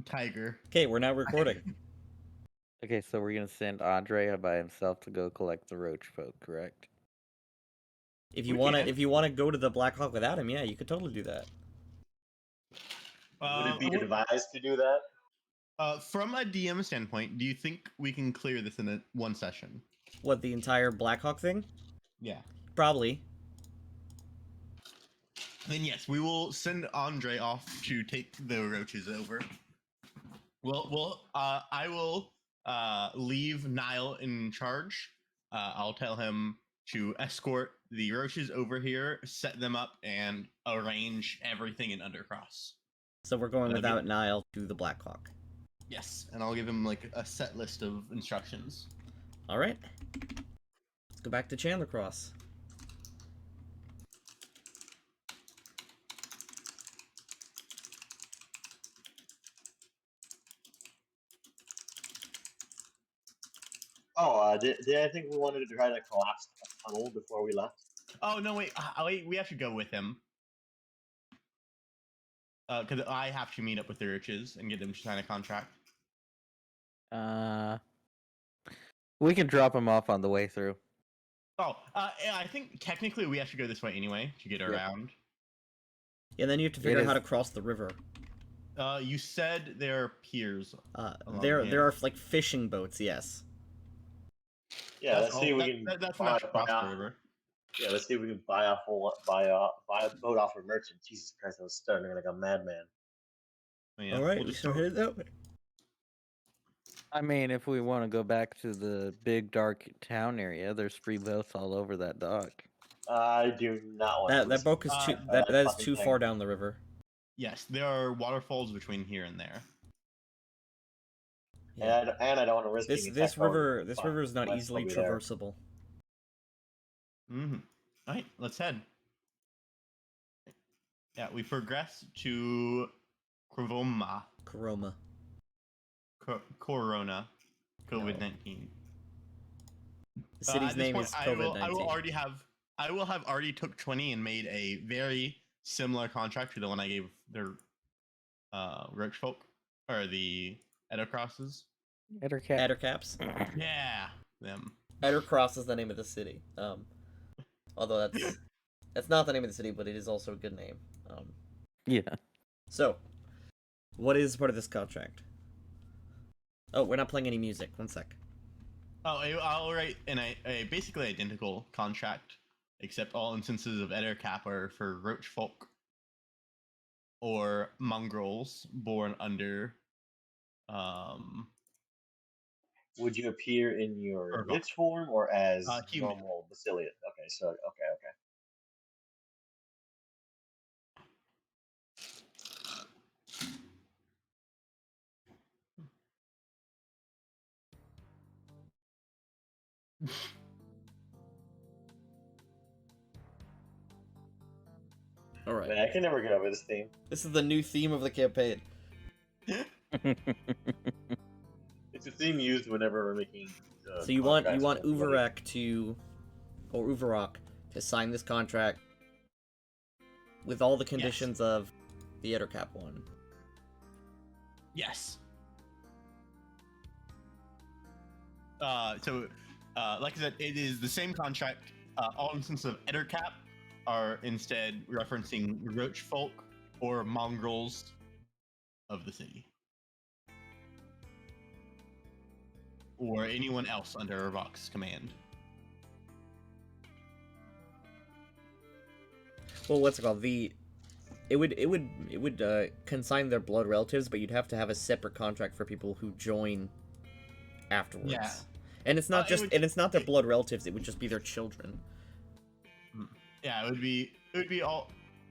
Tiger. Okay, we're now recording. Okay, so we're gonna send Andre by himself to go collect the roach folk, correct? If you We wanna, can. if you wanna go to the Black Hawk without him, yeah, you could totally do that. Would it be advised to do that? From a DM standpoint, do you think we can clear this in one session? What, the entire Black Hawk thing? Yeah. Probably. Then yes, we will send Andre off to take the roaches over. I will leave Niall in charge. I'll tell him to escort the roaches over here, set them up, and arrange everything in Undercross. So we're going without Niall to the Black Hawk. Yes, and I'll give him like a set list of instructions. All right. Let's go back to Chandler Cross. Oh, did I think we wanted to try to collapse a tunnel before we left? Oh no, wait, we have to go with him. Because I have to meet up with the roaches and get them to sign a contract. We can drop him off on the way through. Oh, yeah, I think technically we have to go this way anyway to get around. Yeah, then you have to figure out how to cross the river. You said there are piers. There are like fishing boats, yes. Yeah, let's see if we can that's buy not cross the river. Yeah, let's see if we can buy a boat off a merchant. Jesus Christ, I was starting like a madman. Yeah, all right, we start headed that way. I mean, if we want to go back to the big dark town area, there's free boats all over that dock. I do not want that boat is too that is too far down the river. Yes, there are waterfalls between here and there. Yeah. And I don't want to risk this river. This river is not easily traversable. Mm-hmm. All right, let's head. Yeah, we progress to Corona. Corona. Corona. COVID-19. The city's name is COVID-19. I will have already took 20 and made a very similar contract to the one I gave their roach folk or the Ettercrosses. Ettercaps. Yeah, them. Ettercross is the name of the city. Although that's not the name of the city, but it is also a good name. Yeah. So, what is part of this contract? Oh, we're not playing any music. One sec. Oh, I'll write a basically identical contract, except all instances of Ettercap are for roach folk or mongrels born under. Would you appear in your lich form or as normal Basilius? Okay, so okay. All right. Man, I can never get over this theme. This is the new theme of the campaign. It's a theme used whenever we're making. So you want Uvarak to sign this contract with all the conditions of the Ettercap one. Yes. So, like I said, it is the same contract. All instances of Ettercap are instead referencing roach folk or mongrels of the city. Or anyone else under Rock's command. Well, what's it called? It would consign their blood relatives, but you'd have to have a separate contract for people who join afterwards. Yeah. And it's not it's not their blood relatives, it would just be their children. Yeah, it would be all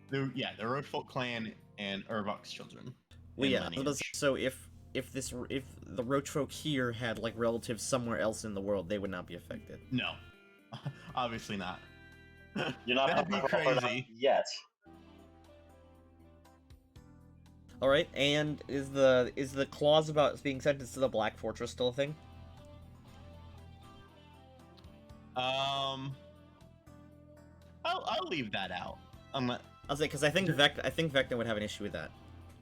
the Roachfolk clan and Urvok's children. Well, yeah. So if the Roachfolk here had like relatives somewhere else in the world, they would not be affected. No, obviously not. You're not That'd be crazy yet. All right, and is the clause about being sentenced to the Black Fortress still a thing? I'll leave that out. I'll say because I think Vecna would have an issue with that.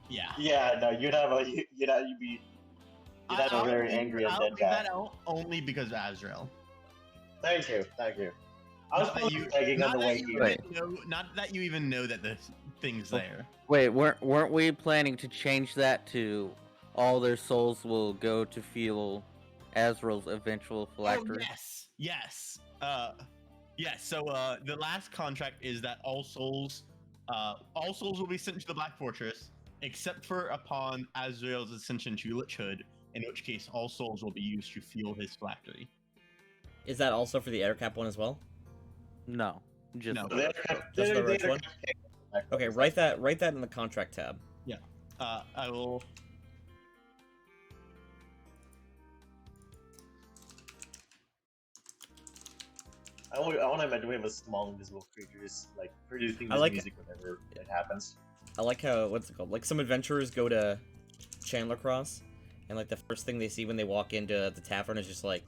Yeah. Yeah, no, you'd have a you'd have a very angry I'll undead leave guy. that out only because of Azrael. Thank you, thank you. I was Not that probably you, begging on not the that way you here. even know, not that you even know that the thing's there. Wait, weren't we planning to change that to all their souls will go to fuel Azrael's eventual phylactery? Oh yes. Yes. So the last contract is that all souls will be sent to the Black Fortress, except for upon Azrael's ascension to Lich Hood, in which case all souls will be used to fuel his phylactery. Is that also for the air cap one as well? No, just No. the Just the roach one? Okay, write That's that in the contract tab. Yeah. I will. I want to imagine we have a small invisible creature just like producing I this like music whenever it happens. I like how, what's it called? Like some adventurers go to Chandler Cross, and like the first thing they see when they walk into the tavern is just like,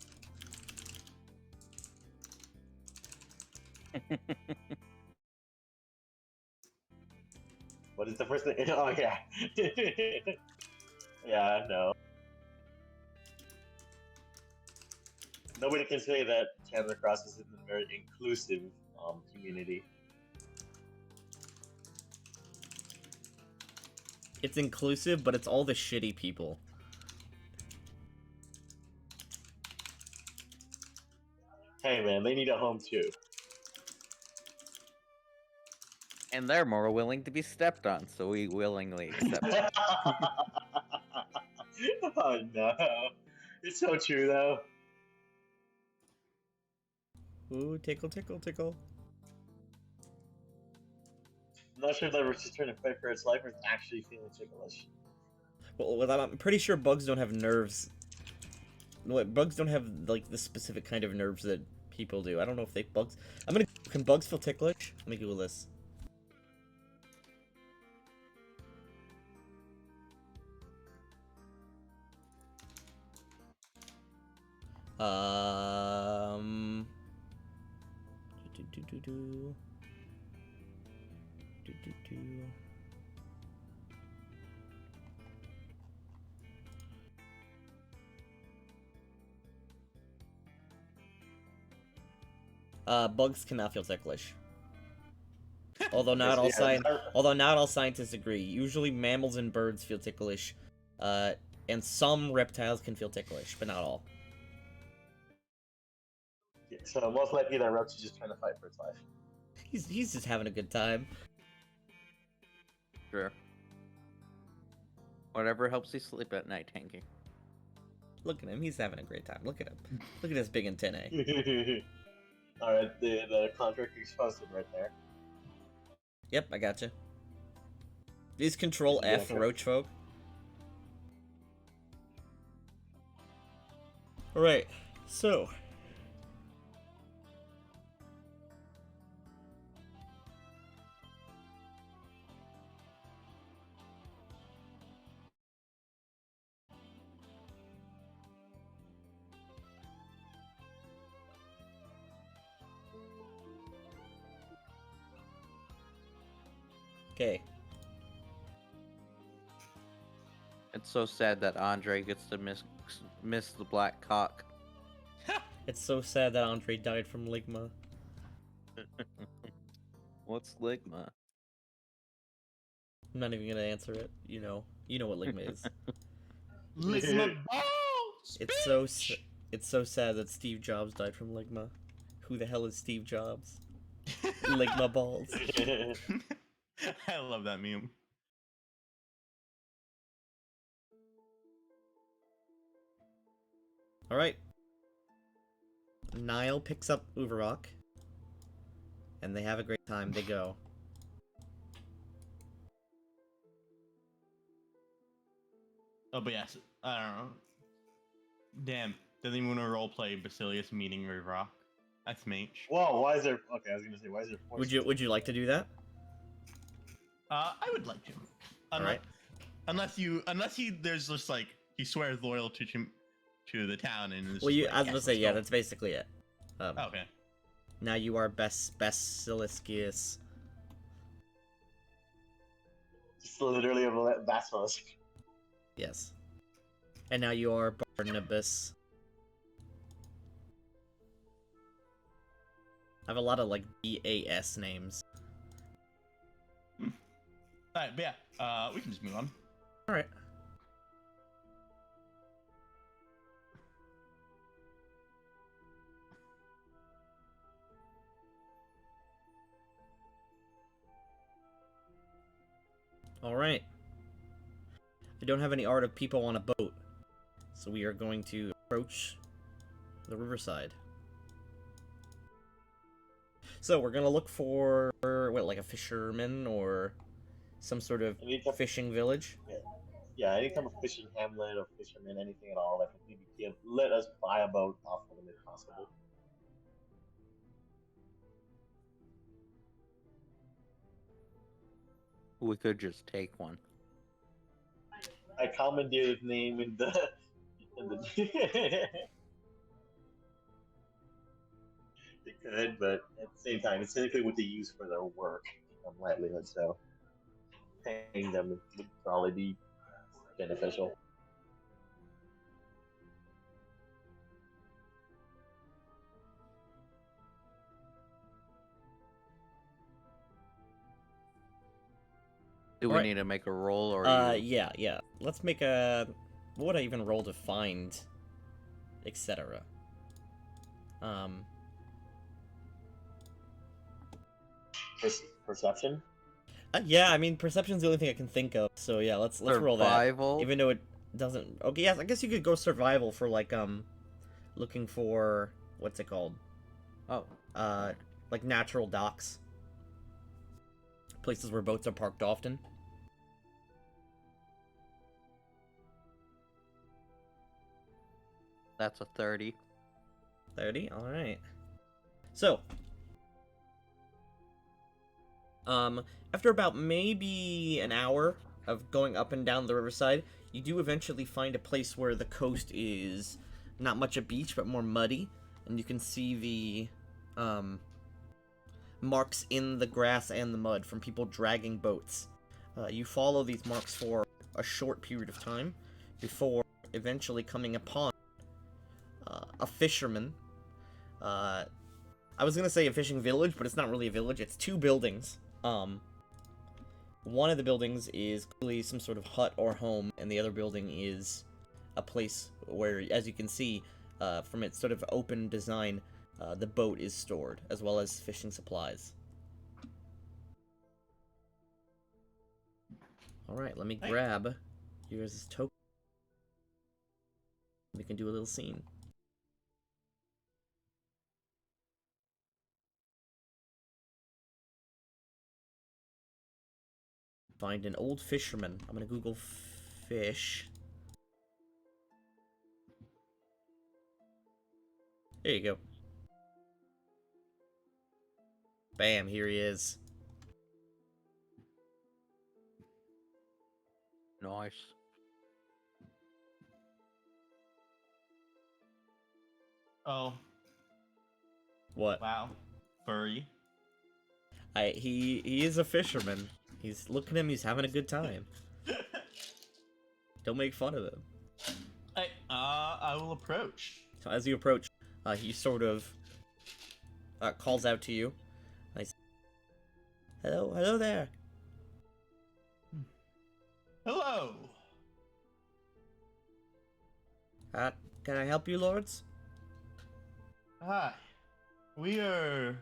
What is the first thing? Oh yeah, yeah. No, nobody can say that Chandler Cross is a very inclusive community. it's inclusive, but it's all the shitty people. Hey man, they need a home too. and they're more willing to be stepped on, so we willingly accept it. Oh no, it's so true though. Ooh, tickle, tickle, tickle. I'm not sure if that was just trying to fight for its life or it's actually feeling ticklish. Well, I'm pretty sure bugs don't have nerves. No, bugs don't have like the specific kind of nerves that people do. I don't know if they bugs. Can bugs feel ticklish? Let me Google this. Um. Do, do, do, do. Do, do, do. Bugs cannot feel ticklish. Although not all scientists agree. Usually mammals and birds feel ticklish, and some reptiles can feel ticklish, but not all. Yeah, so most likely that roach is just trying to fight for its life. He's just having a good time. Sure. Whatever helps you sleep at night, Hanky. Look at him, he's having a great time. Look at him. Look at this big antennae. Alright, the contract is posted right there. Yep, I gotcha. Is Control Yeah, F for okay. roach folk? Alright, so. Okay. It's so sad that Andre gets to miss the black cock. It's so sad that Andre died from Ligma. What's Ligma? I'm not even gonna answer it. You know what Ligma is. Ligma balls. It's so sad that Steve Jobs died from Ligma. Who the hell is Steve Jobs? Ligma balls. I love that meme. Alright. Niall picks up Uvarok. And they have a great time. They go. Oh, but yes, I don't know. Damn, doesn't even want to roleplay Basilius meeting Rock. That's mage. Whoa, why is there? Okay, I was gonna say, why is there? Would you like to do that? I would like to. Alright. Unless there's just like he swears loyalty to the town and is Well, just like, I was gonna say, yeah, let's that's basically it. go. Okay. Now you are Basiliscus. Just literally a basilisk. Yes. And now you are Barnabas. I have a lot of like BAS names. Alright, but yeah, we can just move on. Alright. Alright. I don't have any art of people on a boat, so we are going to approach the riverside. So we're gonna look for, what, like a fisherman or some sort of fishing village? Yeah, any type of fishing hamlet or fisherman, anything at all that can maybe let us buy a boat off of them if possible. We could just take one. I commandeered his name in the It could, but at the same time, it's typically what they use for their work and livelihood, so paying them would probably be beneficial. Do we Alright. need to make a roll or yeah. Let's make a... What would I even roll to find? Etc. Perception? Yeah, I mean, perception's the only thing I can think of, so yeah, let's roll that. Survival? Even though it doesn't... Okay, yes, I guess you could go survival for, like, looking for... What's it called? Oh. Like natural docks. Places where boats are parked often. That's a 30. 30? Alright. So, after about maybe an hour of going up and down the riverside, you do eventually find a place where the coast is not much a beach, but more muddy, and you can see the, marks in the grass and the mud from people dragging boats. You follow these marks for a short period of time before eventually coming upon a fisherman. I was gonna say a fishing village, but it's not really a village. It's two buildings. One of the buildings is clearly some sort of hut or home, and the other building is a place where, as you can see, from its sort of open design, the boat is stored, as well as fishing supplies. Alright, let me grab yours token. We can do a little scene. Find an old fisherman. I'm gonna Google fish. There you go. Bam, here he is. Nice. Oh. What? Wow. Furry. He is a fisherman. Look at him, he's having a good time. Don't make fun of him. I will approach. So as you approach, he sort of calls out to you. Hello there. Hello. Can I help you, lords? Hi. We are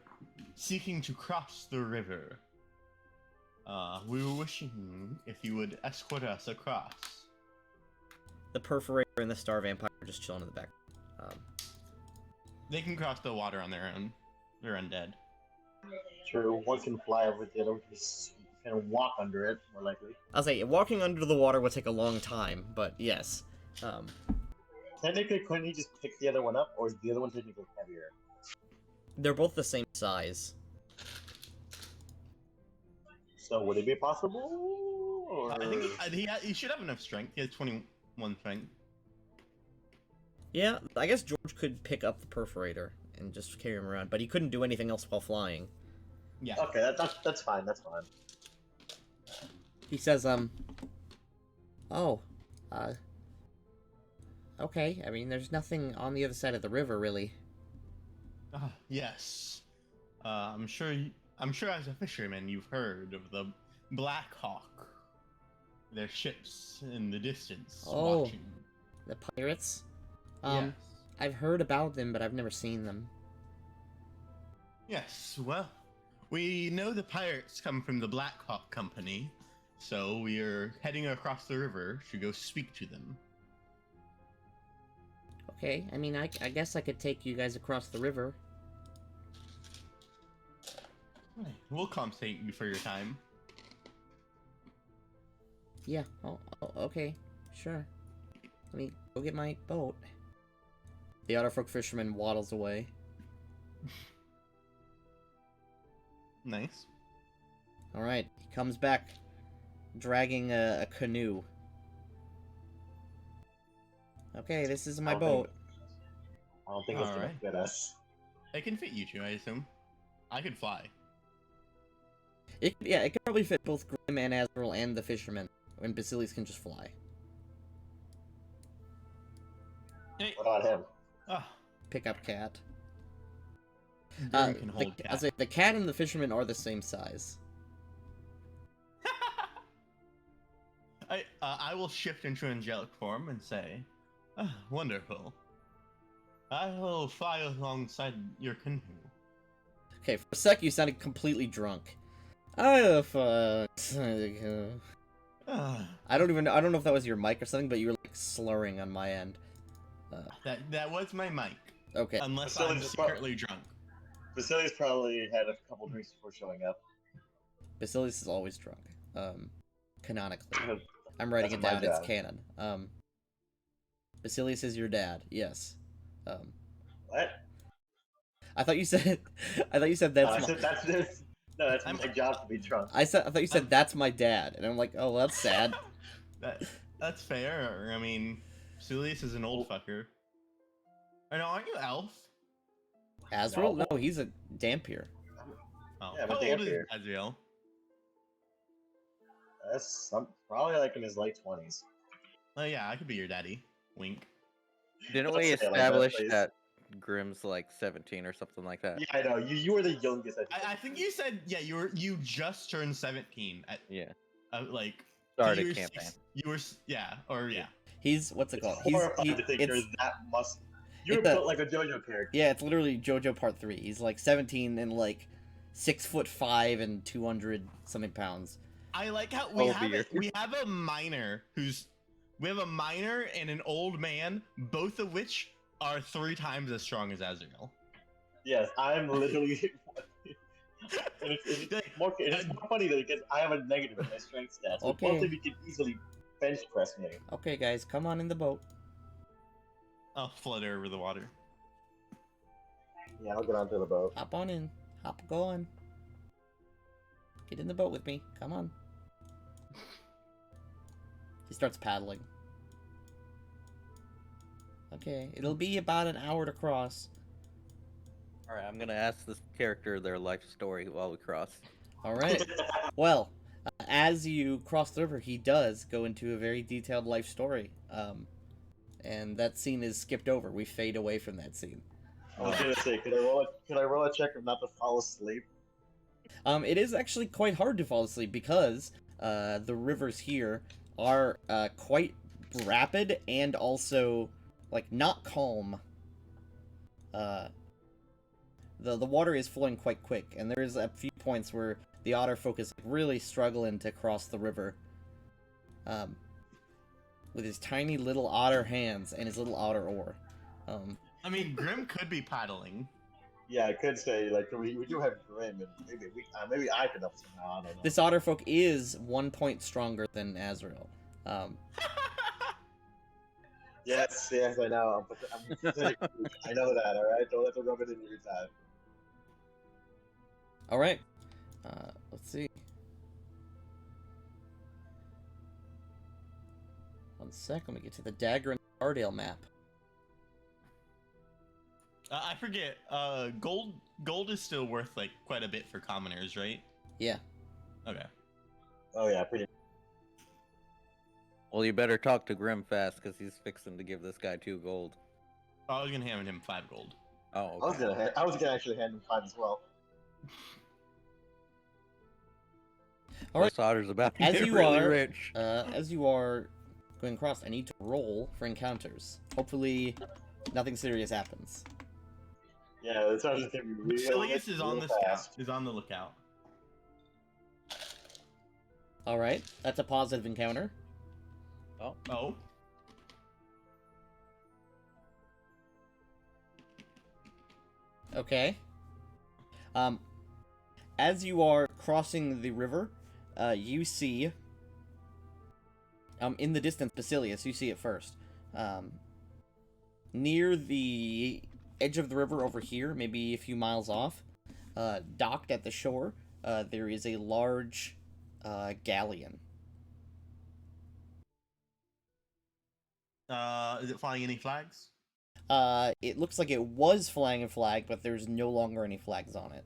seeking to cross the river. We were wishing if you would escort us across. The Perforator and the Star Vampire are just chilling in the back. They can cross the water on their own. They're undead. True, one can fly over the other, can walk under it, more likely. I'll say, walking under the water would take a long time, but yes. Technically, couldn't he just pick the other one up, or is the other one technically heavier? They're both the same size. So would it be possible? Or... I think he should have enough strength. He has 21 strength. Yeah, I guess George could pick up the Perforator and just carry him around, but he couldn't do anything else while flying. Yeah. Okay, that's fine. That's fine. He says, oh, okay. I mean, there's nothing on the other side of the river, really. Yes. I'm sure. I'm sure, as a fisherman, you've heard of the Black Hawk. Their ships in the distance, Oh. watching. The pirates? Yes. I've heard about them, but I've never seen them. Yes. Well, we know the pirates come from the Black Hawk Company, so we are heading across the river to go speak to them. Okay, I mean, I guess I could take you guys across the river. We'll compensate you for your time. Yeah, oh, okay, sure. Let me go get my boat. The Otterfolk fisherman waddles away. Nice. Alright, he comes back dragging a canoe. Okay, this is my boat. I don't think it's gonna Alright. fit us. It can fit you two, I assume. I could fly. Yeah, it could probably fit both Grim and Azrael and the fisherman, and Basilius can just fly. Hey. What about him? Ah, Pick up cat. Grim can hold I'll say the cat and the fisherman are the same size. I will shift into angelic form and say, wonderful. I will fly alongside your canoe. Okay, for a sec you sounded completely drunk. I don't know if that was your mic or something, but you were like slurring on my end. That was my mic. Okay. Unless So I'm it's secretly drunk. Basilius probably had a couple drinks before showing up. Basilius is always drunk. Canonically. I'm writing it That's down, my it's dad. canon. Basilius is your dad, yes. What? I thought you said that's No, my I said that's this. No, that's my job to be drunk. I thought you said that's my dad, and I'm like, oh, well, that's sad. That's fair. I mean, Basilius is an old fucker. Or no, aren't you elf? Azrael? No. No, he's a Dampier. Oh, Yeah, how but old is Dampier. Azrael? That's probably like in his late 20s. Oh yeah, I could be your daddy. Wink. Didn't Don't we say it like that, establish please. that Grimm's like 17 or something like that? Yeah, I know. You were the youngest. I think you said you just turned 17 at Yeah. like Started you were campaign. You were yeah. He's what's it It's called? horrifying to think you're it's that must. You're it's a- built like a JoJo character. yeah, it's literally JoJo Part 3. He's like 17 and like 6'5" and 200 something pounds. I like how Oh, dear. we have a minor and an old man, both of which are 3 times as strong as Azrael. Yes, I'm literally. and it's more funny though because I have a negative in my strength stats. So Okay. both of you can easily bench press me. Okay, guys, come on in the boat. I'll flutter over the water. Yeah, I'll get onto the boat. Hop on in. Go on. Get in the boat with me. Come on. He starts paddling. Okay, it'll be about an hour to cross. Alright, I'm gonna ask this character their life story while we cross. Alright. Well, as you cross the river, he does go into a very detailed life story. And that scene is skipped over. We fade away from that scene. I was gonna say, could I roll a check or not to fall asleep? It is actually quite hard to fall asleep because the rivers here are quite rapid and also like not calm. The water is flowing quite quick, and there's a few points where the Otterfolk is really struggling to cross the river. With his tiny little otter hands and his little otter oar. I mean, Grim could be paddling. Yeah, I could say like we do have Grim, and maybe I could help somehow. I don't know. This Otterfolk is 1 point stronger than Azrael. Yes, I know. I'm pathetic. I know that. All right, don't let them rub it in your time. All right. Let's see. 1 sec. Let me get to the Dagger and Scardale map. I forget. Gold is still worth like quite a bit for commoners, right? Yeah. Okay. Oh yeah, pretty. Well, you better talk to Grim fast, because he's fixing to give this guy 2 gold. Oh, I was gonna hand him 5 gold. Oh, I was okay. gonna. I was gonna actually hand him 5 as well. All right. This otter's about to As get you really are, rich. as you are going across, I need to roll for encounters. Hopefully, nothing serious happens. Yeah, this one's gonna be real. Basilius is on real the fast. scout. Is on the lookout. All right, that's a positive encounter. Oh. Okay. As you are crossing the river, you see, in the distance, Basilius, you see it first. Near the edge of the river over here, maybe a few miles off, docked at the shore, there is a large, galleon. Is it flying any flags? It looks like it was flying a flag, but there's no longer any flags on it.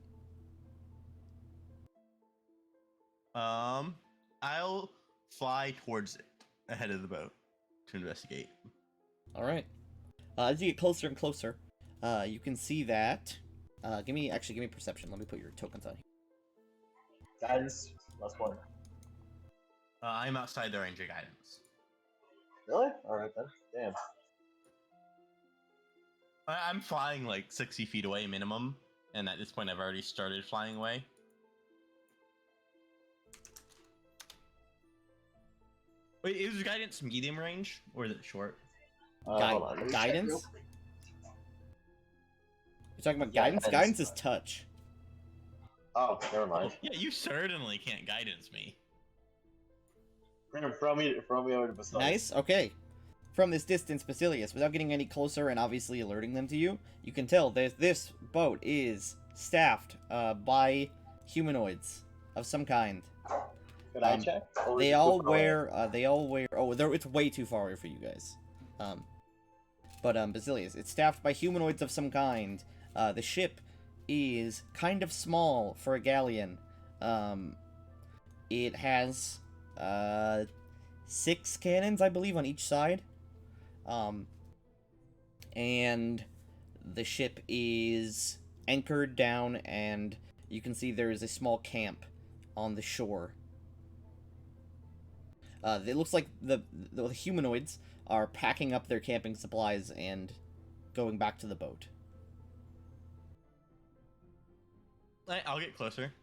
I'll fly towards it ahead of the boat to investigate. All right. As you get closer and closer, you can see that. Give me perception. Let me put your tokens on here. Guidance. Last one. I'm outside the range of guidance. Really? All right then. Damn. I'm flying like 60 feet away minimum, and at this point I've already started flying away. Wait, is guidance medium range or is it short? Hold on, let me check Guidance? real quick. You're talking about Yeah, guidance? Guidance is touch. Oh, never mind. Yeah, you certainly can't guidance me. Throw me over to Basilius. Nice. Okay. From this distance, Basilius, without getting any closer and obviously alerting them to you, you can tell that this boat is staffed by humanoids of some kind. Could I check? Or They is it all too far away? wear. Oh, it's way too far away for you guys. But Basilius, it's staffed by humanoids of some kind. The ship is kind of small for a galleon. It has 6 cannons, I believe, on each side. And the ship is anchored down, and you can see there is a small camp on the shore. It looks like the humanoids are packing up their camping supplies and going back to the boat. I'll get closer.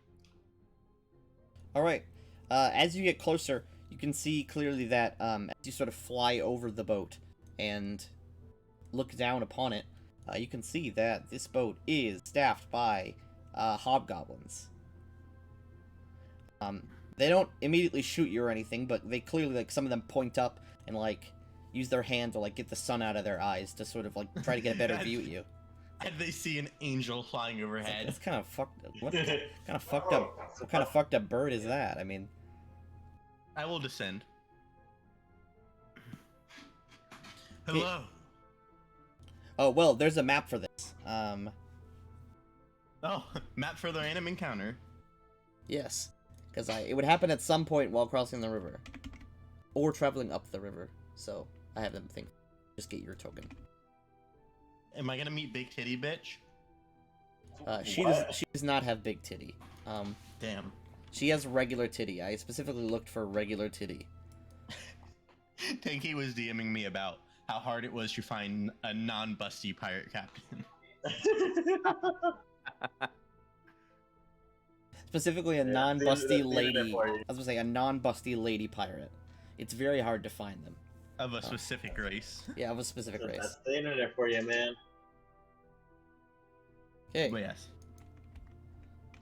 All right. As you get closer, you can see clearly that as you sort of fly over the boat and look down upon it, you can see that this boat is staffed by hobgoblins. They don't immediately shoot you or anything, but they clearly, like, some of them point up and, like, use their hand to, like, get the sun out of their eyes to sort of, like, try to get a better view at you. And they see an angel flying overhead. That's kind of fucked up. What kind of fucked up? What kind of fucked up bird is that? I mean, I will descend. Hello. oh well, there's a map for this. Oh, map for the random encounter. Yes, because it would happen at some point while crossing the river, or traveling up the river. So I have them think. Just get your token. Am I gonna meet Big Titty Bitch? She does not have big titty. Damn. She has regular titty. I specifically looked for regular titty. Tanky was DMing me about how hard it was to find a non-busty pirate captain. Specifically a Yeah, non-busty they're lady. there for you. I was gonna say a non-busty lady pirate. It's very hard to find them. Of a specific race. Yeah, of a specific race. That's the internet for you, man. Okay, But yes.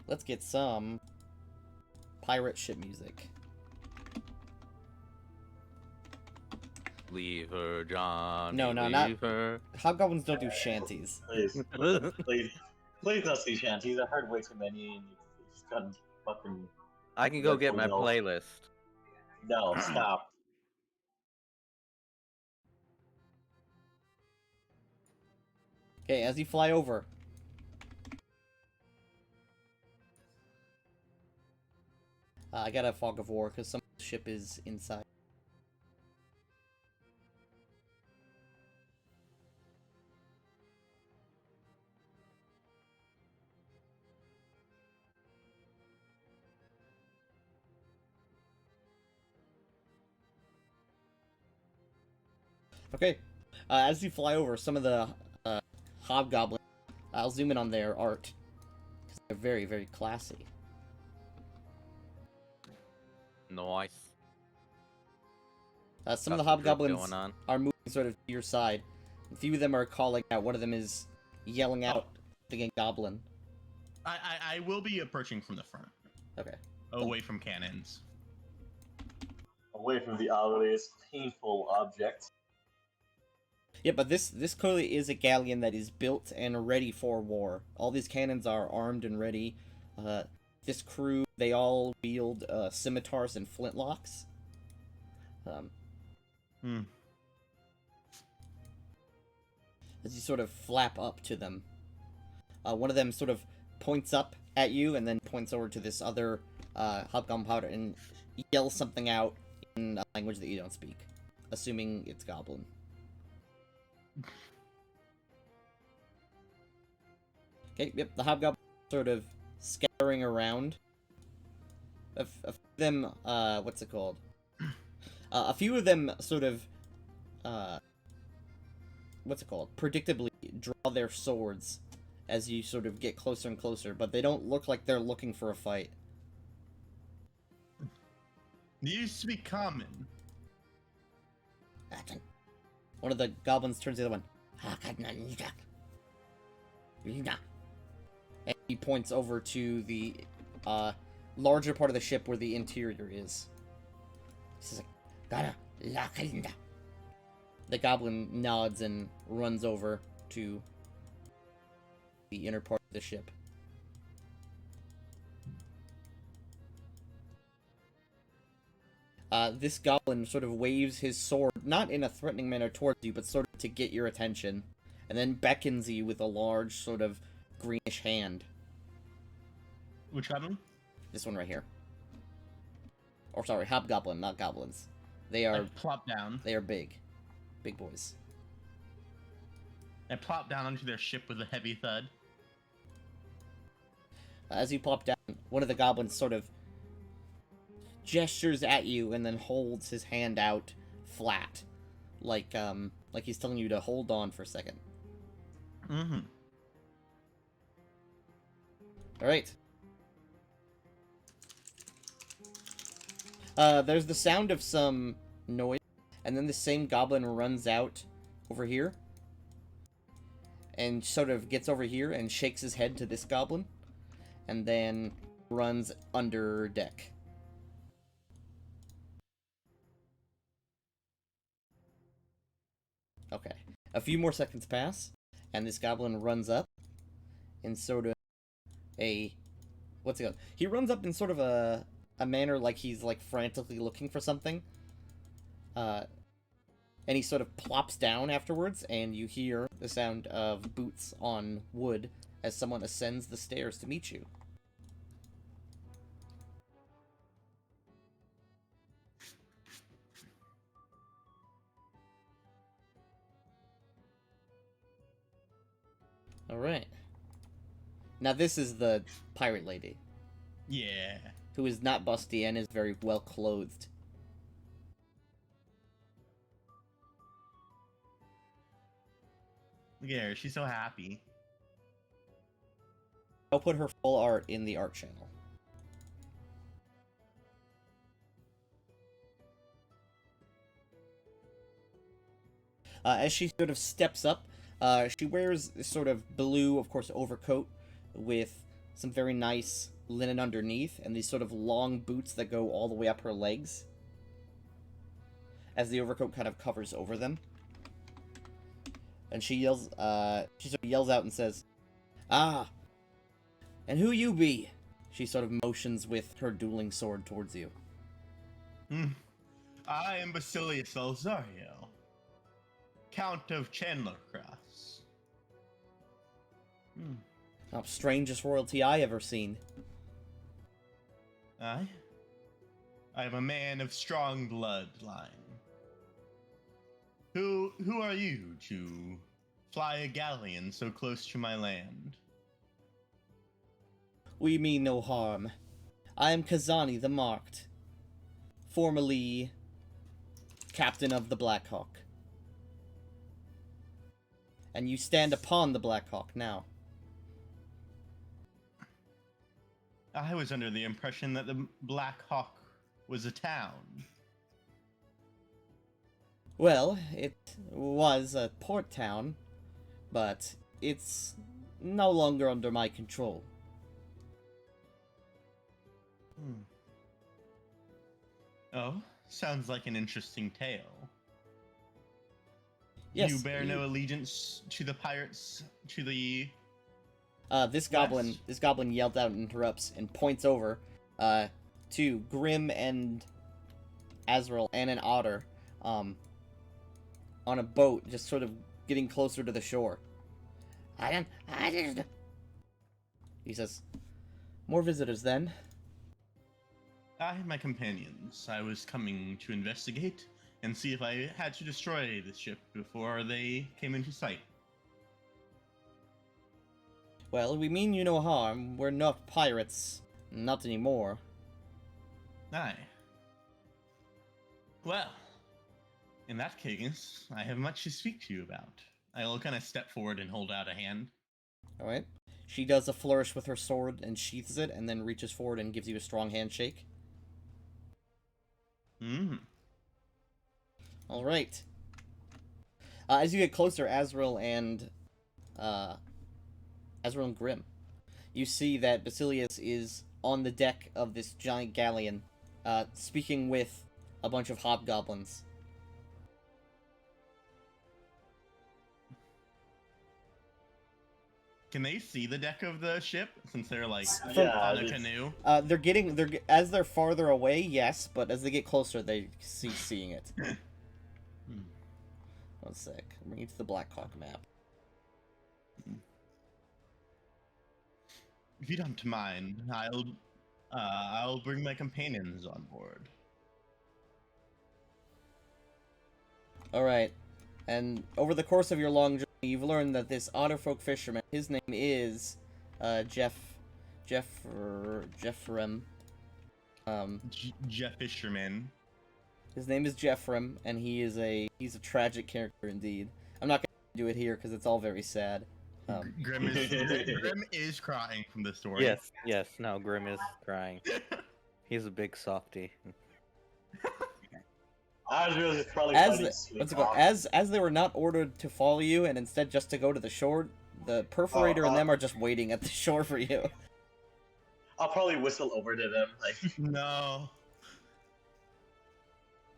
let's get some pirate ship music. Leave her, John. No, leave her. Hobgoblins don't do shanties. Please, please don't see shanties. I've heard way too many, and it's just gotten fucking. I can go That's get my what we playlist. No, stop. Okay, as you fly over. I got a fog of war because some ship is inside. Okay. As you fly over, some of the hobgoblins, I'll zoom in on their art. Because they're very, very classy. Nice. Some of the Got some drip hobgoblins going on. are moving sort of to your side. A few of them are calling out. One of them is yelling out the goblin. I will be approaching from the front, Okay. away from cannons. Away from the obvious painful object. Yeah, but this clearly is a galleon that is built and ready for war. All these cannons are armed and ready. This crew, they all wield scimitars and flintlocks. As you sort of flap up to them. One of them sort of points up at you and then points over to this other hobgoblin powder and yells something out in a language that you don't speak, assuming it's goblin. Okay, yep, the hobgoblin sort of scattering around. A few of them, what's it called? A few of them sort of, what's it called? Predictably draw their swords as you sort of get closer and closer, but they don't look like they're looking for a fight. It used to be common. One of the goblins turns to the other one. And he points over to the larger part of the ship where the interior is. He says, the goblin nods and runs over to the inner part of the ship. This goblin sort of waves his sword, not in a threatening manner towards you, but sort of to get your attention, and then beckons you with a large sort of greenish hand. Which goblin? This one right here. Or sorry, hobgoblin, not goblins. They are I plop down. They are big. Big boys. I plop down onto their ship with a heavy thud. As you plop down, one of the goblins sort of gestures at you and then holds his hand out flat, like he's telling you to hold on for a second. Mm-hmm. All right. There's the sound of some noise, and then the same goblin runs out over here, and sort of gets over here and shakes his head to this goblin, and then runs under deck. Okay. A few more seconds pass, and this goblin runs up in sort of a... What's it called? He runs up in sort of a manner like he's, like, frantically looking for something. And he sort of plops down afterwards, and you hear the sound of boots on wood as someone ascends the stairs to meet you. Alright. Now this is the pirate lady. Yeah. Who is not busty and is very well clothed. Look at her. She's so happy. I'll put her full art in the art channel. As she sort of steps up, she wears this sort of blue, of course, overcoat with some very nice linen underneath, and these sort of long boots that go all the way up her legs, as the overcoat kind of covers over them. And she yells, she sort of yells out and says, "Ah, and who you be?" She sort of motions with her dueling sword towards you. I am Basilius Alzario, Count of Chandlercrafts. Oh, strangest royalty I ever seen. I am a man of strong bloodline. Who are you to fly a galleon so close to my land? We mean no harm. I am Kazani the Marked, formerly captain of the Black Hawk. and you stand upon the Black Hawk now. I was under the impression that the Black Hawk was a town. Well, it was a port town, but it's no longer under my control. Oh, sounds like an interesting tale. Yes, You bear no allegiance to the pirates, to the... This goblin yells out and interrupts and points over to Grim and Azrael and an otter on a boat, just sort of getting closer to the shore. I didn't. He says, "More visitors then?" I and my companions. I was coming to investigate and see if I had to destroy the ship before they came into sight. Well, we mean you no harm. We're not pirates. Not anymore. Aye. Well, in that case, I have much to speak to you about. I'll kind of step forward and hold out a hand. Alright. She does a flourish with her sword and sheaths it, and then reaches forward and gives you a strong handshake. Alright. As you get closer, Azrael and Grim, you see that Basilius is on the deck of this giant galleon, speaking with a bunch of hobgoblins. Can they see the deck of the ship since they're like Yeah, on a canoe? As they're farther away, yes, but as they get closer, they seeing it. One sec. Bring it to the Black Hawk map. If you don't mind, I'll bring my companions on board. Alright. And over the course of your long journey, you've learned that this otterfolk fisherman, his name is Jeffrem. Jeff Fisherman. His name is Jeffrem, and he's a tragic character indeed. I'm not gonna do it here because it's all very sad. Grim is crying from the story. Yes, no, Grim is crying. He's a big softie. I was really probably as they were not ordered to follow you and instead just to go to the shore, the perforator and them are just waiting at the shore for you. I'll probably whistle over to them like No.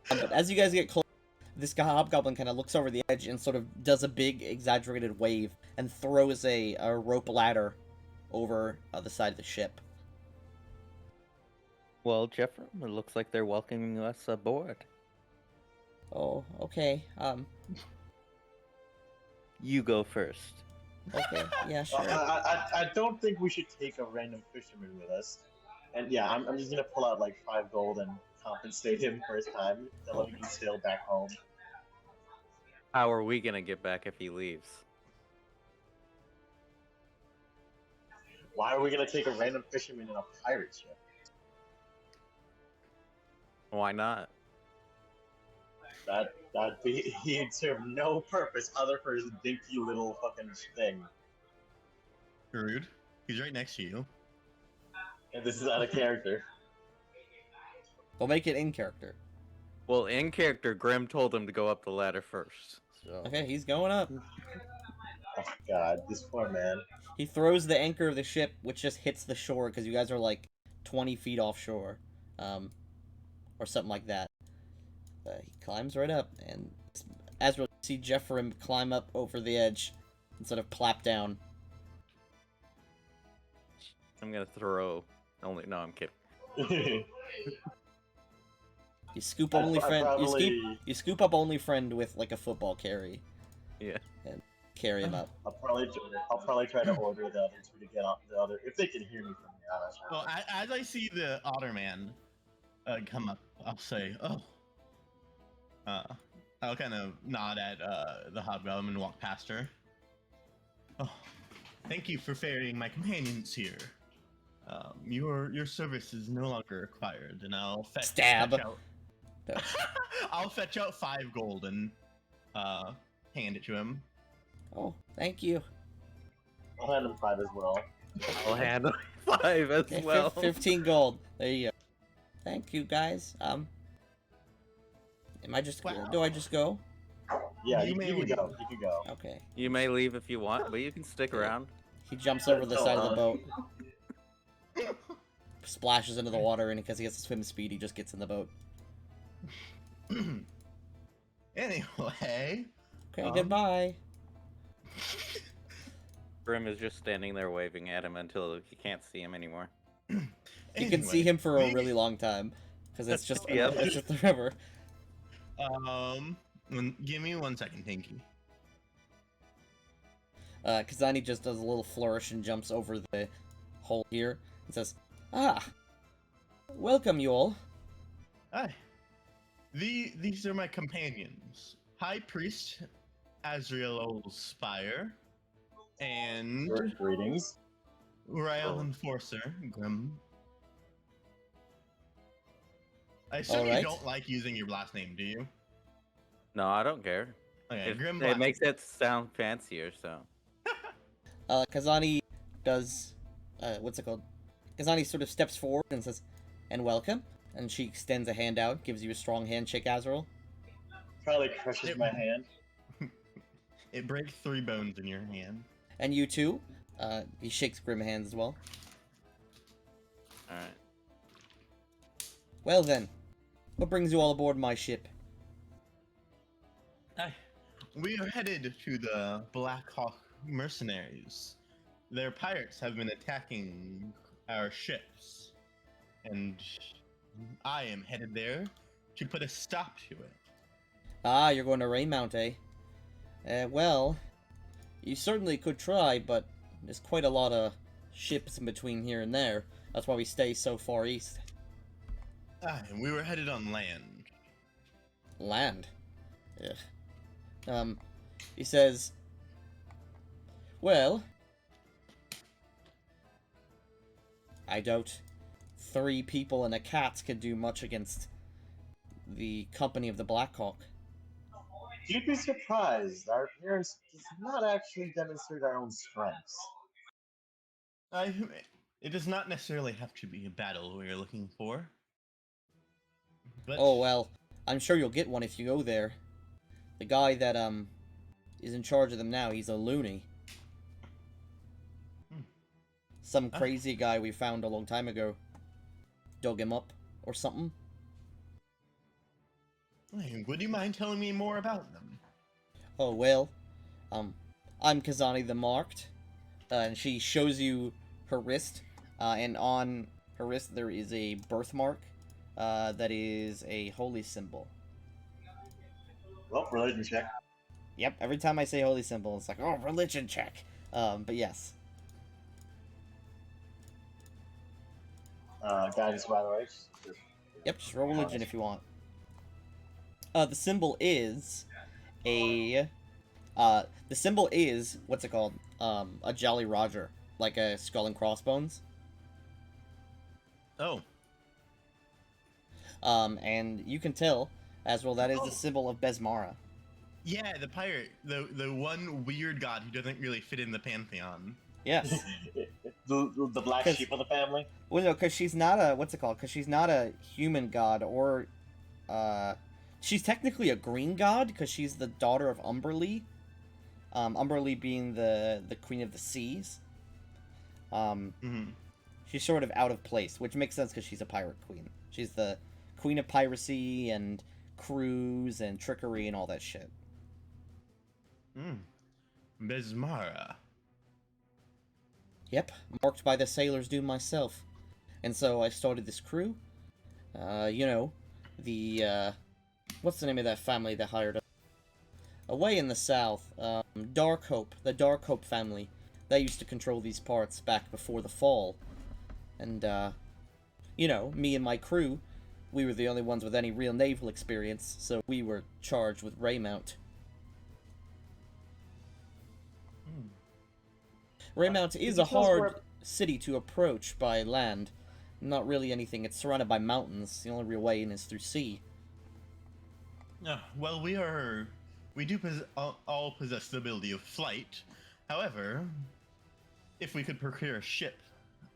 But as you guys get close, this hobgoblin kind of looks over the edge and sort of does a big exaggerated wave and throws a rope ladder over the side of the ship. Well, Jeffrey, it looks like they're welcoming us aboard. Oh, okay. You go first. Okay, yeah, sure. I don't think we should take a random fisherman with us. And yeah, I'm just gonna pull out like 5 gold and compensate him for his time. Tell him he can sail back home. How are we gonna get back if he leaves? Why are we gonna take a random fisherman in a pirate ship? Why not? He'd serve no purpose other for his dinky little fucking thing. Rude. He's right next to you. And this is out of character. We'll make it in character. Well, in character, Grim told him to go up the ladder first. So. Okay, he's going up. Oh god, this poor man. He throws the anchor of the ship, which just hits the shore because you guys are like 20 feet offshore, or something like that. He climbs right up, and Azrael, you see Jeffrem climb up over the edge and sort of plap down. I'm gonna throw. No, I'm kidding. You scoop only friend. You scoop up only friend with like a football carry. Yeah. And carry him up. I'll probably try to order the other two to get off the other if they can hear me from the other side. Well, as I see the Otterman come up, I'll say, "Oh." I'll kind of nod at the hobgoblin and walk past her. Oh, thank you for ferrying my companions here. Your service is no longer required, and I'll fetch out. I'll fetch out 5 gold and hand it to him. Oh, thank you. I'll hand him 5 as well. I'll handle 5 as Okay, well. 15 gold. There you go. Thank you, guys. Am I just... Wow. Do I just go? Yeah, You you may can leave. go. You can go. Okay. You may leave if you want, but you can stick Yeah. around. He jumps over the So, side of the boat. Splashes into the water, and because he has to swim speed, he just gets in the boat. Anyway. Okay, goodbye. Grim is just standing there waving at him until you can't see him anymore. You can see him for a we- really long time, because it's just Yep. it's just the river. Give me 1 second, thank you. Kazani just does a little flourish and jumps over the hole here and says, "Ah, welcome you all." Hi. These are my companions. High Priest Azrael Spire and Greetings. Royal Oh. Enforcer Grim. I assume Alright. you don't like using your last name, do you? No, I don't care. Okay, Grim It Black. makes it sound fancier, so. Kazani does, what's it called? Kazani sort of steps forward and says, "And welcome." And she extends a hand out, gives you a strong handshake, Azrael. Probably crushes my hand. It breaks 3 bones in your hand. And you too. He shakes Grim hands as well. Alright. Well then, what brings you all aboard my ship? Hi. We are headed to the Black Hawk mercenaries. Their pirates have been attacking our ships, and I am headed there to put a stop to it. Ah, you're going to Raymount, eh? Well, you certainly could try, but there's quite a lot of ships in between here and there. That's why we stay so far east. And we were headed on land. Land. Ugh. He says, well, I doubt 3 people and a cat could do much against the company of the Blackhawk. You'd be surprised. Our appearance does not actually demonstrate our own strengths. It does not necessarily have to be a battle we are looking for. But Oh, well, I'm sure you'll get one if you go there. The guy that, is in charge of them now, he's a loony. Some crazy guy we found a long time ago. Dug him up, or something. Would you mind telling me more about them? Oh, well, I'm Kazani the Marked, and she shows you her wrist, and on her wrist there is a birthmark, that is a holy symbol. Well, religion check. Yep, every time I say holy symbol, it's like, oh, religion check. But yes. Guidance, by the way. Yep, just roll religion if you want. The symbol is a, what's it called? A Jolly Roger, like a skull and crossbones. Oh, And you can tell, as well, that is the symbol of Besmara. yeah, the pirate, the one weird god who doesn't really fit in the pantheon. Yes. the black 'Cause- sheep of the family. Well, no, because she's not a, what's it called? Because she's not a human god, or, she's technically a green god, because she's the daughter of Umberlee. Umberlee being the queen of the seas. Mm-hmm. She's sort of out of place, which makes sense because she's a pirate queen. She's the queen of piracy and crews and trickery and all that shit. Besmara. Yep, marked by the sailor's doom myself. And so I started this crew. You know, the, what's the name of that family that hired us? Away in the south, Dark Hope, the Dark Hope family. They used to control these parts back before the fall. And, you know, me and my crew, we were the only ones with any real naval experience, so we were charged with Raymount. Raymount is a hard city to approach by land. Not really anything. It's surrounded by mountains. The only real way in is through sea. Well, we we do all possess the ability of flight. However, if we could procure a ship,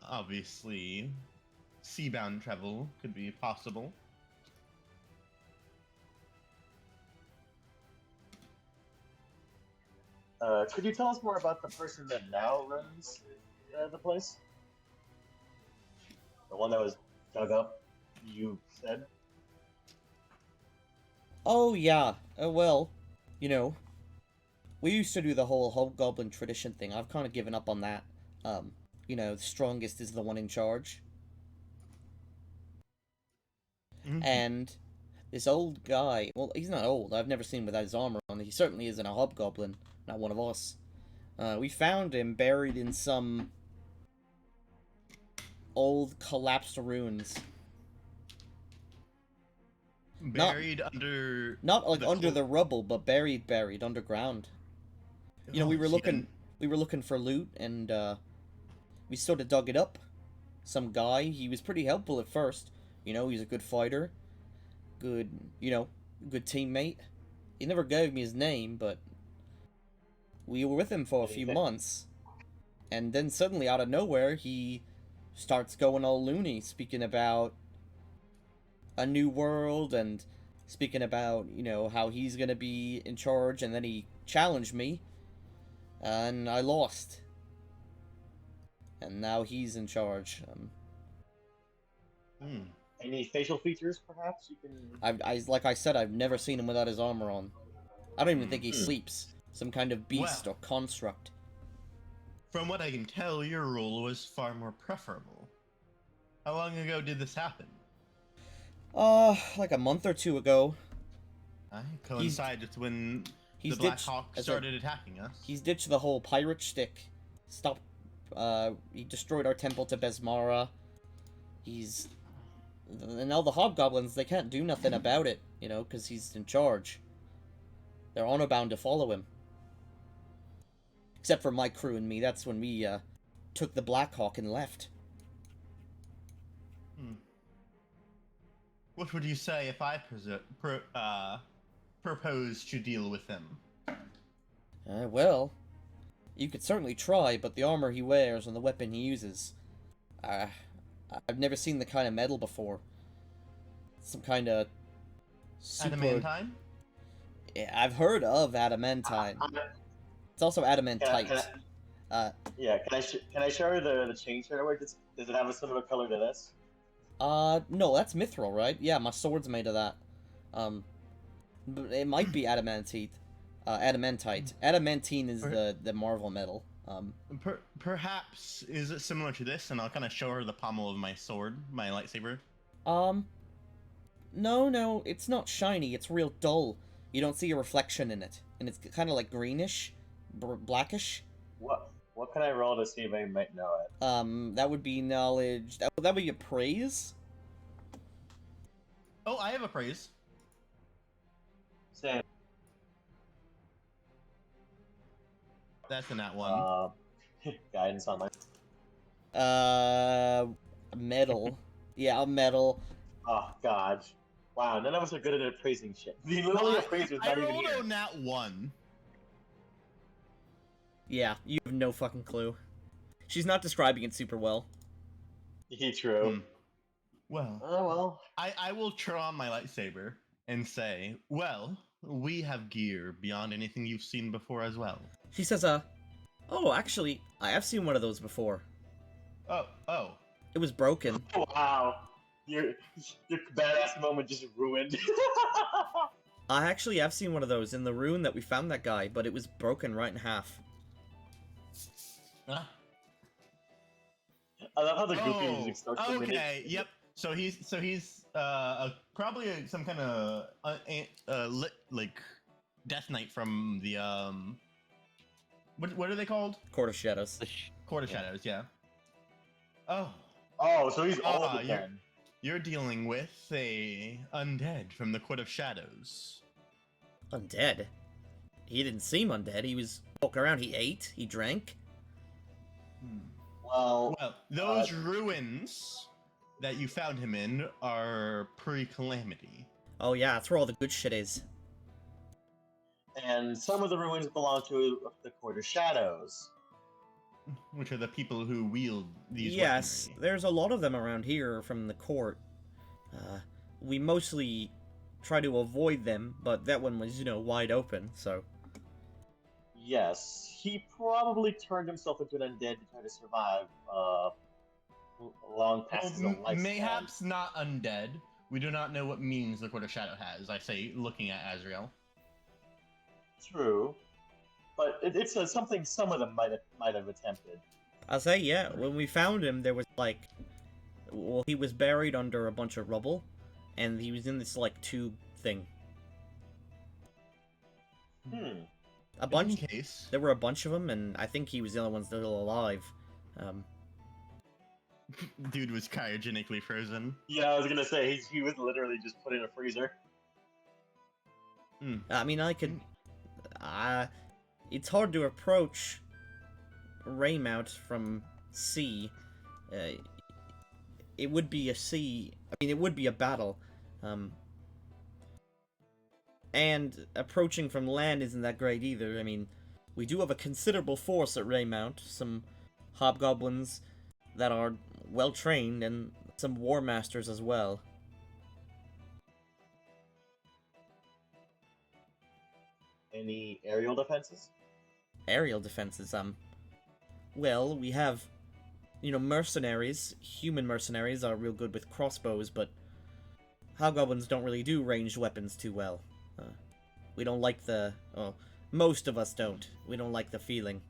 obviously, seabound travel could be possible. Could you tell us more about the person that now runs the place? The one that was dug up, you said? Oh, yeah. Well, you know, we used to do the whole hobgoblin tradition thing. I've kind of given up on that. You know, the strongest is the one in charge. And this old guy, well, he's not old. I've never seen him without his armor on. He certainly isn't a hobgoblin. Not one of us. We found him buried in some old collapsed ruins. Buried under... Not like under the rubble, but buried underground. You know, we were looking for loot, and we sort of dug it up. Some guy, he was pretty helpful at first. You know, he's a good fighter, good teammate. He never gave me his name, but we were with him for a few months, and then suddenly, out of nowhere, he starts going all loony, speaking about a new world, and speaking about, you know, how he's gonna be in charge, and then he challenged me, and I lost. And now he's in charge. Any facial features, perhaps you can? Like I said, I've never seen him without his armor on. I don't even think he sleeps. Some kind of beast or construct. From what I can tell, your rule was far more preferable. How long ago did this happen? Like a month or two ago. Coincided with when the Black Hawk started attacking us. He's ditched the whole pirate shtick. He destroyed our temple to Besmara. And now the hobgoblins, they can't do nothing about it, you know, because he's in charge. They're honor bound to follow him. Except for my crew and me. That's when we took the Black Hawk and left. What would you say if I proposed to deal with him? Well, you could certainly try, but the armor he wears and the weapon he uses, I've never seen the kind of metal before. Some kind of Adamantine? Yeah, I've heard of adamantine. It's also adamantite. Can I show her the chain shirt? Does it have a similar color to this? No, that's mithril, right? Yeah, my sword's made of that. But it might be adamantite. Adamantine is the Marvel metal. Perhaps is it similar to this? And I'll kind of show her the pommel of my sword, my lightsaber. No, it's not shiny. It's real dull. You don't see a reflection in it, and it's kind of like greenish, blackish. What can I roll to see if I might know it? That would be knowledge. That would be a praise. Oh, I have a praise. Same. That's a nat one. Guidance on my. Metal. Yeah, metal. Oh God! Wow, none of us are good at appraising shit. The literally appraiser's not even here. I rolled a nat one. Yeah, you have no fucking clue. She's not describing it super well. True. Well. Oh well. I will draw my lightsaber and say, well, we have gear beyond anything you've seen before as well. She says, oh, actually, I have seen one of those before. Oh. It was broken. Wow. Your badass moment just ruined. I actually have seen one of those in the ruin that we found that guy, but it was broken right in half. Huh? I love how the goofy music starts. Okay, yep. So he's probably some kind of like Death Knight from the what are they called? Court of Shadows. Court of Shadows, yeah. Oh, so he's old again. You're dealing with a undead from the Court of Shadows. Undead? He didn't seem undead. He was walking around. He ate. He drank. Well, those ruins that you found him in are pre-calamity. Oh yeah, that's where all the good shit is. And some of the ruins belong to the Court of Shadows. Which are the people who wield these Yes, weaponry. there's a lot of them around here from the court. We mostly try to avoid them, but that one was, wide open, so... Yes, he probably turned himself into an undead to try to survive long past his own lifespan. Mayhaps not undead. We do not know what means the Court of Shadow has, I say, looking at Azrael. True, but it's something some of them might have attempted. I'll say, yeah, when we found him, there was, he was buried under a bunch of rubble, and he was in this, tube thing. A bunch. In case. There were a bunch of them, and I think he was the only one still alive. Dude was cryogenically frozen. Yeah, I was gonna say, he was literally just put in a freezer. I mean, it's hard to approach Raymount from sea. It would be it would be a battle. And approaching from land isn't that great either. I mean, we do have a considerable force at Raymount. Some hobgoblins that are well trained, and some war masters as well. Any aerial defenses? Aerial defenses, well, we have, mercenaries. Human mercenaries are real good with crossbows, but hobgoblins don't really do ranged weapons too well. We don't like most of us don't. We don't like the feeling.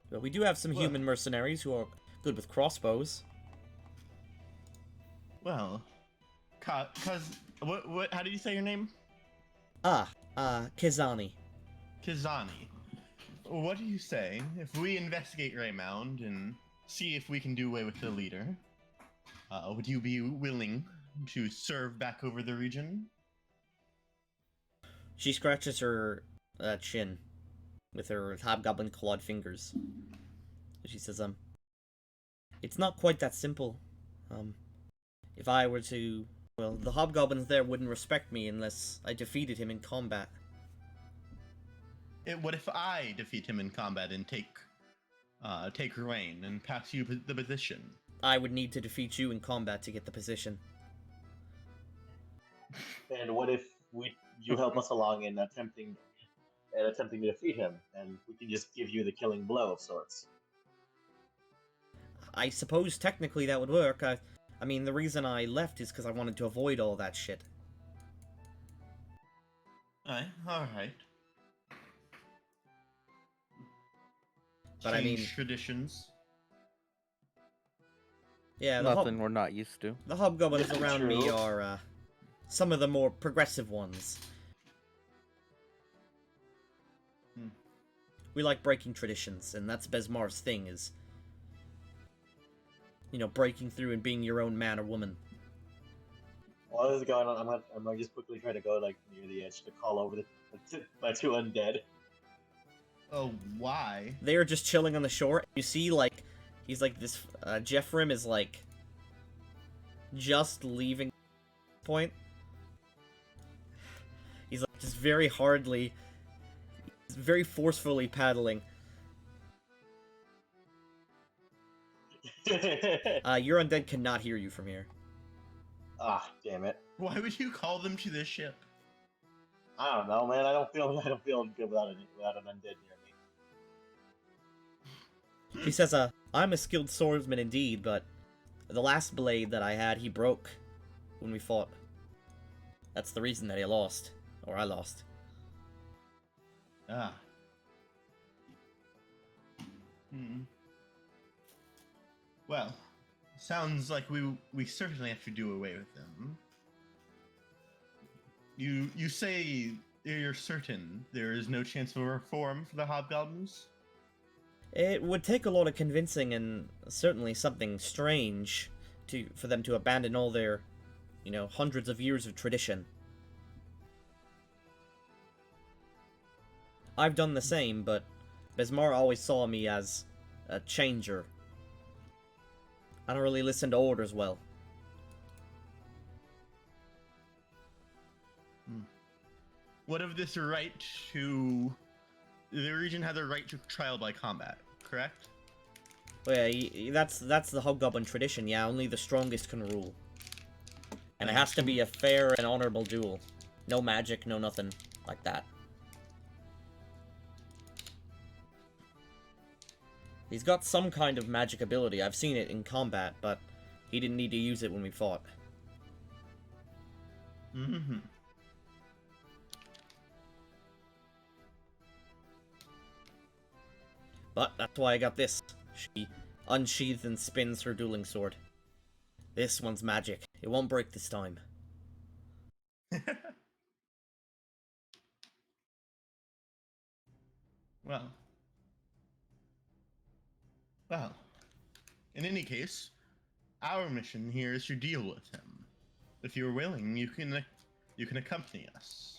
But we do have some human mercenaries who are good with crossbows. Well, what? How do you say your name? Kizani. Kizani. What do you say if we investigate Raymond and see if we can do away with the leader? Would you be willing to serve back over the region? She scratches her chin with her hobgoblin clawed fingers. She says, it's not quite that simple. If I were to... Well, the hobgoblins there wouldn't respect me unless I defeated him in combat. What if I defeat him in combat and take reign and pass you the position? I would need to defeat you in combat to get the position. And what if you help us along in attempting to defeat him, and we can just give you the killing blow of sorts? I suppose technically that would work. I mean, the reason I left is because I wanted to avoid all that shit. Alright. But I mean... traditions. Yeah, Nothing we're not used to. The hobgoblins around me True. are, some of the more progressive ones. We like breaking traditions, and that's Besmar's thing, is... breaking through and being your own man or woman. While this is going on, I'm gonna just quickly try to go near the edge to call over my two undead. Oh, why? They are just chilling on the shore. You see, he's this, Jeffrim is, just leaving point. He's, just very forcefully paddling. Your undead cannot hear you from here. Ah, damn it! Why would you call them to this ship? I don't know, man. I don't feel good without an undead near me. He says, I'm a skilled swordsman indeed, but the last blade that I had, he broke when we fought. That's the reason that he lost. Or I lost. Ah. Well, sounds like we certainly have to do away with them. You say you're certain there is no chance of reform for the hobgoblins? It would take a lot of convincing and certainly something strange for them to abandon all their, hundreds of years of tradition. I've done the same, but Besmar always saw me as a changer. I don't really listen to orders well. what of this right to... The region has a right to trial by combat, correct? Well, yeah, that's the Hobgoblin tradition, yeah, only the strongest can rule. And it has to be a fair and honorable duel. No magic, no nothing like that. He's got some kind of magic ability, I've seen it in combat, but he didn't need to use it when we fought. Mm-hmm. But that's why I got this. She unsheathes and spins her dueling sword. This one's magic. It won't break this time. Well. Well. In any case, our mission here is to deal with him. If you're willing, you can accompany us.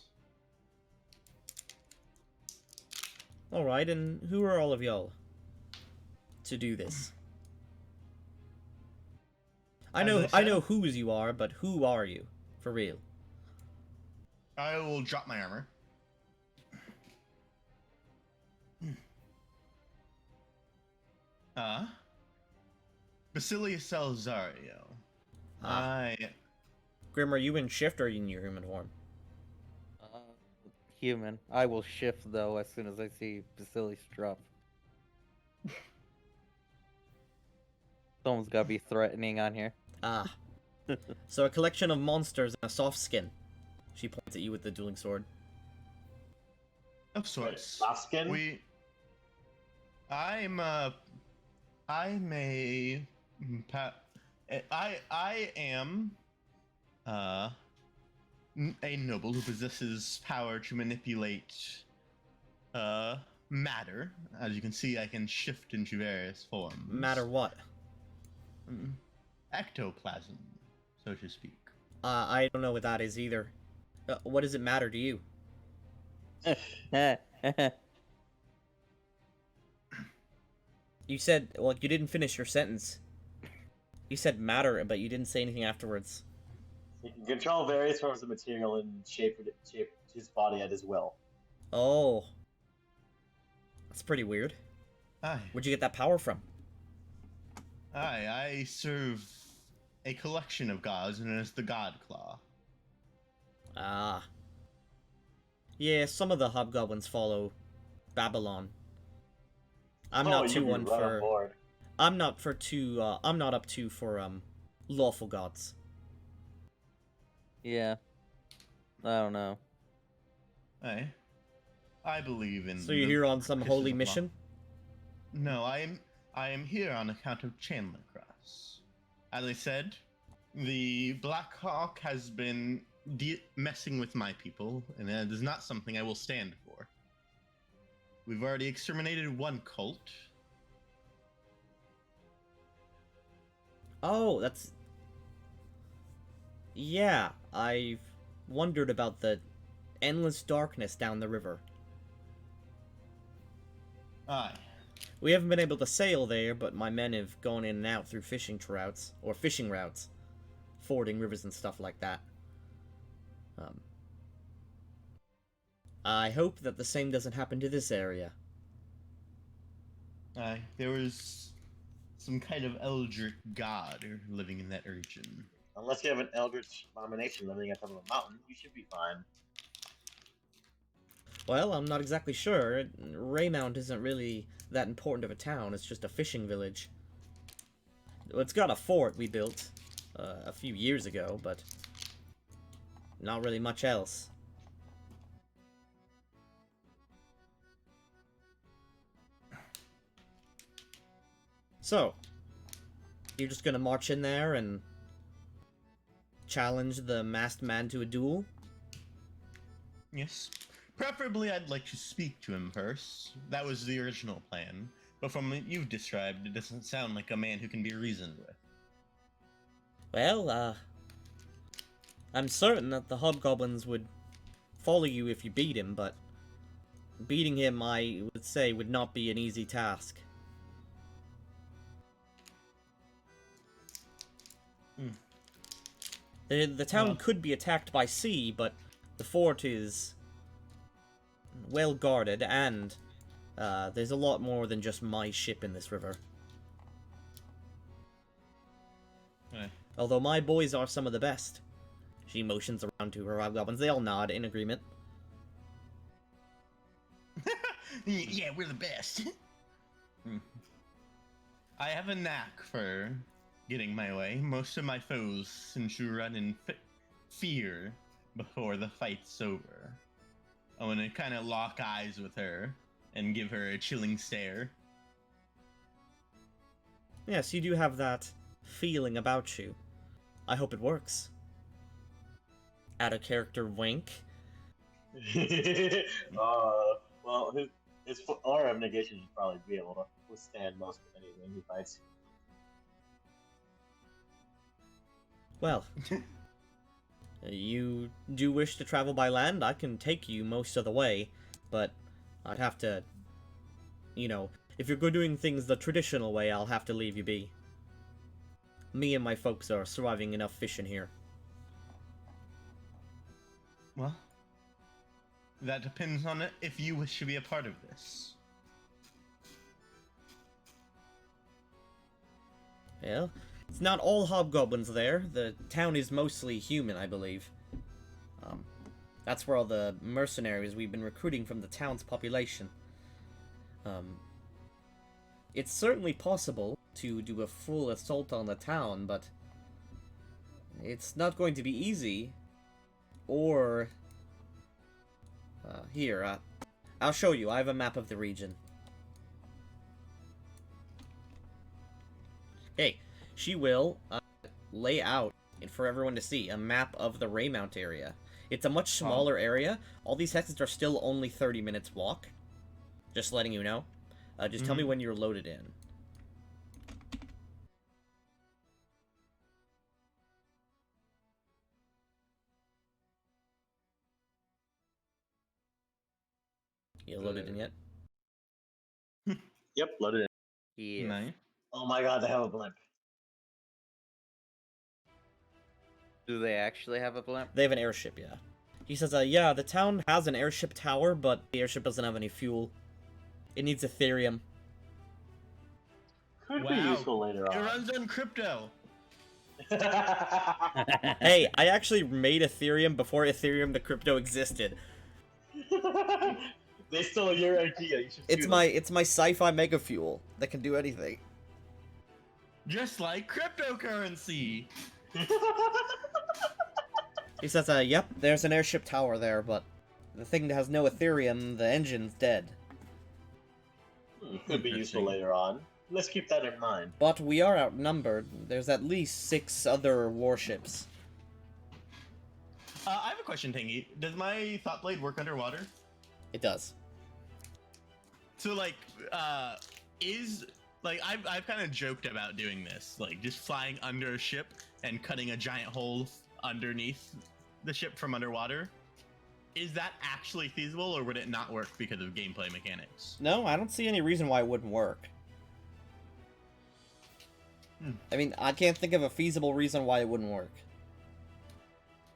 Alright, and who are all of y'all to do this? I know whose you are, but who are you? For real. I will drop my armor. Basilius Salzario. Grim, are you in shift or are you in your human form? Human. I will shift though as soon as I see Basilius drop. Someone's gotta be threatening on here. Ah. So a collection of monsters and a soft skin. She points at you with the dueling sword. Of sorts. Soft skin? I am a noble who possesses power to manipulate matter. As you can see, I can shift into various forms. Matter what? Ectoplasm, so to speak. I don't know what that is either. What does it matter to you? You said, well, you didn't finish your sentence. You said matter, but you didn't say anything afterwards. He can control various forms of material and shape his body at his will. Oh. That's pretty weird. Aye. Where'd you get that power from? I serve a collection of gods known as the God Claw. Ah. Yeah, some of the hobgoblins follow Babylon. I'm not too one for... I'm not up to for, lawful gods. Yeah. I don't know. I believe in... So you're here on some holy mission? No, I am here on account of Chandler Cross. As I said, the Black Hawk has been messing with my people, and that is not something I will stand for. We've already exterminated one cult. Oh, that's... Yeah, I've wondered about the endless darkness down the river. Aye. We haven't been able to sail there, but my men have gone in and out through fishing routes, fording rivers and stuff like that. I hope that the same doesn't happen to this area. Aye, there was some kind of eldritch god living in that region. Unless you have an eldritch abomination living at the top of a mountain, you should be fine. Well, I'm not exactly sure. Raymount isn't really that important of a town. It's just a fishing village. It's got a fort we built a few years ago, but not really much else. So, you're just gonna march in there and challenge the masked man to a duel? Yes. Preferably, I'd like to speak to him first. That was the original plan. But from what you've described, it doesn't sound like a man who can be reasoned with. Well, I'm certain that the hobgoblins would follow you if you beat him, but beating him, I would say, would not be an easy task. The town could be attacked by sea, but the fort is well guarded, and there's a lot more than just my ship in this river. Although my boys are some of the best. She motions around to her hobgoblins. They all nod in agreement. Yeah, we're the best. I have a knack for getting my way. Most of my foes seem to run in fear before the fight's over. I want to kind of lock eyes with her and give her a chilling stare. Yes, you do have that feeling about you. I hope it works. Add a character wink. Well, his aura of negation should probably be able to withstand most of anything he fights. Well, you do wish to travel by land? I can take you most of the way, but I'd have to, you know, if you're doing things the traditional way, I'll have to leave you be. Me and my folks are surviving enough fishing here. Well, that depends on it if you wish to be a part of this. Well, it's not all hobgoblins there. The town is mostly human, I believe. That's where all the mercenaries we've been recruiting from the town's population. It's certainly possible to do a full assault on the town, but it's not going to be easy. Or here, I'll show you. I have a map of the region. Hey, she will lay out for everyone to see a map of the Raymount area. It's a much smaller area. All these hexes are still only 30 minutes walk. Just letting you know. Just tell me when you're loaded in. You loaded in yet? Yep, loaded in. Yeah. Nice. Oh my god, they have a blimp. Do they actually have a blimp? They have an airship, yeah. He says, yeah, the town has an airship tower, but the airship doesn't have any fuel. It needs Ethereum. Could be useful later It on. runs on crypto. Hey, I actually made Ethereum before Ethereum, the crypto, existed. They stole your idea. You should It's sue my sci-fi mega fuel that can do anything. Just like cryptocurrency. them. He says, yep, there's an airship tower there, but the thing that has no Ethereum, the engine's dead. Could be useful later on. Let's keep that in mind. But we are outnumbered. There's at least 6 other warships. I have a question, Tangy. Does my Thought Blade work underwater? It does. So, like, I've kind of joked about doing this, like, just flying under a ship and cutting a giant hole underneath the ship from underwater. Is that actually feasible, or would it not work because of gameplay mechanics? No, I don't see any reason why it wouldn't work. I mean, I can't think of a feasible reason why it wouldn't work.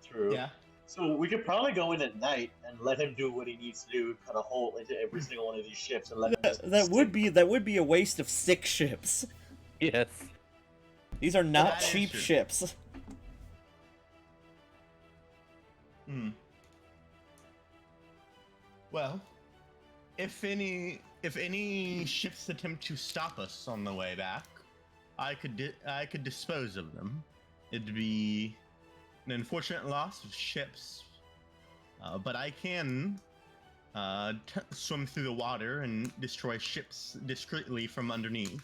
True. Yeah. So we could probably go in at night and let him do what he needs to do, cut a hole into every single one of these ships, and let him just That would be a waste of 6 ships. Yes. These are not That is cheap true. ships. Well, if any ships attempt to stop us on the way back, I could dispose of them. It'd be an unfortunate loss of ships, but I can swim through the water and destroy ships discreetly from underneath.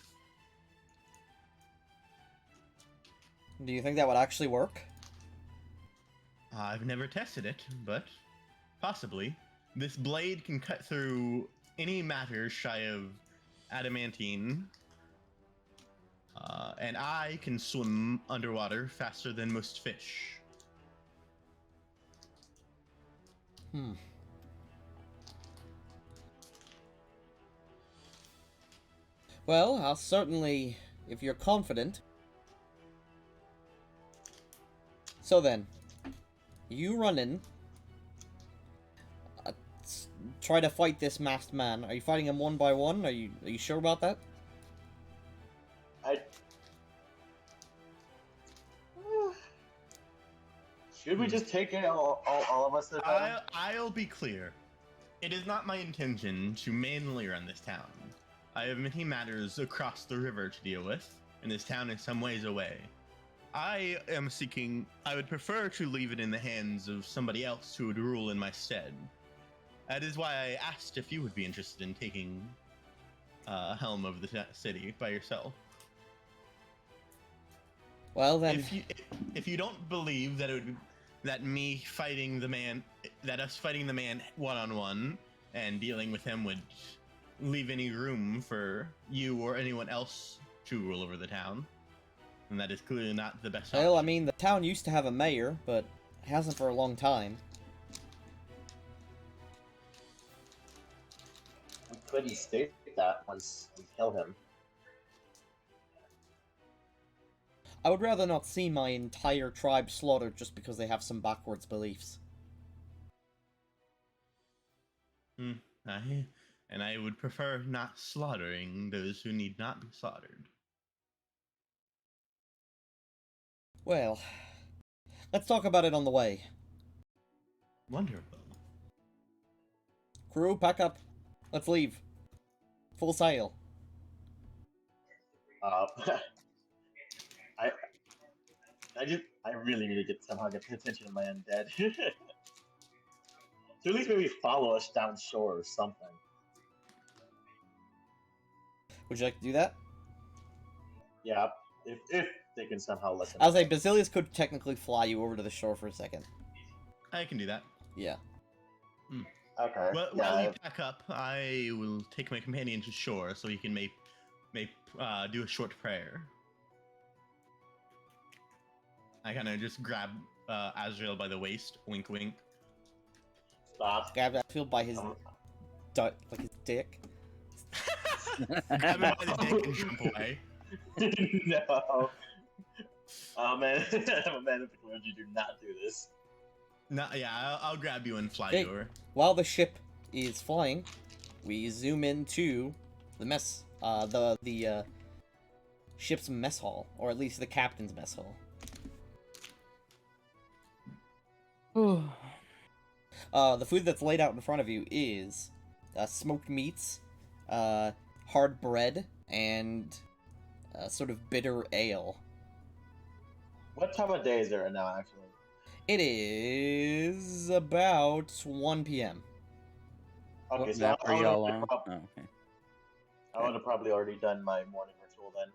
Do you think that would actually work? I've never tested it, but possibly. This blade can cut through any matter shy of adamantine, and I can swim underwater faster than most fish. Well, I'll certainly, if you're confident. So then, you run in. try to fight this masked man. Are you fighting him one by one? Are you sure about that? Should we just take it, all of us? I'll be clear. It is not my intention to mainly run this town. I have many matters across the river to deal with, and this town is some ways away. I would prefer to leave it in the hands of somebody else who would rule in my stead. That is why I asked if you would be interested in taking helm of the city by yourself. Well then, if you don't believe that us fighting the man one-on-one and dealing with him would leave any room for you or anyone else to rule over the town, then that is clearly not the best option. well, I mean, the town used to have a mayor, but it hasn't for a long time. We couldn't state that once we kill him. I would rather not see my entire tribe slaughtered just because they have some backwards beliefs. And I would prefer not slaughtering those who need not be slaughtered. Well, let's talk about it on the way. Wonderful. Crew, pack up. Let's leave. Full sail. I really need to somehow get the attention of my undead. So at least maybe follow us down shore or something. Would you like to do that? Yeah, if they can somehow listen. I was like, Basilius could technically fly you over to the shore for a second. I can do that. Yeah. Okay. Well, while you pack up, I will take my companion to shore so he can do a short prayer. I kind of just grab Azrael by the waist, wink, wink. Stop. Grab Asfield by his like his dick. Grab him by the dick and jump away. No. Oh man, I'm a man of the clergy. Do not do this. No, yeah, I'll grab you and fly Okay. you over. While the ship is flying, we zoom into the mess, the ship's mess hall, or at least the captain's mess hall. The food that's laid out in front of you is smoked meats, hard bread, and sort of bitter ale. What time of day is it right now, actually? It is about 1 p.m. Okay, What's so that for y'all on? I Oh, okay. would have probably already done my morning ritual then.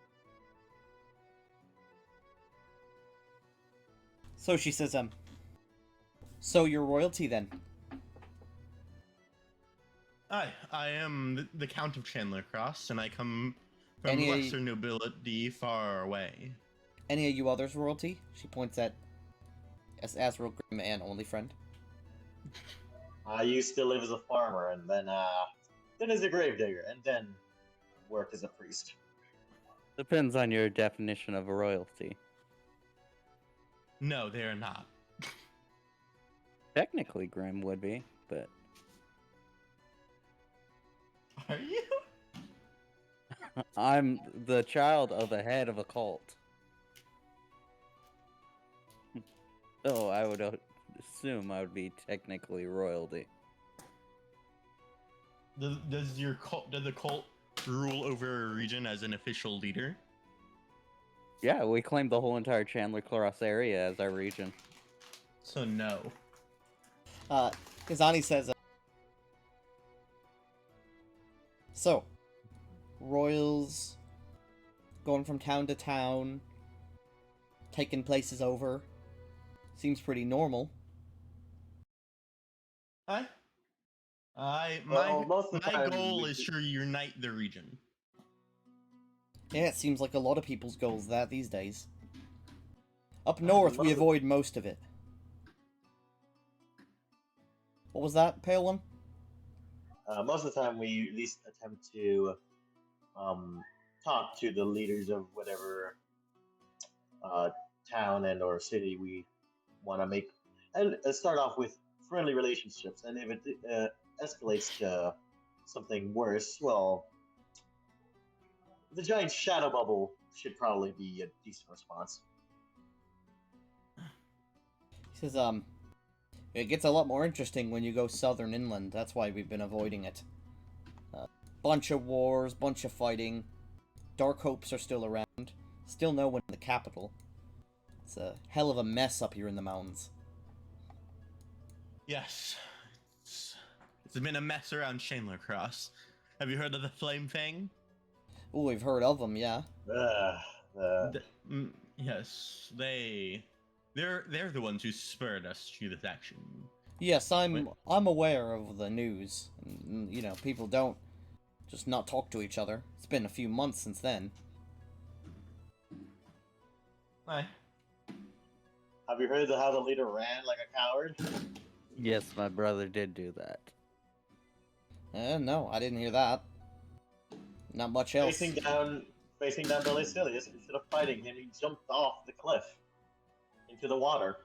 So she says, so you're royalty then? I am the Count of Chandler Cross, and I come from Any- lesser nobility far away. Any of you others royalty? She points at Azrael Grim and Only Friend. I used to live as a farmer, and then as a gravedigger, and then worked as a priest. Depends on your definition of a royalty. No, they are not. Technically, Grim would be, but Are you? I'm the child of the head of a cult. So I would assume I would be technically royalty. Does the cult rule over a region as an official leader? Yeah, we claim the whole entire Chandler Cross area as our region. So no. Kazani says, so, royals going from town to town, taking places over, seems pretty normal. My Most of the time goal we is do- to unite the region. Yeah, it seems like a lot of people's goals that these days. Up north, we avoid most of it. What was that, Pale One? Most of the time, we at least attempt to talk to the leaders of whatever town and or city we want to make, and start off with friendly relationships, and if it escalates to something worse, well, the giant shadow bubble should probably be a decent response. He says, it gets a lot more interesting when you go southern inland. That's why we've been avoiding it. Bunch of wars, bunch of fighting. Dark hopes are still around. Still no one in the capital. It's a hell of a mess up here in the mountains. Yes. It's been a mess around Chandler Cross. Have you heard of the Flame Fang? Oh, we've heard of them, yeah. Yes, they're the ones who spurred us to this action. Yes, I'm aware of the news. You know, people don't just not talk to each other. It's been a few months since then. Aye. Have you heard how the leader ran like a coward? Yes, my brother did do that. No, I didn't hear that. Not much else. Facing down Belisilius, instead of fighting him, he jumped off the cliff into the water.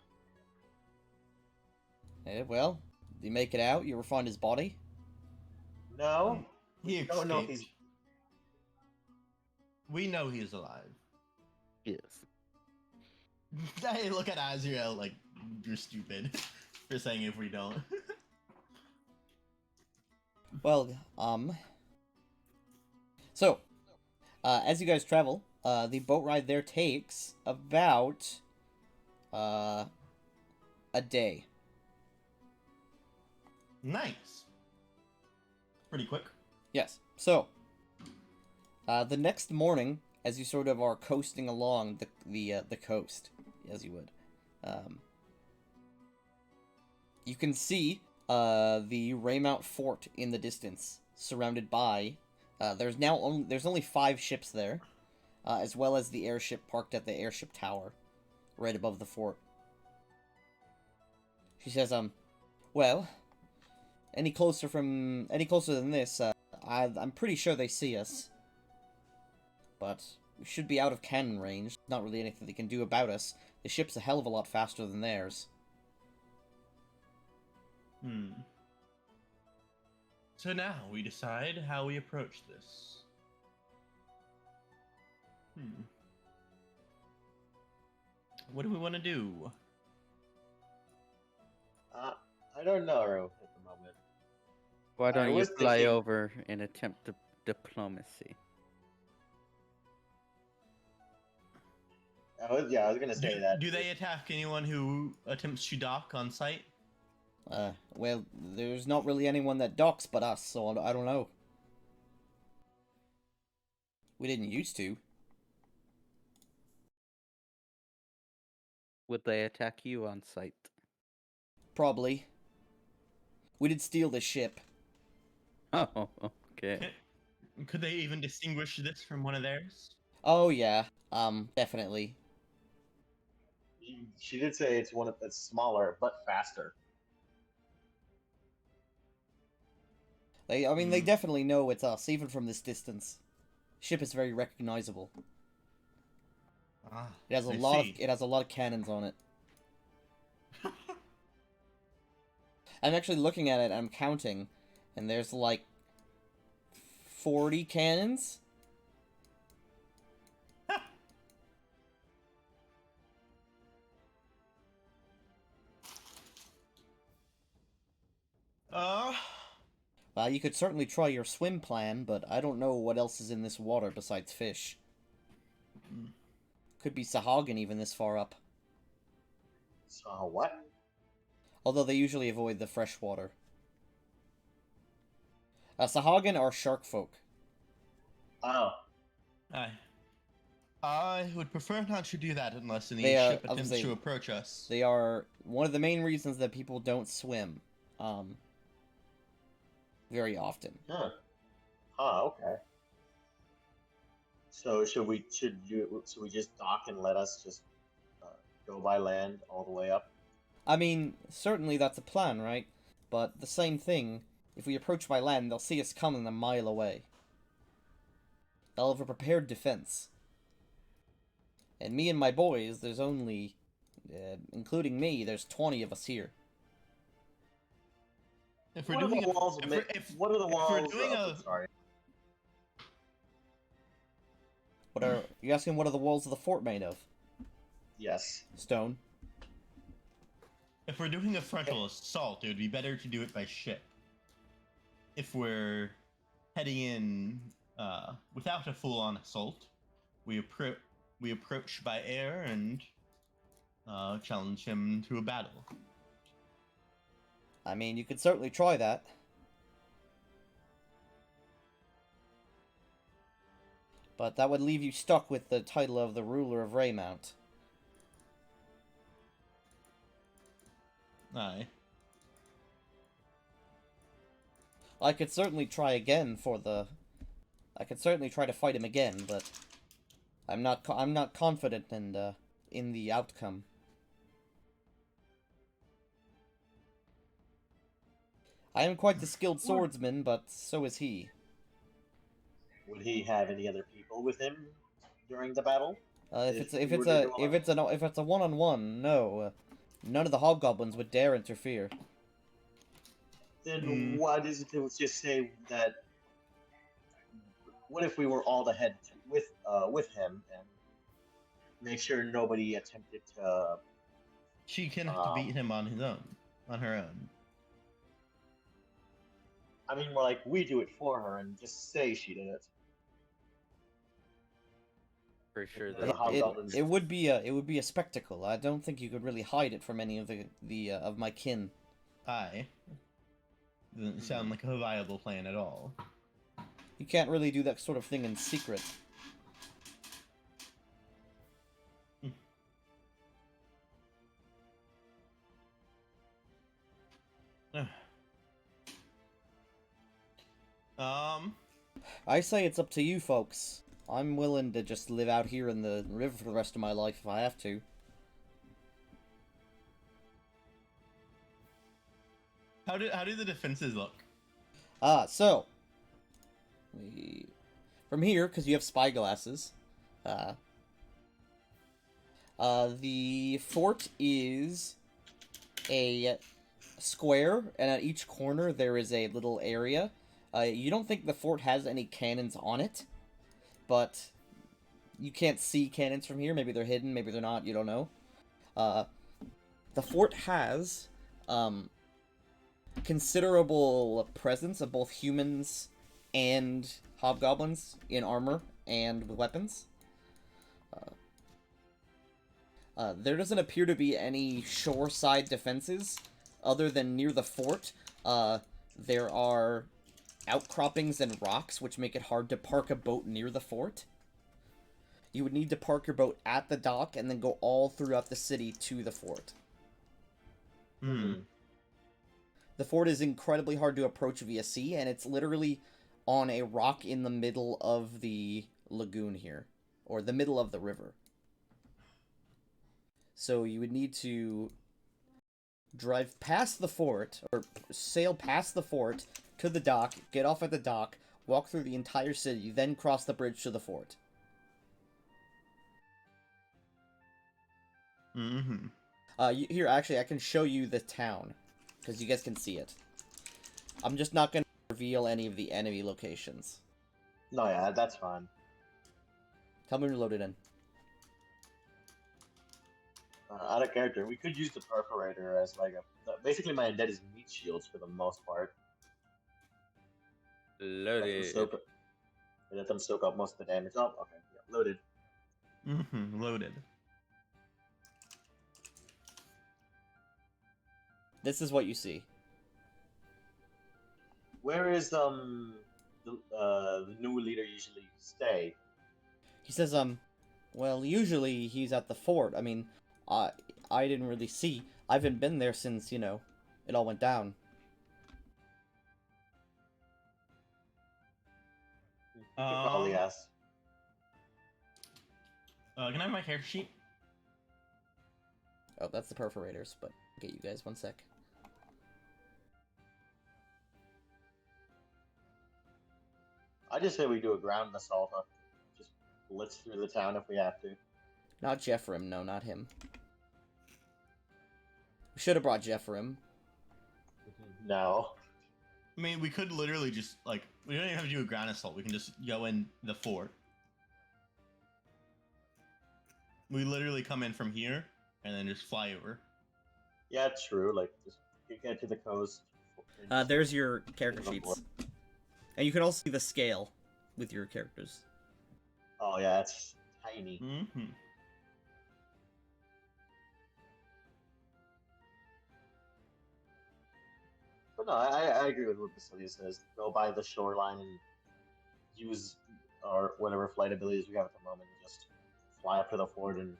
Well, did you make it out? You ever find his body? No, He I don't know if escaped. he's. We know he's alive. Yes. Hey, look at Azrael like you're stupid for saying if we don't. Well, So, as you guys travel, the boat ride there takes about, a day. Nice. Pretty quick. Yes. So, the next morning, as you sort of are coasting along the coast, as you would, you can see the Raymount Fort in the distance, surrounded by. There's only 5 ships there, as well as the airship parked at the airship tower, right above the fort. She says, well, any closer than this, I'm pretty sure they see us. But we should be out of cannon range. Not really anything they can do about us. The ship's a hell of a lot faster than theirs. So now we decide how we approach this. What do we want to do? I don't know at the moment. Why don't you was fly thinking- over and attempt diplomacy? I was gonna say that. Do they attack anyone who attempts to dock on site? Well, there's not really anyone that docks but us, so I don't know. We didn't used to. Would they attack you on sight? Probably. We did steal this ship. Oh, okay. Could they even distinguish this from one of theirs? Oh yeah, definitely. She did say it's one that's smaller but faster. They definitely know it's us, even from this distance. Ship is very recognizable. It has a lot of cannons on it. I'm actually looking at it, I'm counting, and there's like 40 cannons. You could certainly try your swim plan, but I don't know what else is in this water besides fish. Could be Sahagin even this far up. So what? Although they usually avoid the fresh water. Sahagin are shark folk. Oh. Aye. I would prefer not to do that unless any They are- ship attempts to approach us. They are one of the main reasons that people don't swim. Very often. Okay. So should we just dock and let us just go by land all the way up? I mean, certainly that's a plan, right? But the same thing, if we approach by land, they'll see us coming a mile away. They'll have a prepared defense. And me and my boys, there's only, including me, there's 20 of us here. If we're What are doing the a, walls? What are the if we're walls? doing oh, a, sorry. What are you asking? What are the walls of the fort made of? Yes. Stone. if we're doing a frontal assault, it would be better to do it by ship. If we're heading in without a full-on assault, we approach by air and challenge him to a battle. I mean, you could certainly try that. But that would leave you stuck with the title of the ruler of Raymount. Aye. I could certainly try again for the... I could certainly try to fight him again, but... I'm not confident in the outcome. I am quite the skilled swordsman, but so is he. Would he have any other people with him during the battle? If we were to go it's a one-on-one, no. None of the hobgoblins would dare interfere. Then why does it just say that? What if we were all to head with him and make sure nobody attempted to? She can have to beat him on her own. I mean, more like we do it for her and just say she did it. For sure. The hobgoblins. It would be a spectacle. I don't think you could really hide it from any of the of my kin. Aye. Doesn't sound like a viable plan at all. You can't really do that sort of thing in secret. I say it's up to you folks. I'm willing to just live out here in the river for the rest of my life if I have to. How do the defenses look? So from here, because you have spyglasses, the fort is a square, and at each corner there is a little area. You don't think the fort has any cannons on it, but you can't see cannons from here. Maybe they're hidden, maybe they're not, you don't know. The fort has considerable presence of both humans and hobgoblins in armor and with weapons. There doesn't appear to be any shoreside defenses other than near the fort. There are outcroppings and rocks which make it hard to park a boat near the fort. You would need to park your boat at the dock and then go all throughout the city to the fort. The fort is incredibly hard to approach via sea, and it's literally on a rock in the middle of the lagoon here, or the middle of the river. So you would need to drive past the fort, or sail past the fort to the dock, get off at the dock, walk through the entire city, then cross the bridge to the fort. Here, actually, I can show you the town, because you guys can see it. I'm just not going to reveal any of the enemy locations. No, yeah, that's fine. Tell me when you're loaded in. Out of character, we could use the perforator as like basically my undead is meat shields for the most part. Loaded. Let them soak up most of the damage. Oh, okay, yeah, loaded. Loaded. This is what you see. Where is the new leader usually stay? He says, well, usually he's at the fort. I mean, I didn't really see. I haven't been there since, it all went down. Probably ask. Can I have my character sheet? Oh, that's the perforators, but I'll get you guys 1 sec. I just say we do a ground assault. Just blitz through the town if we have to. Not Jeffrim, no, not him. We should have brought Jeffrim. No. I mean, we could literally just like we don't even have to do a ground assault. We can just go in the fort. We literally come in from here and then just fly over. Yeah, true. Like, just you get to the coast. and just There's your character go for sheets, it. and you can also see the scale with your characters. Oh yeah, it's tiny. Mm-hmm. But no, I agree with what Basilia says. Go by the shoreline and use our whatever flight abilities we have at the moment. And just fly up to the fort and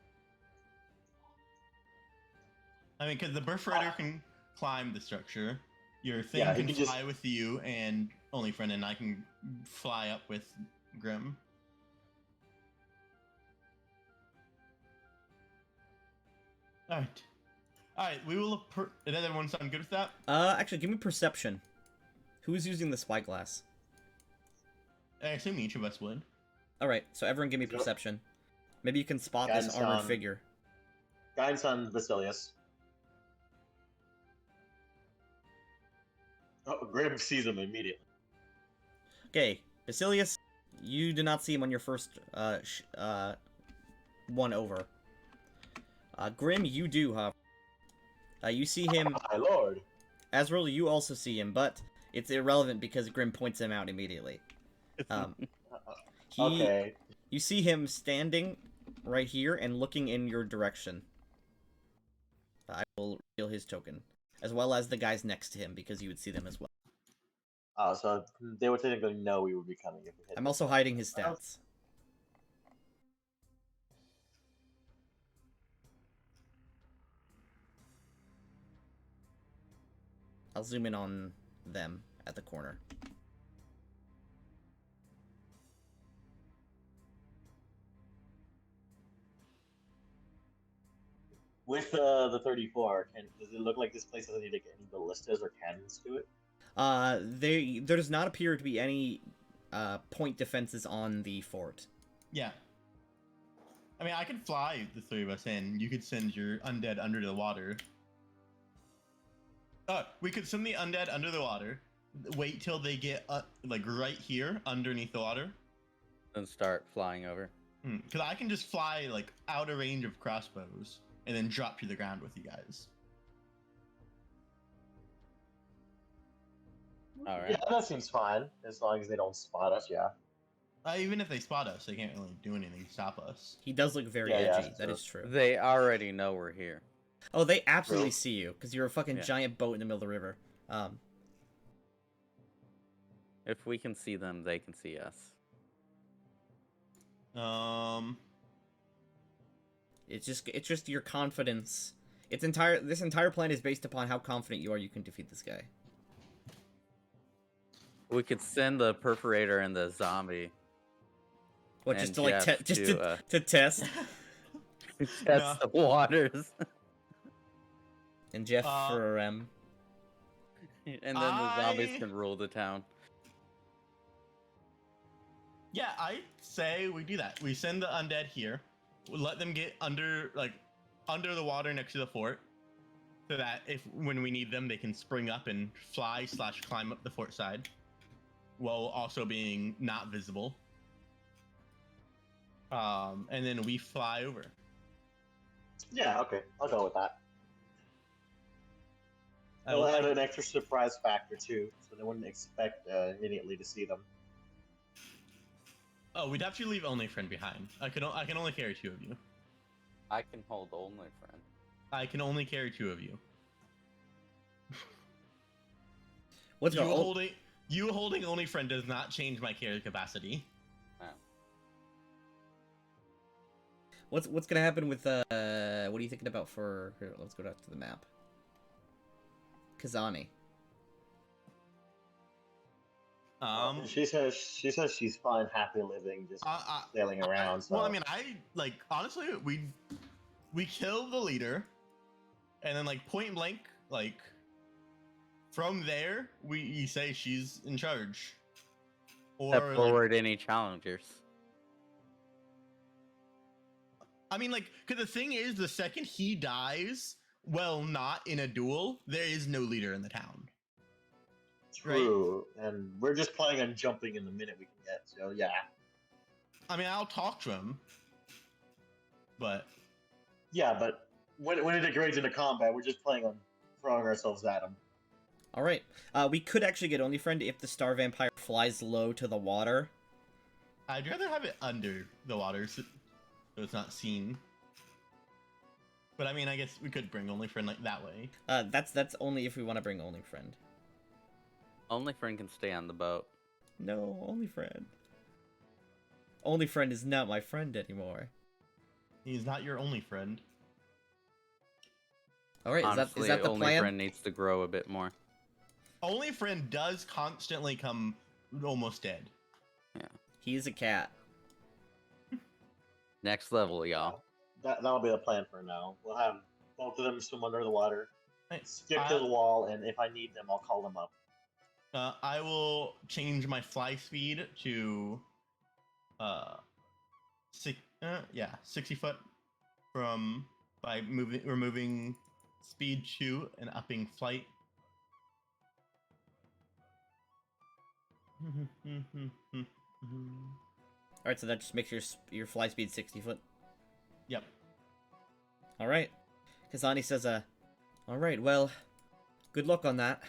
I mean, because the Birthrider can climb the structure. Your thing Yeah, he can can just- fly with you and only friend, and I can fly up with Grim. Alright. Alright, we will... Does everyone sound good with that? Actually, give me perception. Who's using the spyglass? I assume each of us would. Alright, so everyone give me Yep. perception. Maybe you can spot this Guidance armored on- figure. guidance on Basilius. Oh, Grim sees him immediately. Okay, Basilius, you do not see him on your first one over. Grim, you do, huh? You see him. My lord. Azrael, you also see him, but it's irrelevant because Grim points him out immediately. He, Okay. You see him standing right here and looking in your direction. I will reveal his token, as well as the guys next to him, because you would see them as well. Oh, so they would technically know we would be coming if we hit. I'm also hiding his stats. I'll zoom in on them at the corner. With the 34, does it look like this place doesn't need like any ballistas or cannons to it? There does not appear to be any point defenses on the fort. Yeah. I mean, I could fly the three of us in. You could send your undead under the water. We could send the undead under the water. Wait till they get like right here underneath the water. Then start flying over. Because I can just fly like out of range of crossbows and then drop to the ground with you guys. All right. Yeah, that seems fine as long as they don't spot us. Yeah. Even if they spot us, they can't really do anything to stop us. He does look very Yeah, yeah, edgy. That true. is true. They already know we're here. Oh, they absolutely Really? see you because you're a fucking Yeah. giant boat in the middle of the river. If we can see them, they can see us. It's just your confidence. This entire plan is based upon how confident you are you can defeat this guy. We could send the perforator and the zombie. What, just And to like Jeff just to, to test? Test the waters. And Jeff for And then the zombies can rule the town. Yeah, I say we do that. We send the undead here. We let them get under the water next to the fort, so that when we need them, they can spring up and fly/climb up the fort side, while also being not visible. And then we fly over. Yeah. Okay. I'll go with that. I It'll add like- an extra surprise factor too, so they wouldn't expect immediately to see them. Oh, we'd have to leave only friend behind. I can only carry 2 of you. I can hold only friend. I can only carry 2 of you. What's You going? holding only friend does not change my carry capacity. What's gonna happen with what are you thinking about for? Here, let's go back to the map. Kazani. She says she's fine, happy living, just sailing around. So. Well, I mean, honestly, we kill the leader, and then like point blank, like from there, we say she's in charge. Or Step forward any challengers. I mean, like, because the thing is, the second he dies, well, not in a duel, there is no leader in the town. True, and we're just planning on jumping in the minute we can get. So yeah, I mean, I'll talk to him, but yeah. But when it degrades into combat, we're just planning on throwing ourselves at him. Alright. We could actually get Only Friend if the Star Vampire flies low to the water. I'd rather have it under the water so it's not seen. But I mean, I guess we could bring Only Friend like that way. That's only if we want to bring Only Friend. Only friend can stay on the boat. No, Only Friend. Only Friend is not my friend anymore. He's not your only friend. Alright, is Honestly, that the only plan? friend needs to grow a bit more. Only friend does constantly come almost dead. He is a cat. Next level, y'all. That'll be the plan for now. We'll have both of them swim under the water, stick to I- the wall, and if I need them, I'll call them up. I will change my fly speed to 60 foot by removing speed 2 and upping flight. Alright, so that just makes your fly speed 60 foot. Yep. Alright. Kazani says, alright, well, good luck on that.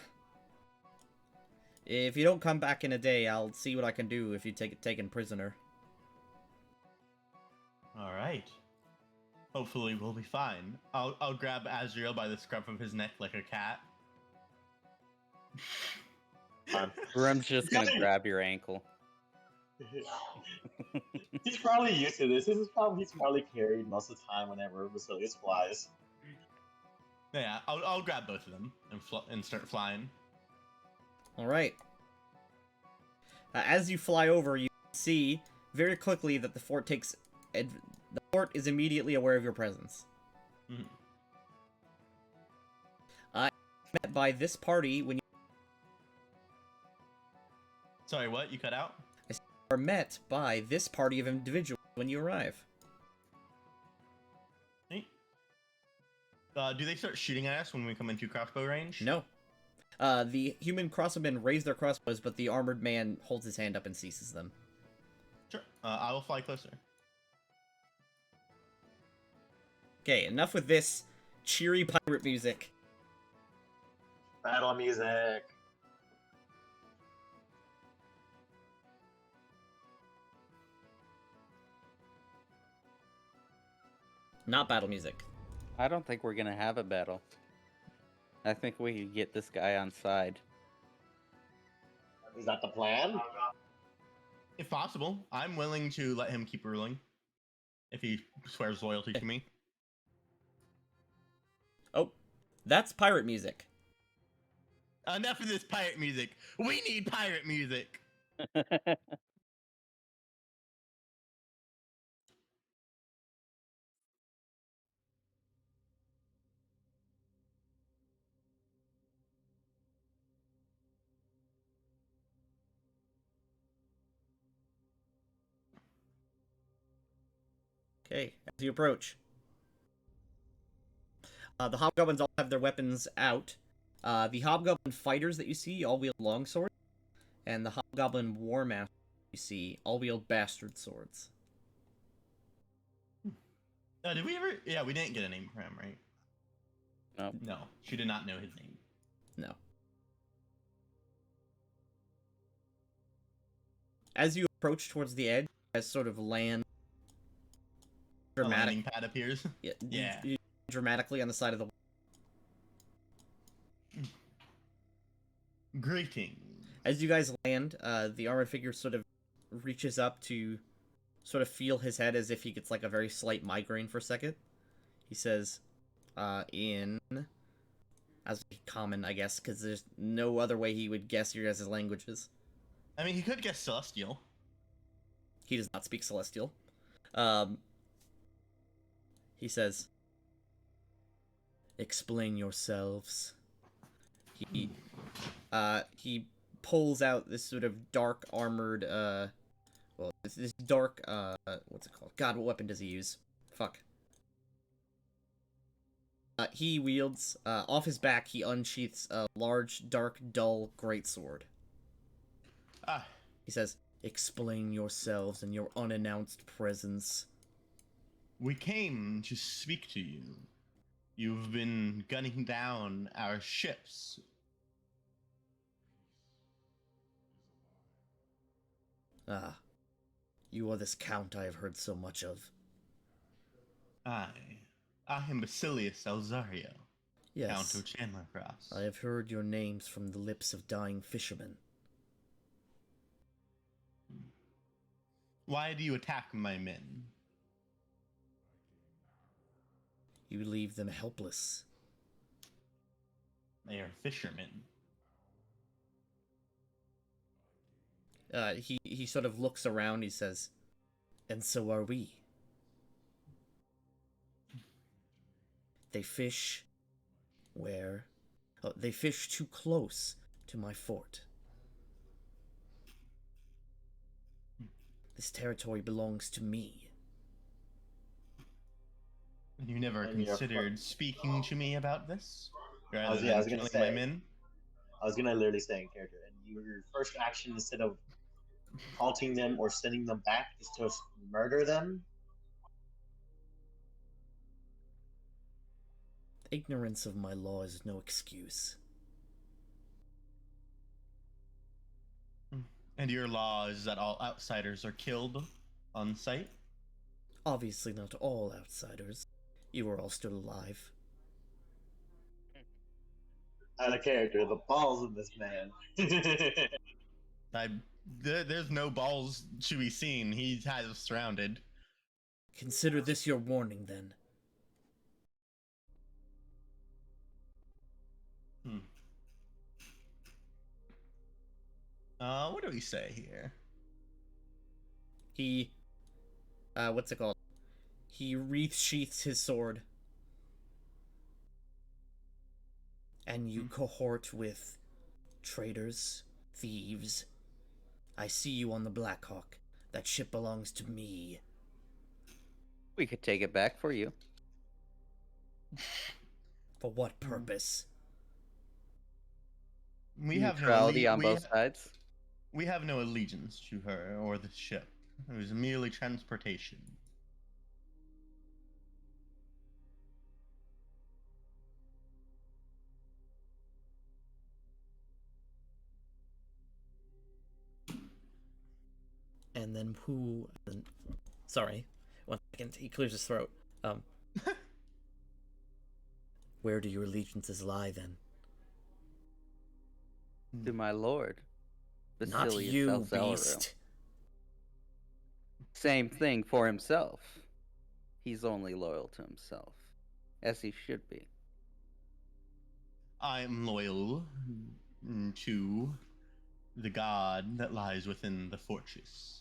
If you don't come back in a day, I'll see what I can do if you take it taken prisoner. All right. Hopefully we'll be fine. I'll grab Azrael by the scruff of his neck like a cat. Grim's just gonna grab your ankle. He's probably used to this. He's probably carried most of the time whenever Basilius flies. Yeah, I'll grab both of them and start flying. Alright. As you fly over, you see very quickly that the fort the fort is immediately aware of your presence. Mhm. Met by this party when you Sorry, what? You cut out? are met by this party of individuals when you arrive. Hey. Do they start shooting at us when we come into crossbow range? No. The human crossbowmen raise their crossbows, but the armored man holds his hand up and ceases them. Sure. I will fly closer. Okay, enough with this cheery pirate music. Battle music. Not battle music. I don't think we're gonna have a battle. I think we can get this guy on side. Is that the plan? If possible, I'm willing to let him keep ruling. If he swears loyalty to me. Oh, that's pirate music. Enough of this pirate music. We need pirate music. Okay, as you approach. The hobgoblins all have their weapons out. The hobgoblin fighters that you see all wield longswords, and the hobgoblin war masters you see all wield bastard swords. Did we ever? Yeah, we didn't get a name for him, right? No. No, she did not know his name. No. As you approach towards the edge, as sort of land A dramatic, landing pad appears. Yeah. dramatically on the side of the. Greetings. As you guys land, the armored figure sort of reaches up to sort of feel his head as if he gets like a very slight migraine for a second. He says, as common, I guess, because there's no other way he would guess your guys' languages. I mean, he could guess Celestial. He does not speak Celestial. He says, "Explain yourselves." He pulls out this sort of dark armored, this dark, what's it called? God, what weapon does he use? Fuck. He wields, off his back, he unsheaths a large, dark, dull greatsword. Ah, He says, "Explain yourselves and your unannounced presence." we came to speak to you. You've been gunning down our ships. Ah, you are this count I have heard so much of. I am Basilius Alzario, Count Yes, of Chandlercross. I have heard your names from the lips of dying fishermen. Why do you attack my men? You leave them helpless. They are fishermen. He sort of looks around, he says, "And so are we." They fish where? Oh, they fish too close to my fort. This territory belongs to me. You never And you're considered speaking to me about this? I Rather was, yeah, I was than gonna killing my say. men? I was gonna literally stay in character, and your first action, instead of halting them or sending them back, is to murder them. Ignorance of my law is no excuse. And your law is that all outsiders are killed on sight? Obviously not all outsiders. You are all still alive. Out of character, the balls in this man. There's no balls to be seen. He has us surrounded. Consider this your warning, then. What do we say here? He, what's it called? He sheaths his sword. And you cohort with traitors, thieves. I see you on the Blackhawk. That ship belongs to me. We could take it back for you. For what purpose? We have Neutrality on both sides. We have no allegiance to her or the ship. It was merely transportation. And then who... Sorry. 1 second. He clears his throat. Where do your allegiances lie, then? To my lord, Not Basilius you, Alzario. beast. Same thing for himself. He's only loyal to himself, as he should be. I am loyal to the god that lies within the fortress.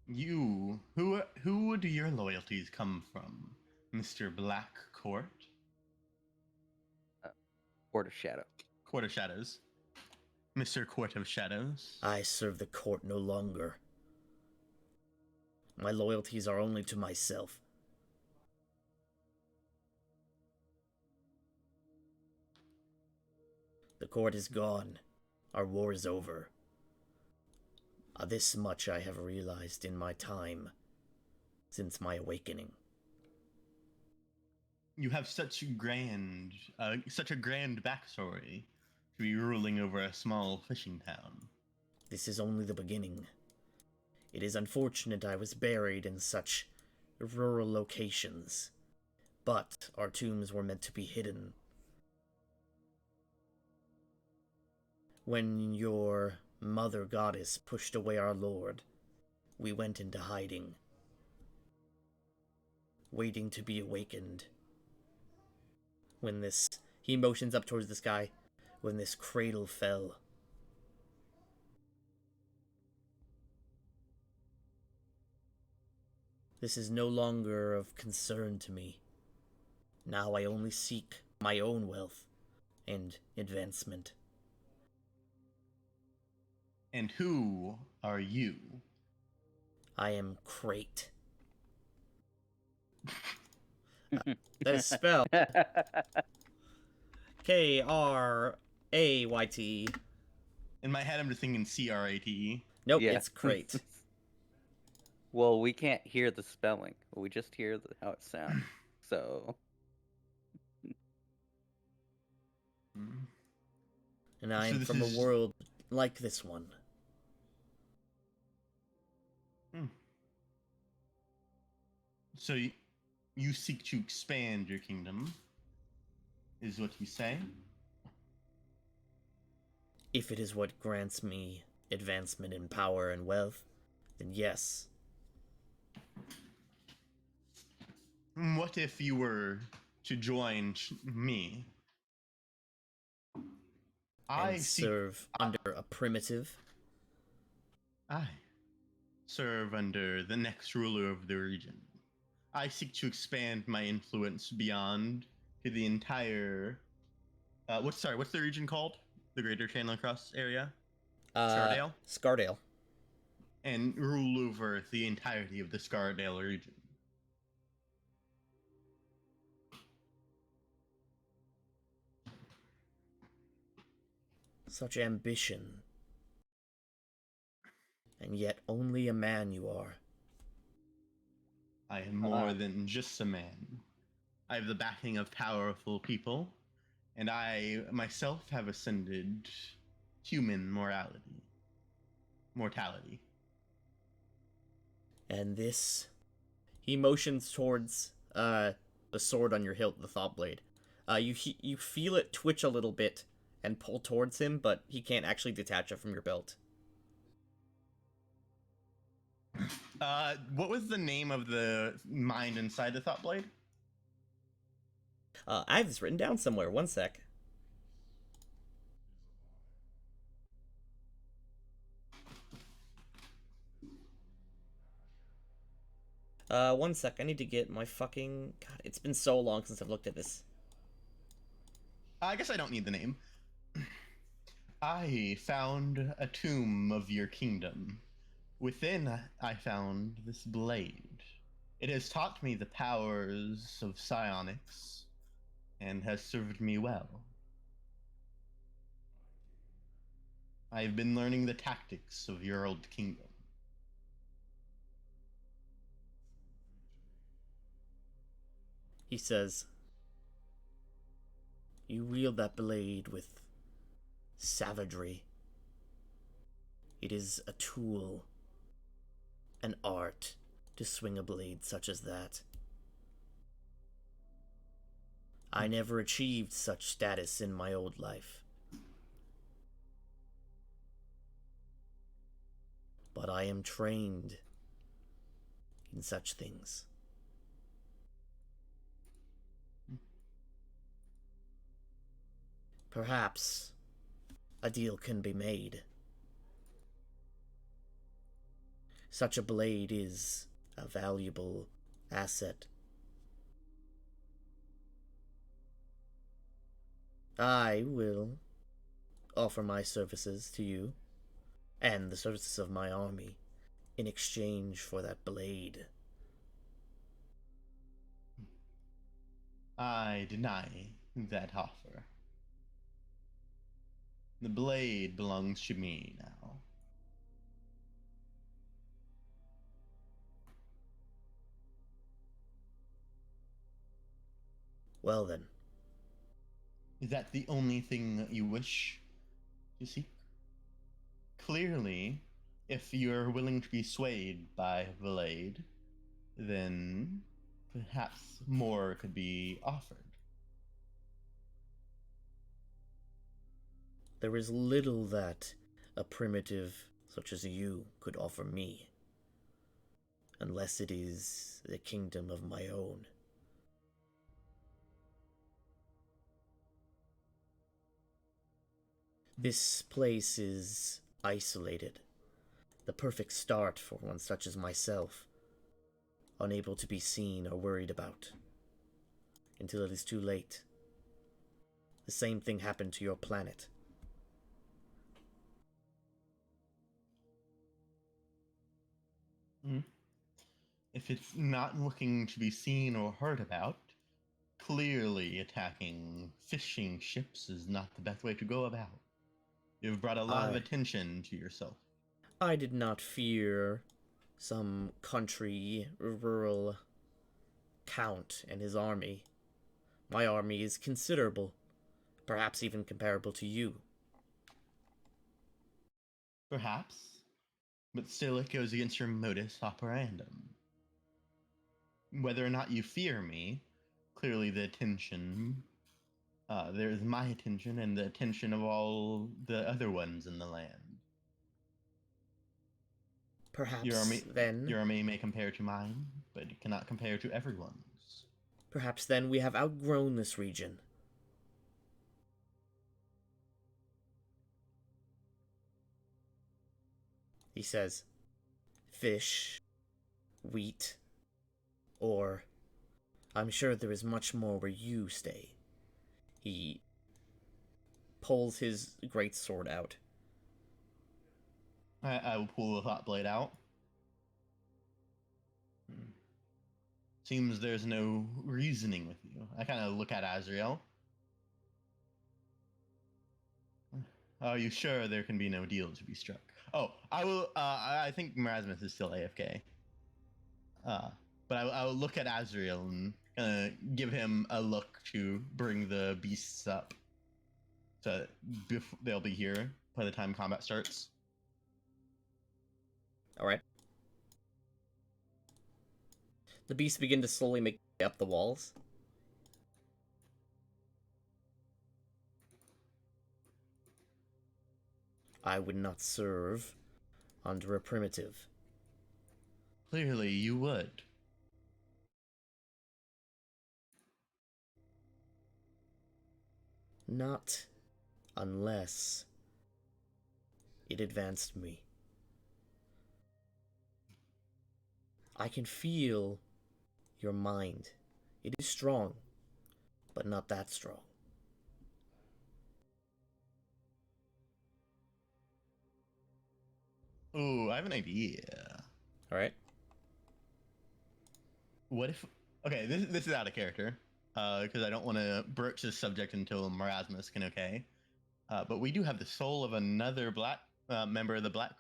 You, who do your loyalties come from, Mr. Black Court? Court of Shadow. Court of Shadows. Mr. Court of Shadows. I serve the court no longer. My loyalties are only to myself. The court is gone. Our war is over. This much I have realized in my time since my awakening. You have such a grand backstory to be ruling over a small fishing town. This is only the beginning. It is unfortunate I was buried in such rural locations, but our tombs were meant to be hidden. When your mother goddess pushed away our lord, we went into hiding, waiting to be awakened. When this... He motions up towards the sky. When this cradle fell. This is no longer of concern to me. Now I only seek my own wealth and advancement. And who are you? I am Crate. The spell Krayte. In my head, I'm just thinking Crate. Nope, Yeah. it's crate. Well, we can't hear the spelling. We just hear how it sounds. So, Hmm. And I So am this from a is- world like this one. So you seek to expand your kingdom, is what you say? If it is what grants me advancement in power and wealth, then yes. What if you were to join me? I And seek. serve under a primitive. I serve under the next ruler of the region. I seek to expand my influence beyond to the entire. What's the region called? The Greater Channel Cross area, Scardale, Scardale. and rule over the entirety of the Scardale region. Such ambition. And yet only a man you are. I am more than just a man. I have the backing of powerful people, and I myself have ascended human mortality. And this... He motions towards the sword on your hilt, the thought blade. You feel it twitch a little bit and pull towards him, but he can't actually detach it from your belt. What was the name of the mind inside the thought blade? I have this written down somewhere. One sec. One sec. I need to get my fucking... God, it's been so long since I've looked at this. I guess I don't need the name. I found a tomb of your kingdom. Within, I found this blade. It has taught me the powers of psionics and has served me well. I've been learning the tactics of your old kingdom. He says, "You wield that blade with savagery. It is a tool, an art, to swing a blade such as that. I never achieved such status in my old life. But I am trained in such things. Perhaps a deal can be made. Such a blade is a valuable asset. I will offer my services to you, and the services of my army, in exchange for that blade." I deny that offer. The blade belongs to me now. Well then, Is that the only thing that you wish to seek? Clearly, if you're willing to be swayed by Blade, then perhaps more could be offered. there is little that a primitive such as you could offer me, unless it is the kingdom of my own. This place is isolated, the perfect start for one such as myself, unable to be seen or worried about, until it is too late. The same thing happened to your planet. If it's not looking to be seen or heard about, clearly attacking fishing ships is not the best way to go about. You've brought a lot of attention to yourself. I did not fear some country rural count and his army. My army is considerable, perhaps even comparable to you. Perhaps, but still it goes against your modus operandum. Whether or not you fear me, clearly the attention, there's my attention and the attention of all the other ones in the land. Perhaps Your then army may compare to mine, but it cannot compare to everyone's. Perhaps then we have outgrown this region. He says, fish, wheat, or I'm sure there is much more where you stay. He pulls his great sword out. I will pull the thought blade out. Seems there's no reasoning with you. I kind of look at Azrael. Are you sure there can be no deal to be struck? Oh, I will. I think Marasmus is still AFK. But I will look at Azrael and give him a look to bring the beasts up. So they'll be here by the time combat starts. Alright. The beasts begin to slowly make their way up the walls. I would not serve under a primitive. Clearly you would. Not unless it advanced me. I can feel your mind. It is strong, but not that strong. Ooh, I have an idea. Alright. What if... Okay, this is out of character. Because I don't want to broach this subject until Marasmus can okay. But we do have the soul of another black member of the Black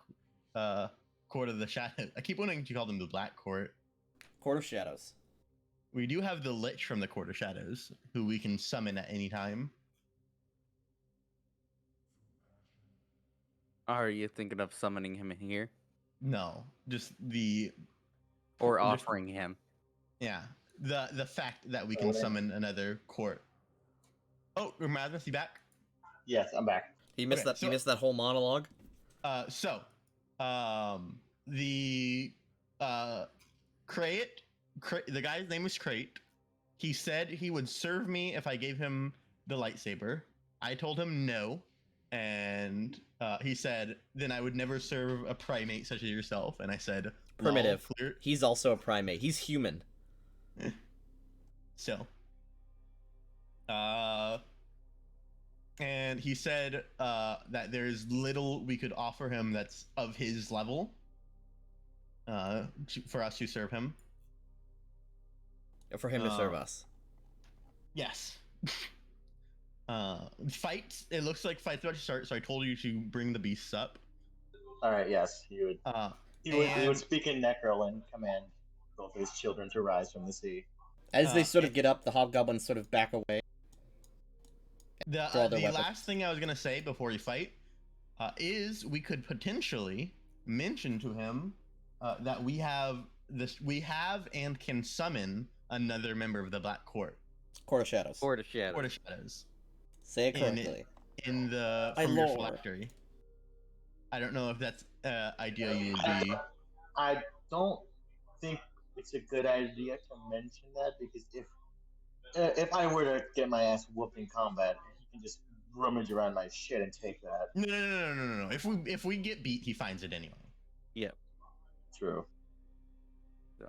Court of the Shadow. I keep wanting to call them the Black Court. Court of Shadows. We do have the Lich from the Court of Shadows, who we can summon at any time. Are you thinking of summoning him in here? No, just the... Or offering him? Yeah, the fact that we can summon another court. Oh, Marasmus, you back? Yes, I'm back. He missed that. He missed that whole monologue. The Crate, the guy's name was Crate. He said he would serve me if I gave him the lightsaber. I told him no, and he said then I would never serve a primate such as yourself. And I said primitive. He's also a primate. He's human. So, and he said that there's little we could offer him that's of his level for us to serve him. For him to serve us. Yes. Fights. It looks like fights about to start, so I told you to bring the beasts up. All right. Yes, he would. He would speak in Necro and command both of his children to rise from the sea. As they sort of get up, the hobgoblins sort of back away. The last thing I was gonna say before you fight is we could potentially mention to him that we have and can summon another member of the Black Court. Court of Shadows. Court of Shadows. Court of Shadows. Say it correctly. In the from your phylactery. I don't know if that's idea you would be. I don't think it's a good idea to mention that, because if I were to get my ass whooped in combat, he can just rummage around my shit and take that. No. If we get beat, he finds it anyway. Yep. True. Yeah.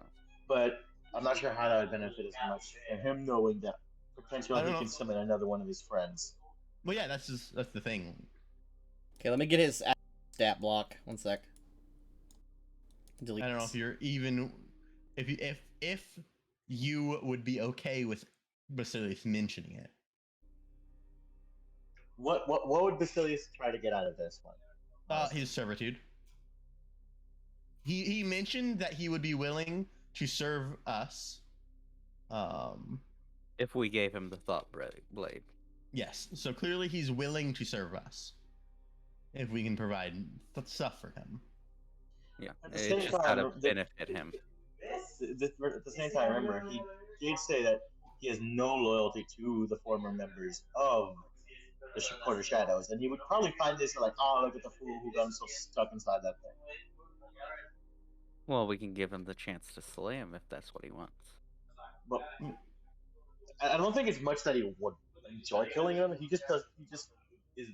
But I'm not sure how that would benefit as much, and him knowing that potentially he can summon another one of his friends. Well, yeah, that's the thing. Okay, let me get his stat block. One sec. Delete. I don't know if you're even. if you would be okay with Basilius mentioning it. What would Basilius try to get out of this one? His servitude. He mentioned that he would be willing to serve us. If we gave him the thought blade. Yes. So clearly he's willing to serve us if we can provide stuff for him. Yeah, At the it's same just time, gotta benefit him. At the same time, remember, he did say that he has no loyalty to the former members of the Quarter Shadows, and he would probably find this like, oh, look at the fool who got himself stuck inside that thing. Well, we can give him the chance to slay him if that's what he wants. But I don't think it's much that he would enjoy killing him. He just does. He just is.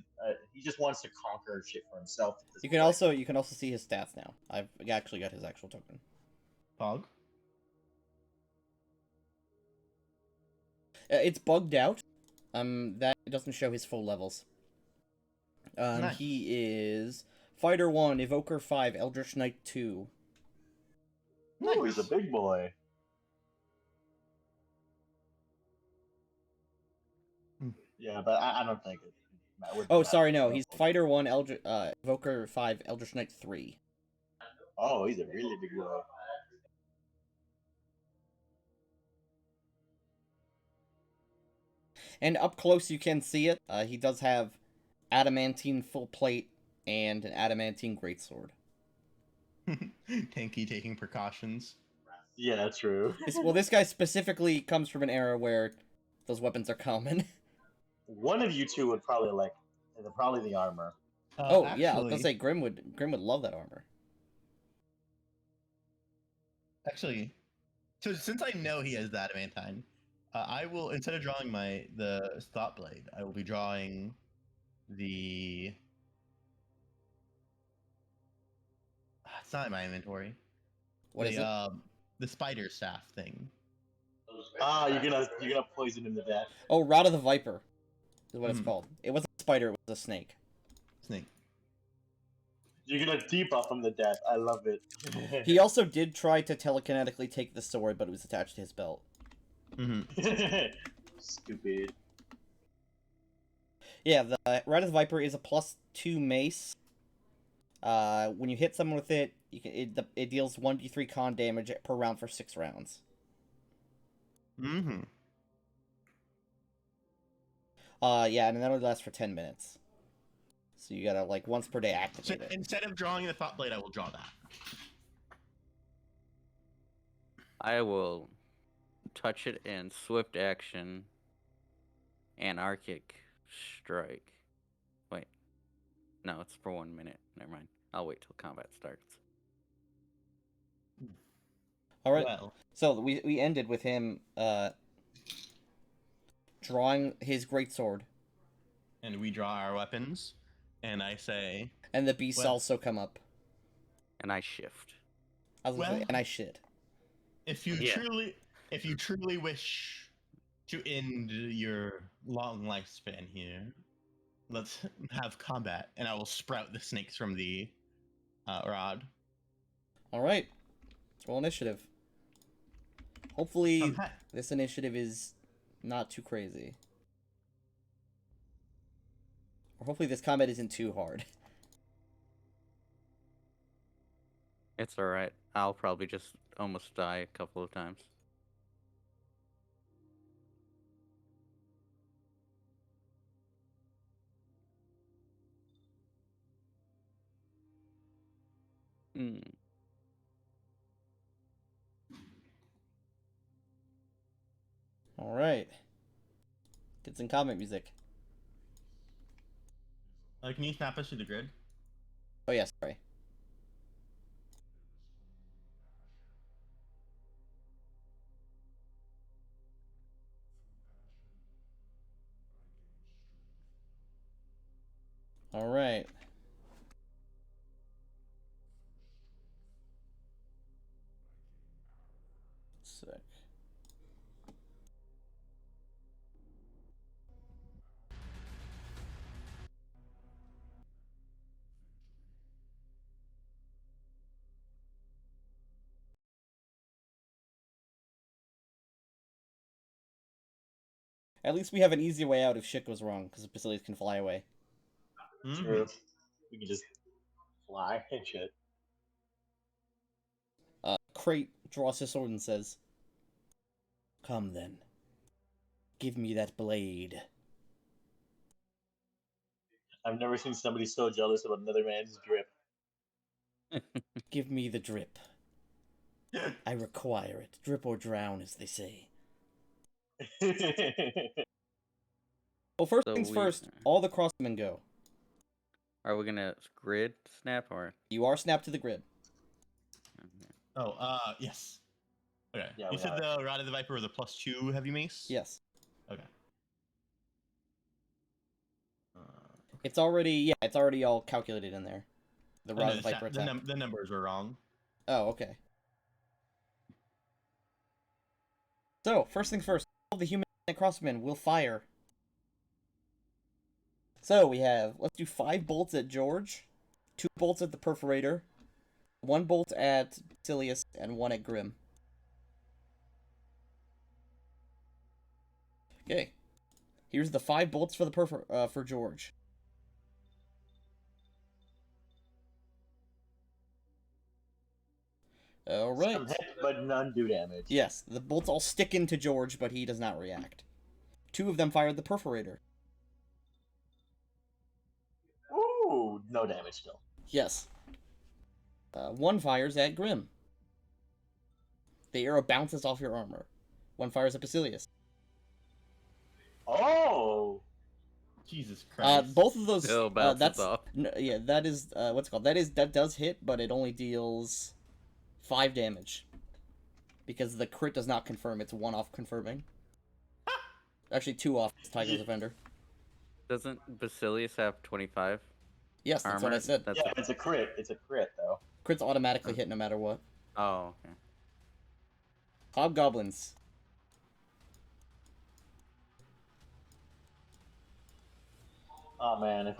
He just wants to conquer shit for himself. At this You can point. also see his stats now. I've actually got his actual token. Pog. It's bugged out. That doesn't show his full levels. Nice. He is Fighter 1, Evoker 5, Eldritch Knight 2. Ooh, he's a big boy. Yeah, but I don't think it. Oh, sorry, no. He's Fighter 1, Evoker 5, Eldritch Knight 3. Oh, he's a really big boy. And up close you can see it. He does have adamantine full plate and an adamantine greatsword. Tanky taking precautions. Yeah, true. This guy specifically comes from an era where those weapons are common. One of you two would probably like, probably the armor. Yeah, I was gonna say Grim would love that armor. Actually, so since I know he has the adamantine, I will, instead of drawing the thought blade, I will be drawing the. It's not in my inventory. What is it? The spider staff thing. Ah, you're gonna poison him to death. Oh, Rod of the Viper is what it's called. It wasn't a spider, it was a snake. Snake. You're gonna debuff him to death. I love it. He also did try to telekinetically take the sword, but it was attached to his belt. Stupid. Yeah, the Rod of the Viper is a +2 mace. When you hit someone with it, it deals 1d3 con damage per round for 6 rounds. Yeah, and that only lasts for 10 minutes. So you gotta, like, once per day activate it. Instead of drawing the thought blade, I will draw that. I will touch it in swift action, anarchic strike. Wait. No, it's for 1 minute. Never mind. I'll wait till combat starts. Alright, Well, so we ended with him, drawing his greatsword. and we draw our weapons, and I say... And the beasts also come up. And I shift. I was gonna say, and I shit. If you truly wish to end your long lifespan here, let's have combat, and I will sprout the snakes from the rod. Alright. Let's roll initiative. Hopefully, Okay. this initiative is not too crazy. Or hopefully this combat isn't too hard. It's alright. I'll probably just almost die a couple of times. Alright. Get some combat music. Can you snap us to the grid? Oh yeah, sorry. Alright. Sick. At least we have an easy way out if shit goes wrong, because Basilius can fly away. True. We can just fly and shit. Crate draws his sword and says, "Come then. Give me that blade." I've never seen somebody so jealous of another man's drip. Give me the drip. I require it. Drip or drown, as they say. Well, first So things we- first, all the crossmen go. Are we gonna grid snap or? You are snapped to the grid. Oh, yes. Okay. Yeah, you we said are. the Rod of the Viper was a +2 heavy mace? Yes. Okay. It's already all calculated in there. The Oh, Rod no, of the Viper attack. the numbers were wrong. Oh, okay. So, first things first, all the human and crossmen will fire. So, let's do 5 bolts at George, 2 bolts at the Perforator, 1 bolt at Basilius, and 1 at Grim. Okay. Here's the 5 bolts for the for George. Alright. Some hit, but none do damage. Yes, the bolts all stick into George, but he does not react. 2 of them fired the Perforator. Ooh, no damage still. Yes. 1 fires at Grim. The arrow bounces off your armor. 1 fires at Basilius. Oh! Jesus Christ. Both of those. Still bounces off. Yeah, that is what's it called. That does hit, but it only deals 5 damage because the crit does not confirm. It's 1 off confirming. Actually, 2 off. Tiger's Defender. Doesn't Basilius have 25? Yes, that's what Armor? I said. That's Yeah, it's a crit. It's a crit, though. Crits automatically hit no matter what. Oh, okay. Hobgoblins. Oh man, if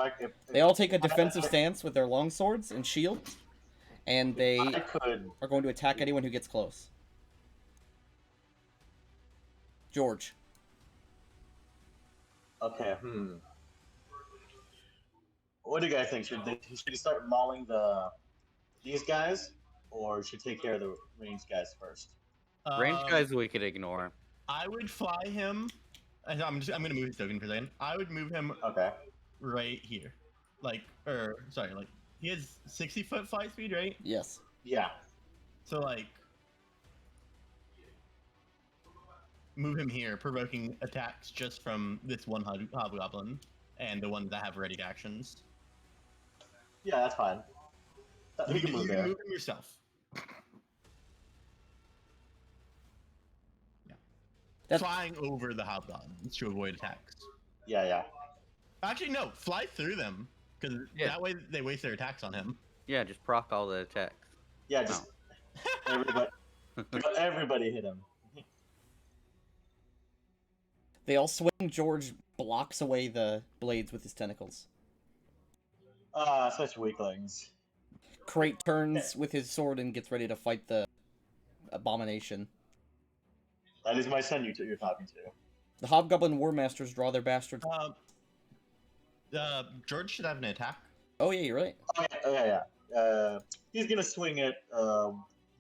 They all take a defensive stance with their longswords and shields, and they I could. are going to attack anyone who gets close. George. Okay. What do you guys think? Should he start mauling these guys, or should take care of the ranged guys first? Range guys we could ignore. I would fly him. I'm gonna move his token for a second. I would move him Okay. right here, like he has 60-foot flight speed, right? Yes. Yeah. So like, move him here, provoking attacks just from this one hobgoblin and the ones that have ready actions. Yeah, that's fine. You can move there. Move him yourself. That's- Flying over the hobgoblins to avoid attacks. Yeah, yeah. Actually, no, fly through them, because that way they waste their attacks on him. Yeah, just proc all the attacks. Yeah, just everybody hit him. They all swing. George blocks away the blades with his tentacles. Ah, such weaklings. Crate turns with his sword and gets ready to fight the abomination. That is my son you're talking to. The Hobgoblin War Masters draw their bastards. George should have an attack. Oh yeah, you're right. Oh yeah. He's gonna swing at the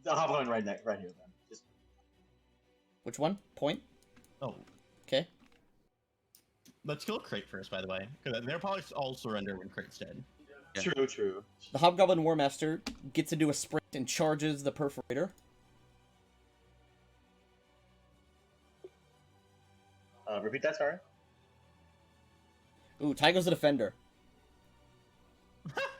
hobgoblin right here then. Just Which one? Point? Oh, Okay. let's kill Crate first, by the way, because they'll probably all surrender when Crate's dead. Yeah. true. The Hobgoblin War Master gets to do a sprint and charges the Perforator. Repeat that, sorry. Ooh, Tygo's the Defender.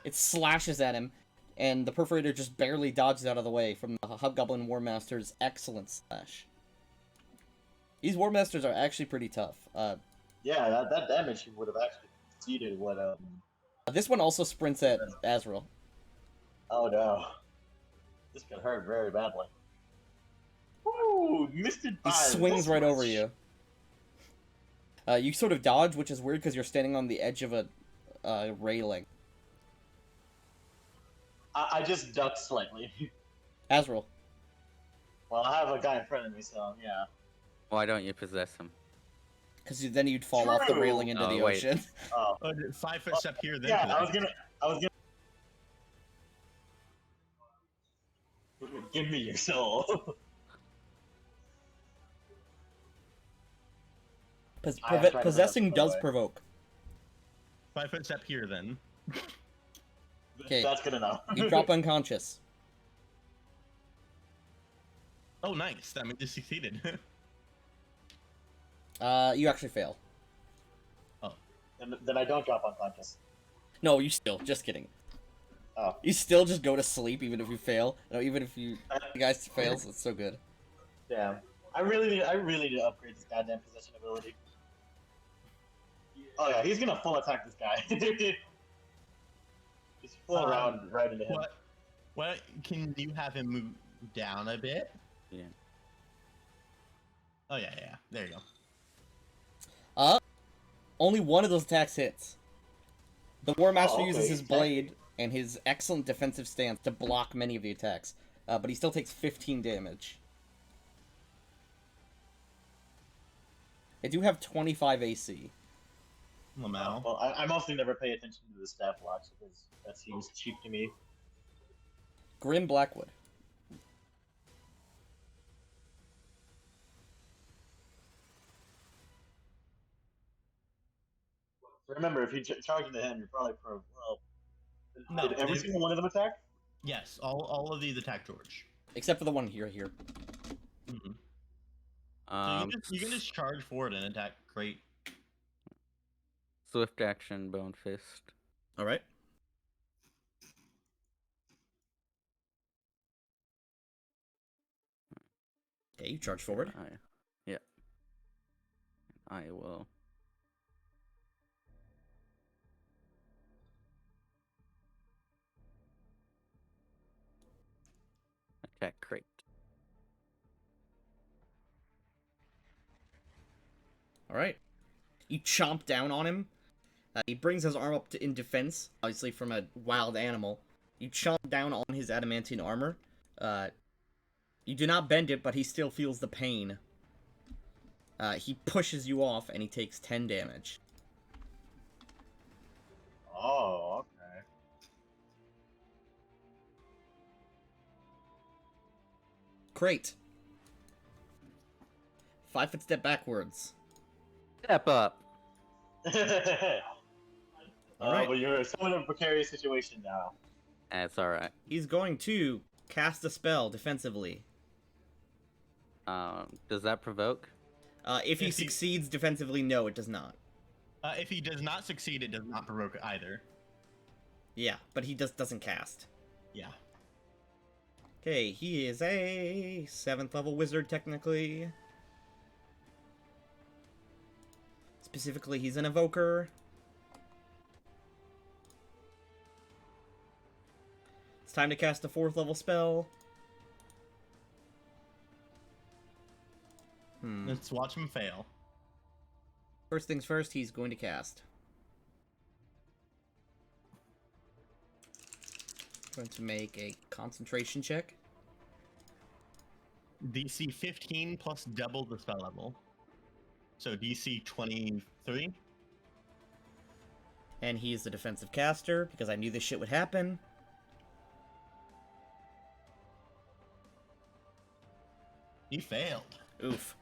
It slashes at him, and the Perforator just barely dodges out of the way from the Hobgoblin War Master's excellent slash. These War Masters are actually pretty tough. Yeah, that damage would have actually exceeded what This one also sprints at Azrael. Oh no. This could hurt very badly. Woo! Missed it by He swings this right much. over you. You sort of dodge, which is weird because you're standing on the edge of a railing. I just ducked slightly. Azrael. Well, I have a guy in front of me, so yeah. Why don't you possess him? Because then you'd fall off the True. railing into Oh, the wait. ocean. Oh, 5-foot step here, then. yeah, to that. I was gonna. Give me your soul. I am trying to Possessing provoke, by the does way. provoke. 5-foot step here, then. Okay. That's good enough. You drop unconscious. Oh, nice. That means you succeeded. You actually fail. Then I don't drop unconscious. No, you still. Just kidding. Oh. You still just go to sleep even if you fail. No, even if you the guy fails, it's so good. Damn. I really need to upgrade this goddamn possession ability. Oh yeah, he's gonna full attack this guy. Just full around right into him. What? Can you have him move down a bit? Yeah. Oh, yeah. There you go. Only one of those attacks hits. The War Master Oh, okay. uses his blade and his excellent defensive stance to block many of the attacks, but he still takes 15 damage. I do have 25 AC. Lamau. Well, I mostly never pay attention to the stat blocks because that seems cheap to me. Grim Blackwood. Remember, if you charge into him, you're probably No, did every single one of them attack? Yes, all of these attack George. Except for the one here. Mm-hmm. Um, So you can just charge forward and attack. Great. Swift action, bone fist. Alright. Okay, you charge forward. Yeah. I will. Attack crate. Alright. You chomp down on him. He brings his arm up in defense, obviously from a wild animal. You chomp down on his adamantine armor. You do not bend it, but he still feels the pain. He pushes you off, and he takes 10 damage. Oh, okay. Great. 5-foot step backwards. Step up. Alright. But you're somewhat in a precarious situation now. That's alright. He's going to cast a spell defensively. Does that provoke? If he succeeds defensively, no, it does not. If he does not succeed, it does not provoke either. Yeah, but he doesn't cast. Yeah. Okay, he is a 7th level wizard, technically. Specifically, he's an evoker. It's time to cast a 4th level spell. Let's watch him fail. First things first, he's going to cast. Going to make a concentration check. DC 15 plus double the spell level. So DC 23. And he's the defensive caster, because I knew this shit would happen. He failed. Oof.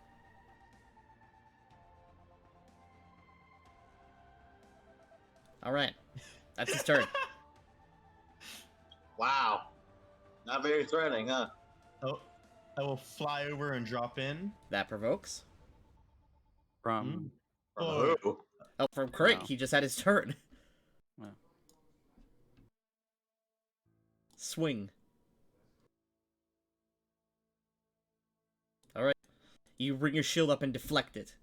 Alright. That's his turn. Wow. Not very threatening, huh? Oh, I will fly over and drop in. That provokes. From Oh, Oh, from Crit, Wow. he just had his turn. Wow. Swing. Alright. You bring your shield up and deflect it.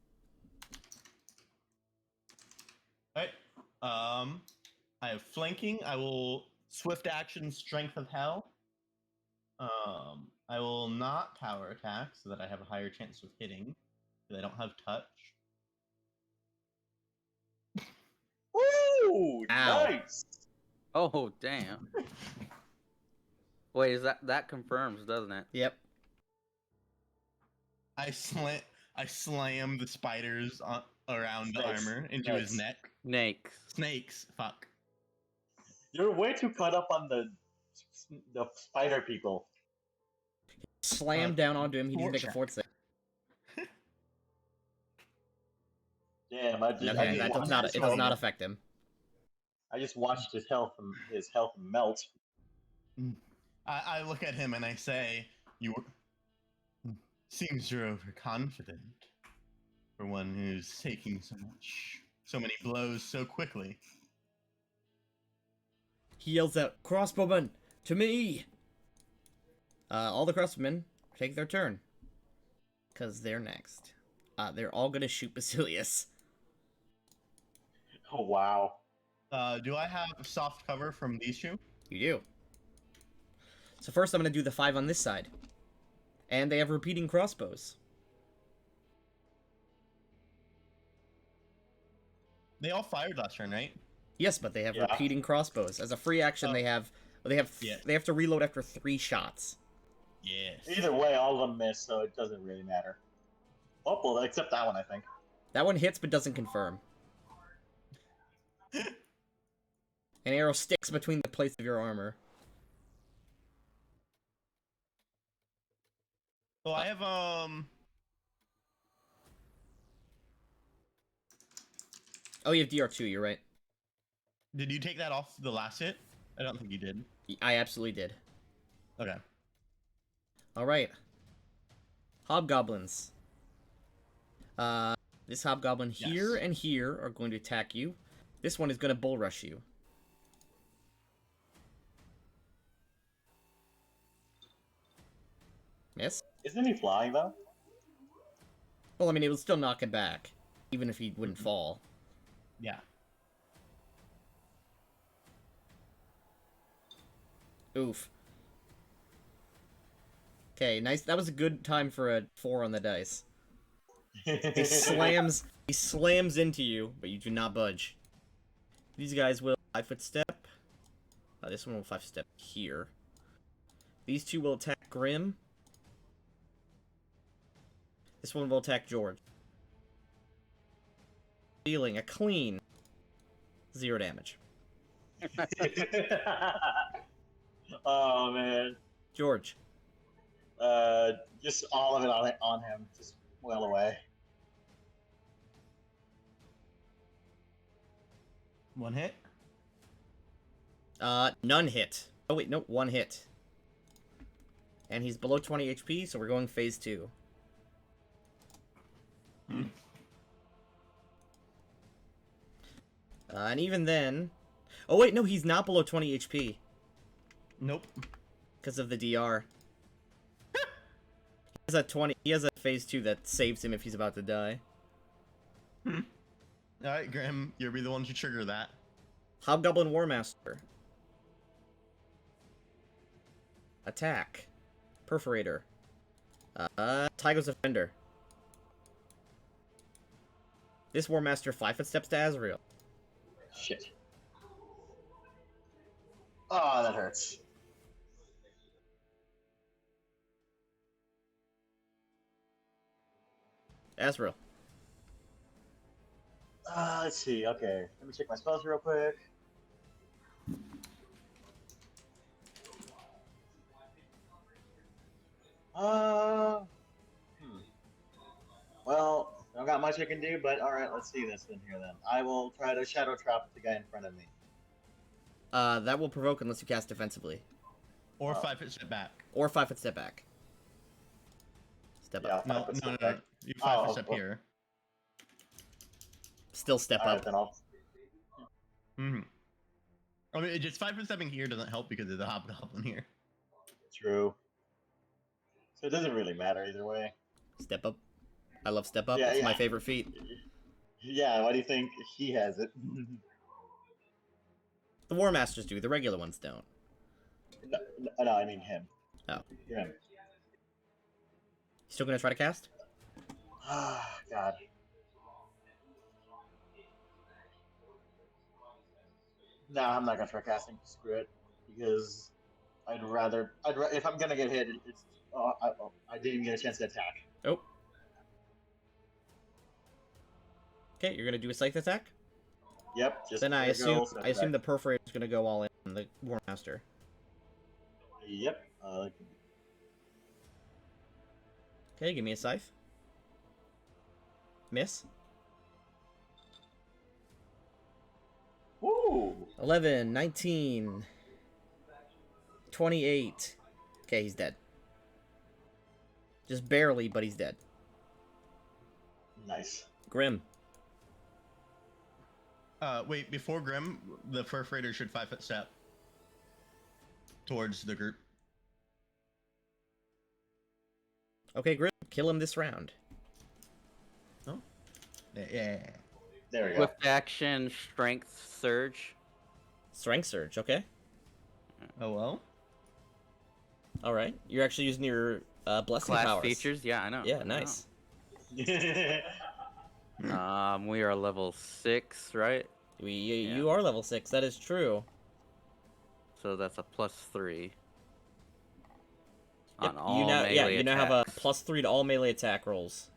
Alright. I have flanking. I will swift action strength of hell. I will not power attack so that I have a higher chance of hitting. Because I don't have touch. Woo! Ow. Nice! Oh, damn. Wait, is that confirms, doesn't it? Yep. I slam the spiders around the Snakes. armor into his Snakes. neck. Snakes. Snakes. Fuck. You're way too caught up on the spider people. Slam Uh, down onto him. He needs to make a check. fort save. Damn, I just Okay, that does not. It does not roll. affect him. I just watched his health melt. I look at him and I say, "You seems you're overconfident for one who's taking so many blows so quickly." He yells out, "Crossbowmen, to me!" All the crossbowmen take their turn. Because they're next. They're all gonna shoot Basilius. Oh wow. Do I have soft cover from these two? You do. So first I'm gonna do the 5 on this side. And they have repeating crossbows. They all fired last turn, right? Yes, but they have Yeah. repeating crossbows. As a free action, Oh. they have Yeah. they have to reload after 3 shots. Yes. Either way, all of them miss, so it doesn't really matter. Oh, well, except that one, I think. That one hits but doesn't confirm. An arrow sticks between the plates of your armor. Well, I have Oh, you have DR2, you're right. Did you take that off the last hit? I don't think you did. I absolutely did. Okay. Alright. Hobgoblins. This hobgoblin here Yes. and here are going to attack you. This one is going to bull rush you. Miss? Isn't he flying, though? Well, I mean, it will still knock him back, even if he wouldn't fall. Yeah. Oof. Okay, nice. That was a good time for a 4 on the dice. He slams into you, but you do not budge. These guys will 5-foot step. This one will 5-foot step here. These two will attack Grim. This one will attack George. Dealing a clean 0 damage. Oh man. George. Just all of it on him, just well away. One hit. None hit. Oh wait, no, 1 hit. And he's below 20 HP, so we're going phase 2. And even then... Oh wait, no, he's not below 20 HP. Nope. Because of the DR. He has a phase 2 that saves him if he's about to die. All right, Grim, you'll be the one to trigger that. Hobgoblin Warmaster. Attack. Perforator. Tygo's Offender. This Warmaster 5-foot steps to Azrael. Shit. Oh, that hurts. Azrael. Let's see. Okay, let me check my spells real quick. Uh, Well, I don't got much I can do, but all right, let's see this in here then. I will try to shadow trap the guy in front of me. That will provoke unless you cast defensively. Or Oh. 5-foot step back. Or 5-foot step back. Step Yeah, up. No, 5-foot no, step no. back. You 5-foot Oh, step well. here. Still step All right, up. then I'll. Mm-hmm. I mean, just 5-foot stepping here doesn't help because of the hobgoblin here. True. So it doesn't really matter either way. Step up. I love step up. Yeah, It's my yeah. favorite feat. Yeah, why do you think he has it? The War Masters do. The regular ones don't. No, I mean him. Oh. Him. Still gonna try to cast? Ah, God. No, I'm not gonna try casting. Screw it, because I'd rather. If I'm gonna get hit, it's. I didn't even get a chance to attack. Oh. Okay, you're gonna do a scythe attack. Yep. Just Then I there assume goes. the Perforator is gonna go all in on the War Master. Yep. Okay, give me a scythe. Miss. Ooh. 11, 19, 28. Okay, he's dead. Just barely, but he's dead. Nice. Grim. Wait, before Grim, the Perforator should 5-foot step towards the group. Okay, Grim, kill him this round. Oh. Yeah. There we go. Swift action, strength surge. Strength Surge, okay. Oh well. Alright, you're actually using your blessing Class powers. features. Yeah, I know. Yeah, I know. nice. We are level 6, right? You are level 6, that is true. So that's a +3. Yep, On all you now melee you now have a attacks. +3 to all melee attack rolls.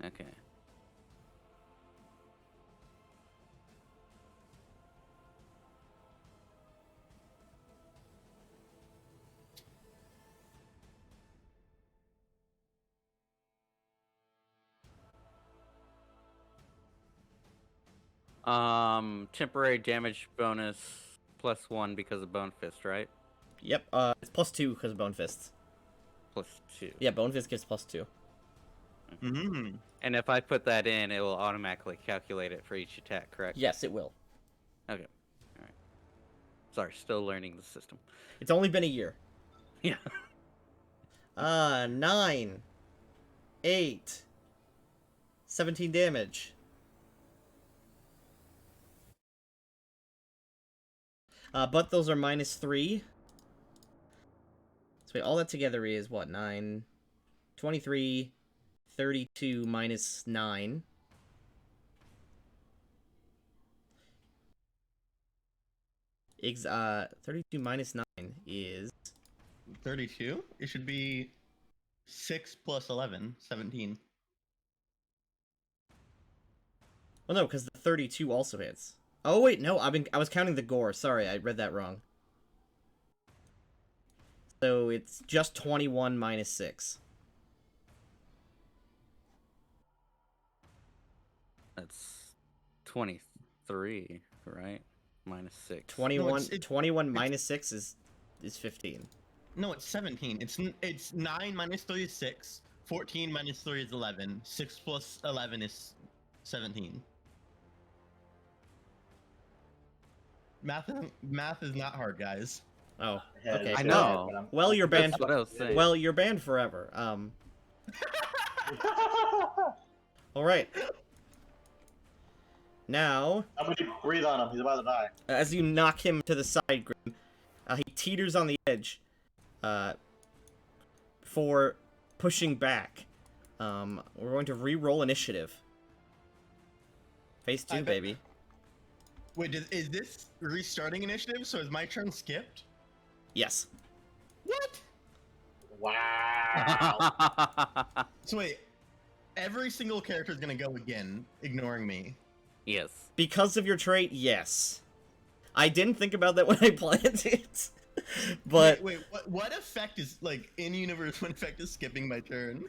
Okay. Temporary damage bonus +1 because of Bone Fist, right? Yep, it's +2 because of Bone Fists. +2. Yeah, Bone Fist gives +2. Mm-hmm. And if I put that in, it will automatically calculate it for each attack, correct? Yes, it will. Okay. All right. Sorry, still learning the system. It's only been a year. Yeah. 9, 8, 17 damage. But those are -3. So wait, all that together is what? 9, 23, 32 minus 9. Ex 32 minus 9 is 32. It should be 6 plus 11, 17. well, no, because the 32 also hits. Oh wait, no, I was counting the gore. Sorry, I read that wrong. So it's just 21 minus 6. That's 23, right? -6. 21, it's 21 minus 6 is 15. No, it's 17. It's 9 minus 3 is 6. 14 minus 3 is 11. 6 plus 11 is 17. Math is not hard, guys. Oh, Yeah, okay. I it's know. bad, but I'm- Well, you're banned. That's what I was saying. Well, you're banned forever. All right. Now, Somebody breathe on him. He's about to die. as you knock him to the side, Grim, he teeters on the edge. For pushing back. We're going to re-roll initiative. Phase 2, bet- baby. Wait, is this restarting initiative? So is my turn skipped? Yes. What? Wow. So wait, every single character is gonna go again, ignoring me. Yes. Because of your trait, yes. I didn't think about that when I planned it. But wait, what effect is like in universe? What effect is skipping my turn?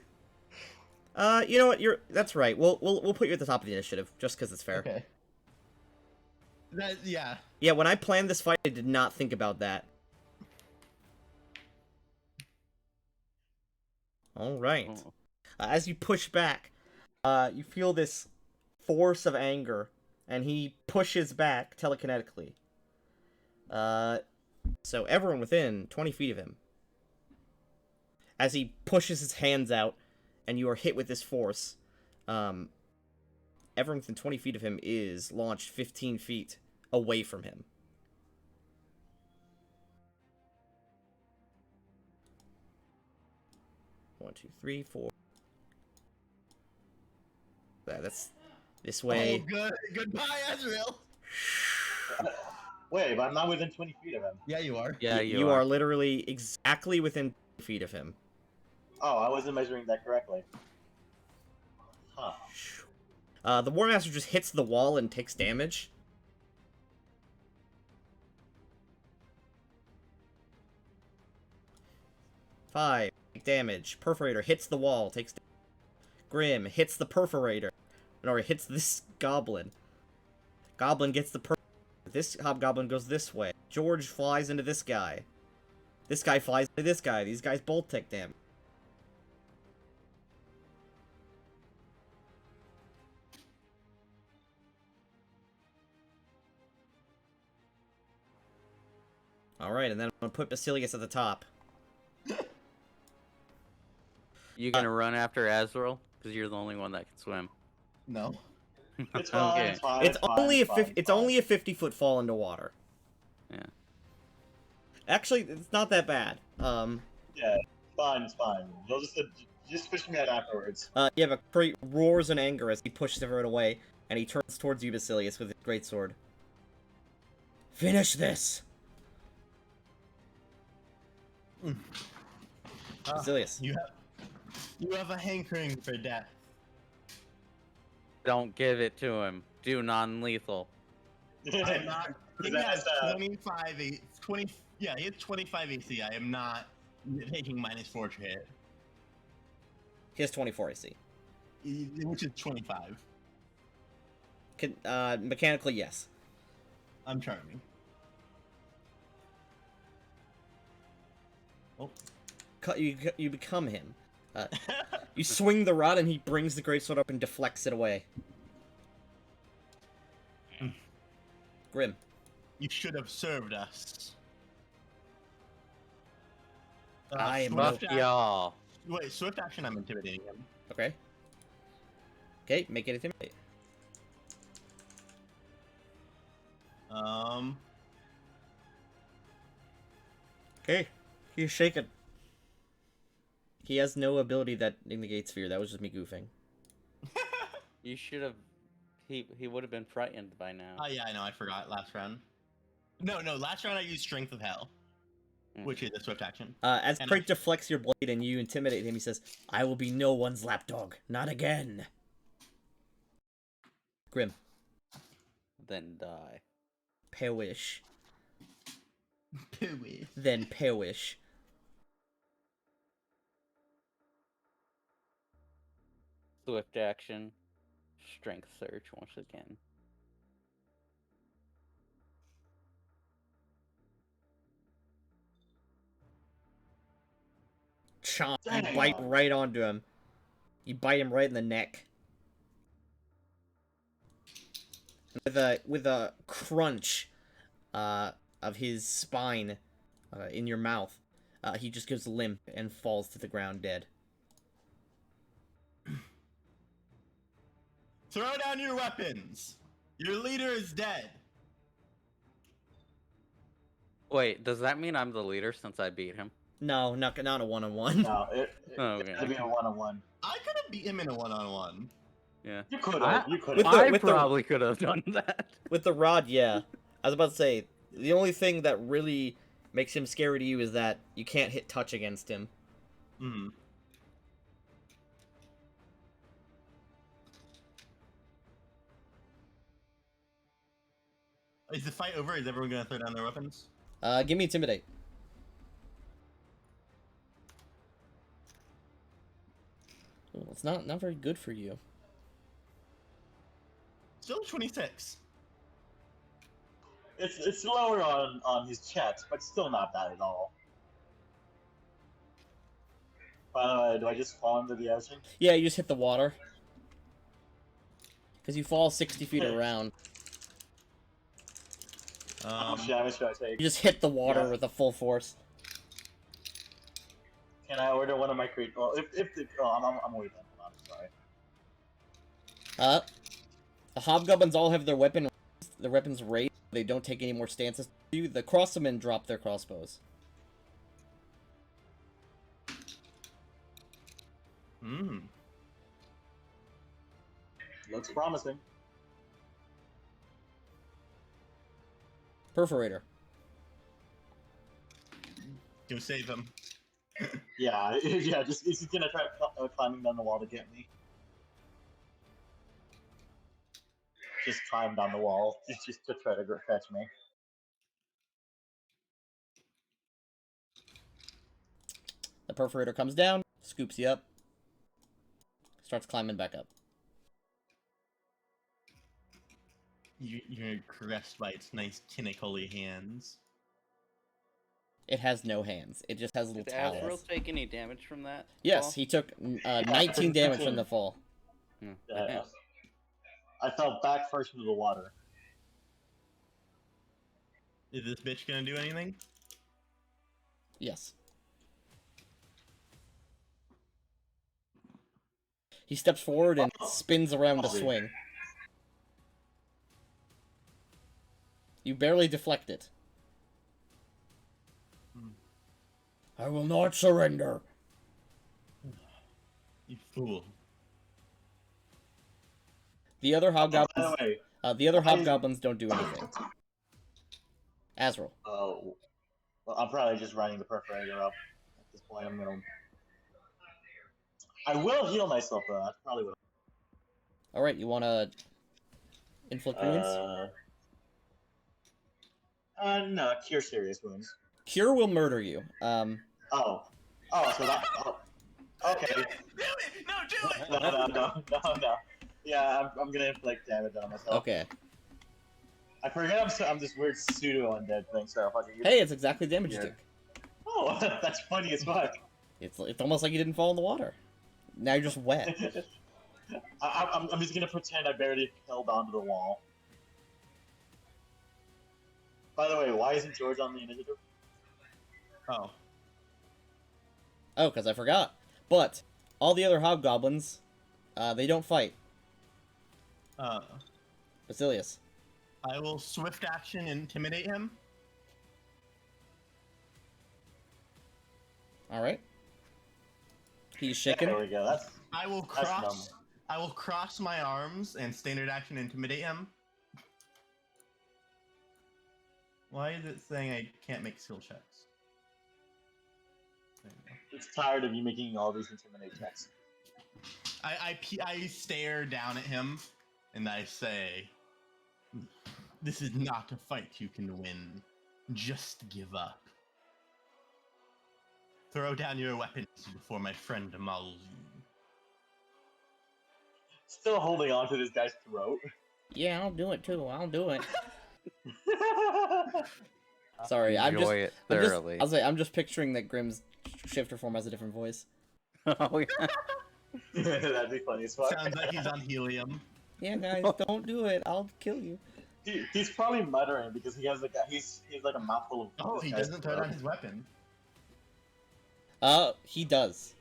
you know what? That's right. We'll put you at the top of the initiative just because it's fair. Okay. Yeah. Yeah, when I planned this fight, I did not think about that. All right. Oh. As you push back, you feel this force of anger, and he pushes back telekinetically. So everyone within 20 feet of him, as he pushes his hands out, and you are hit with this force, everyone within 20 feet of him is launched 15 feet away from him. One, two, three, four. That's this way. Oh, good. Goodbye, Azrael. Wait, but I'm not within 20 feet of him. Yeah, you are. Yeah, You are literally exactly within 20 feet of him. Oh, I wasn't measuring that correctly. Huh. The War Master just hits the wall and takes damage. Five, damage. Perforator hits the wall, takes damage. Grim hits the Perforator. Or hits this Goblin. Goblin gets the Perforator. This Hobgoblin goes this way. George flies into this guy. This guy flies into this guy. These guys both take damage. Alright, and then I'm gonna put Basilius at the top. You gonna run after Azrael? Because you're the only one that can swim. No. It's fine. Okay. It's fine. It's fine, only fine, it's fine. only a 50-foot fall into water. Yeah. Actually, it's not that bad. Yeah, fine. It's fine. You'll just push me out afterwards. Yeah, but Crate roars in anger as he pushes everyone away, and he turns towards you, Basilius, with his greatsword. Finish this! Basilius. You have a hankering for death. Don't give it to him. Do non-lethal. I'm not. He That's, has 20. Yeah, he has 25 AC. I am not taking -4 to hit, He has 24 AC. which is 25. Mechanically, yes. I'm charming. Oh. You become him. You swing the rod, and he brings the greatsword up and deflects it away. Grim. You should have served us. I am swift Fuck action- y'all. Wait, swift action. I'm intimidating him. Okay. Okay, make it intimidate. Okay, he's shaken. He has no ability that negates fear. That was just me goofing. You should have. He would have been frightened by now. Oh yeah, I know. I forgot last round. No, last round I used Strength of Hell, which is a swift action. As And Crate deflects your blade and you intimidate him, he says, "I will be no one's lapdog. Not again." Grim. Then die. Perish. Pooey. Then perish. Swift action. Strength search once again. Chomp. You Damn. bite right onto him. You bite him right in the neck. With a crunch of his spine in your mouth, he just goes limp and falls to the ground dead. Throw down your weapons. Your leader is dead. Wait, does that mean I'm the leader since I beat him? No, not a one-on-one. No, Oh, it's okay. gonna be a one-on-one. I could have beat him in a one-on-one. Yeah. You could I- have. You could With have. the- I with the- probably could have done that. With the rod, yeah. I was about to say, the only thing that really makes him scary to you is that you can't hit touch against him. Hmm. Is the fight over? Is everyone gonna throw down their weapons? Give me Intimidate. Well, it's not very good for you. Still 26. It's lower on his chest, but still not bad at all. Do I just fall into the ocean? Yeah, you just hit the water. Because you fall 60 feet around. How much damage should I take? You just hit the water Yeah. with a full force. Can I order one of my creatures? Well, I'm way done. I'm sorry. The hobgoblins all have their weapons raised. They don't take any more stances. The crossbowmen drop their crossbows. Hmm. Looks promising. Perforator. Go save him. Yeah, yeah. Just he's gonna try climbing down the wall to get me. just climb down the wall just to try to catch me. The perforator comes down, scoops you up, starts climbing back up. You're caressed by its nice tentacly hands. It has no hands. It just has little Did talons. Azrael take any damage from that? Yes, fall? he took 19 damage from the fall. Hmm, Yeah, yeah. I fell back first into the water. Is this bitch gonna do anything? Yes. He steps forward and spins around to swing. You barely deflect it. I will not surrender. You fool. The other By the hobgoblins, way, hobgoblins don't do anything. Azrael. well, I'm probably just running the perforator up at this point. I will heal myself though. That's probably what. All right, you want to inflict wounds? No, cure serious wounds. Cure will murder you. Oh, so that. Oh, okay. Do it! No, do it! No. Yeah, I'm gonna inflict damage on myself. Okay. I forget I'm this weird pseudo undead thing. So if I can use. Hey, it's exactly the damage you Yeah. took. Oh, that's funny as fuck. It's almost like you didn't fall in the water. Now you're just wet. I'm just gonna pretend I barely held onto the wall. By the way, why isn't George on the initiative? Oh. Oh, because I forgot. But all the other hobgoblins, they don't fight. Basilius. I will swift action intimidate him. All right. He's shaken. There we go. That's I will That's cross. I will cross my arms and standard action intimidate him. Why is it saying I can't make skill checks? There we go. it's tired of you making all these intimidate checks. I stare down at him and I say, "This is not a fight you can win. Just give up. Throw down your weapons before my friend mauls you." Still holding on to this guy's throat. Yeah, I'll do it too. I'll do it. Sorry, Enjoy it thoroughly. I'm just picturing that Grimm's shifter form has a different voice. Oh, yeah. That'd be funny as fuck. Sounds like he's on helium. Yeah, guys, don't do it. I'll kill you. He's probably muttering because he has like he's like a mouthful of. Oh, this he guy's doesn't throw throat. down his weapon. He does.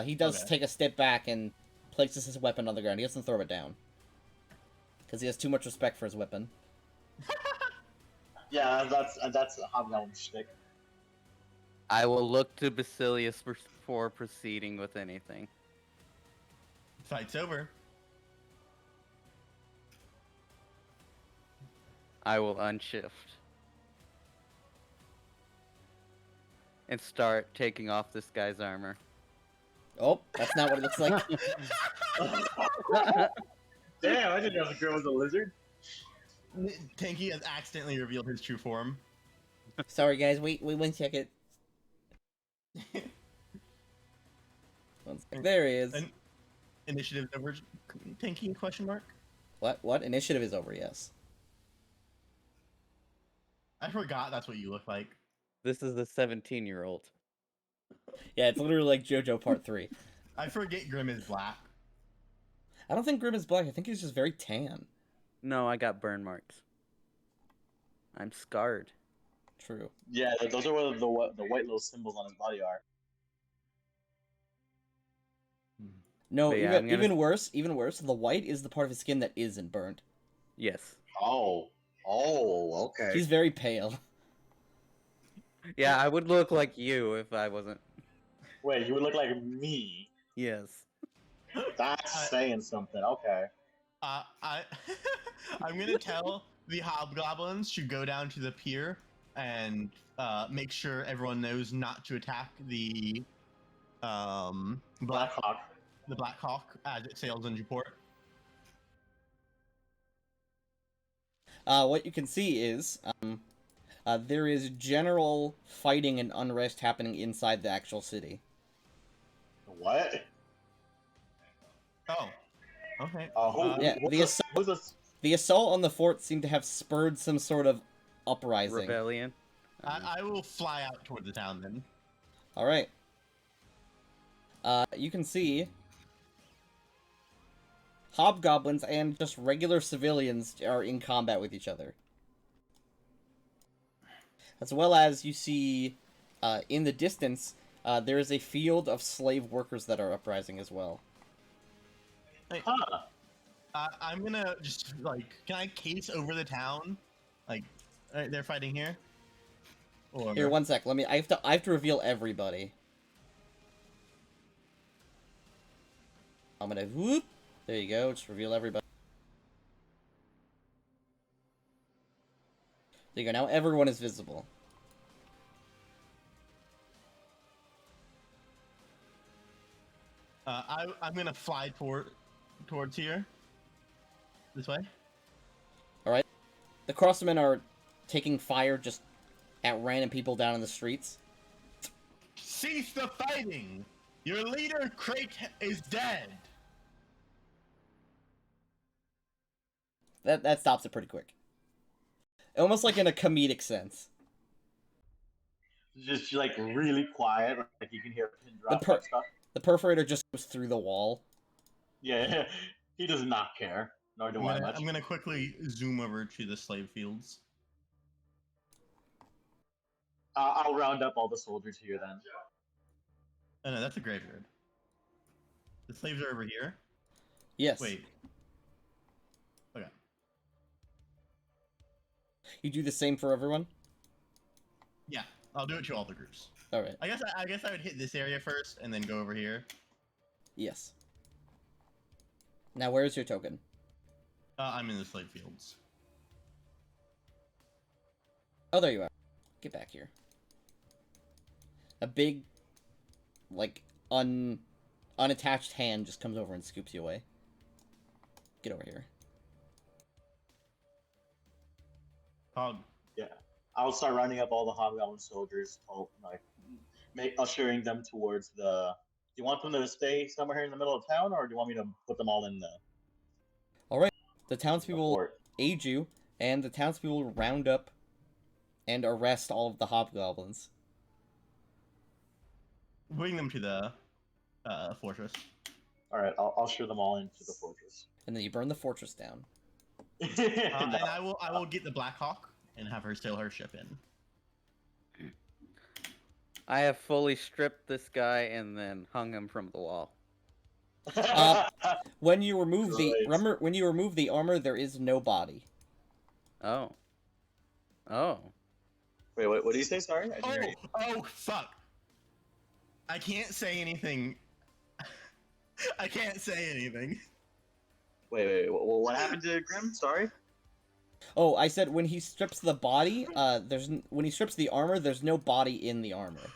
He does Okay. take a step back and places his weapon on the ground. He doesn't throw it down. Because he has too much respect for his weapon. Yeah, that's a hobgoblin shtick. I will look to Basilius before proceeding with anything. Fight's over. I will unshift. And start taking off this guy's armor. Oh, that's not what it looks like. Damn, I didn't know the girl was a lizard. Tanky has accidentally revealed his true form. Sorry, guys. Wait 1 second. One sec. There he is. And initiative over. Tanky? Question mark. What? Initiative is over, yes. I forgot that's what you look like. This is the 17-year-old. Yeah, it's literally like JoJo Part 3. I forget Grim is black. I don't think Grim is black. I think he's just very tan. No, I got burn marks. I'm scarred. True. Yeah, those are what the white little symbols on his body are. No, But yeah, even worse. The white is the part of his skin that isn't burned. Yes. Oh, okay. He's very pale. Yeah, I would look like you if I wasn't. Wait, you would look like me. Yes. That's saying something. Okay. I'm gonna tell the hobgoblins to go down to the pier and make sure everyone knows not to attack the Black Hawk. Black Hawk as it sails into port. what you can see is there is general fighting and unrest happening inside the actual city. What? Oh. Okay. Yeah, the assault on the fort seemed to have spurred some sort of uprising. Rebellion. I will fly out toward the town then. All right. You can see hobgoblins and just regular civilians are in combat with each other. As well as you see, in the distance, there is a field of slave workers that are uprising as well. Hey, Huh. I'm gonna just like, can I case over the town? Like, they're fighting here. Or... Here, one sec. Let me. I have to reveal everybody. I'm gonna whoop. There you go. Just reveal everybody. There you go. Now everyone is visible. I'm gonna fly towards here. This way. All right. The crossmen are taking fire just at random people down in the streets. Cease the fighting! Your leader, Crate, is dead! That stops it pretty quick. Almost like in a comedic sense. Just like really quiet, like you can hear a pin drop and stuff. The perforator just goes through the wall. Yeah, he does not care. Nor do I much. I'm gonna quickly zoom over to the slave fields. I'll round up all the soldiers here then. Oh no, that's a graveyard. The slaves are over here? Yes. Wait. Okay. You do the same for everyone? Yeah, I'll do it to all the groups. Alright. I guess I would hit this area first and then go over here. Yes. Now where's your token? I'm in the slave fields. Oh, there you are. Get back here. A big, like, unattached hand just comes over and scoops you away. Get over here. Hog. Yeah, I'll start rounding up all the hobgoblin soldiers, ushering them towards the. Do you want them to stay somewhere here in the middle of town, or do you want me to put them all in the? All right. The townspeople fort? aid you, and the townspeople round up and arrest all of the hobgoblins. Bring them to the fortress. All right, I'll usher them all into the fortress. And then you burn the fortress down. And I will get the Black Hawk and have her sail her ship in. I have fully stripped this guy and then hung him from the wall. When you remove Right. when you remove the armor, there is no body. Oh. Oh. Wait, what do you say? Sorry. I didn't hear you. Oh, fuck. I can't say anything. I can't say anything. Wait. What happened to Grim? Sorry. Oh, I said when he strips the body, when he strips the armor, there's no body in the armor.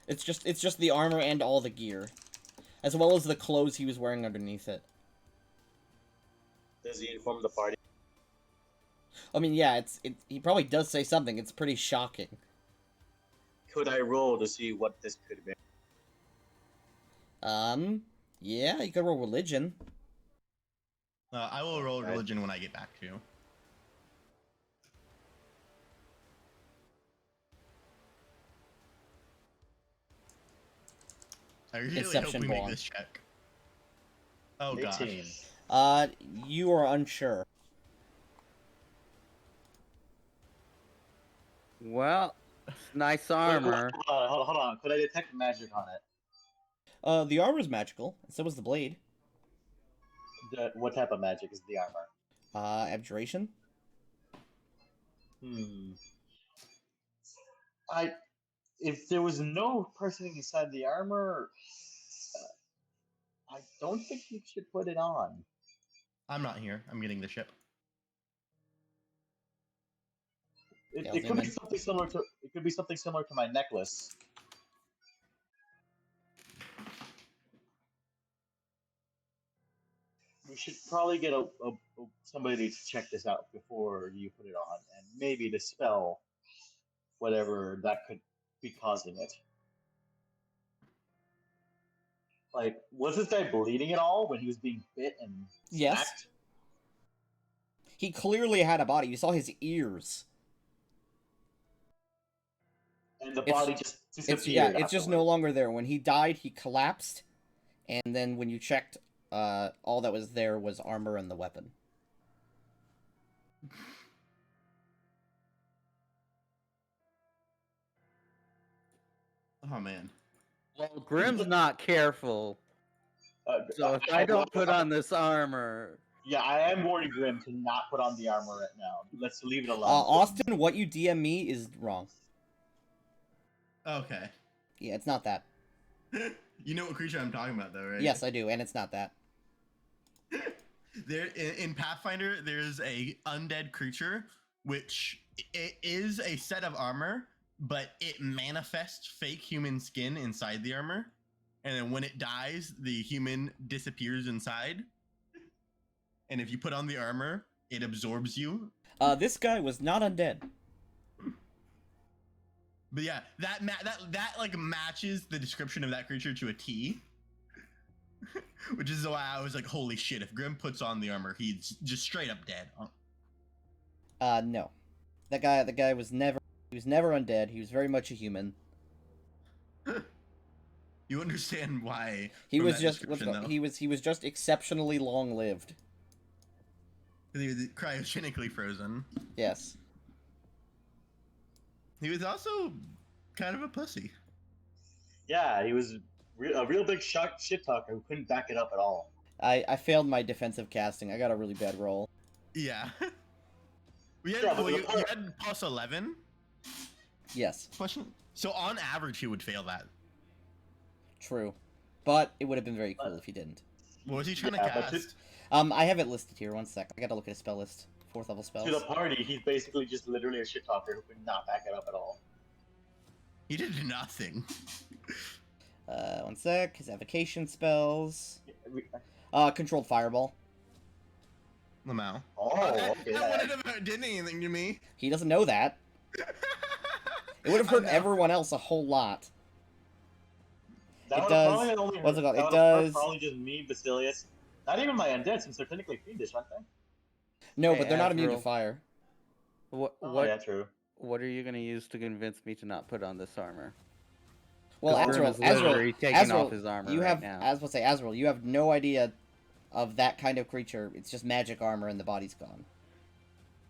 It's just the armor and all the gear, as well as the clothes he was wearing underneath it. Does he inform the party? I mean, yeah, he probably does say something. It's pretty shocking. Could I roll to see what this could be? Yeah, you could roll religion. I will roll religion when I get back to you. I really Inception hope we bomb. make this check. Oh 18. gosh. You are unsure. Well, nice Wait, armor. hold on. Could I detect magic on it? The armor is magical, and so is the blade. What type of magic is the armor? Abjuration? If there was no person inside the armor, I don't think you should put it on. I'm not here. I'm getting the ship. It could be something similar to it could be something similar to my necklace. We should probably get somebody to check this out before you put it on, and maybe dispel whatever that could be causing it. Like, was this guy bleeding at all when he was being bit and Yes. smacked? He clearly had a body. You saw his ears. And the It's- body just It's disappeared. it's just no afterwards. longer there. When he died, he collapsed, and then when you checked, all that was there was armor and the weapon. Oh man. Well, Grim's not careful, so if I don't put on this armor, Yeah, I am warning Grim to not put on the armor right now. Let's leave it alone. Austin, what you DM me is wrong. Okay. Yeah, it's not that. You know what creature I'm talking about, though, right? Yes, I do, and it's not that. There in Pathfinder, there's a undead creature which it is a set of armor, but it manifests fake human skin inside the armor, and then when it dies, the human disappears inside. And if you put on the armor, it absorbs you. This guy was not undead. But yeah, that like matches the description of that creature to a T. Which is why I was like, holy shit, if Grim puts on the armor, he's just straight up dead. No. The guy was never undead. He was very much a human. You understand why He from was that just description, though. he was just exceptionally long lived. He was cryogenically frozen. Yes. He was also kind of a pussy. Yeah, he was a real big shit talker who couldn't back it up at all. I failed my defensive casting. I got a really bad roll. Yeah. We had, Yeah, but you had plus 11? Yes, Question? So on average, he would fail that. true. But it would have been very cool if he didn't. What was he trying Yeah, to but cast? I have it listed here. 1 sec. I gotta look at his spell list. 4th level spells. To the party, he's basically just literally a shit talker who could not back it up at all. He did nothing. 1 sec. His evocation spells. We- Controlled fireball. Lamau. Oh, that okay. wouldn't have did anything to me. He doesn't know that. It would have hurt I know. everyone else a whole lot. That It would've does- probably only what's it called? that It would've hurt does- Probably just me, Basilius. Not even my undead, since they're technically fiendish, aren't they? No, Hey, but they're not immune to Azrael. fire. what Oh, what yeah, true. what are you gonna use to convince me to not put on this armor? Well, 'Cause Grim Azrael, is literally taking Azrael, off his armor you right have, now. as we'll say, Azrael, you have no idea of that kind of creature. It's just magic armor and the body's gone.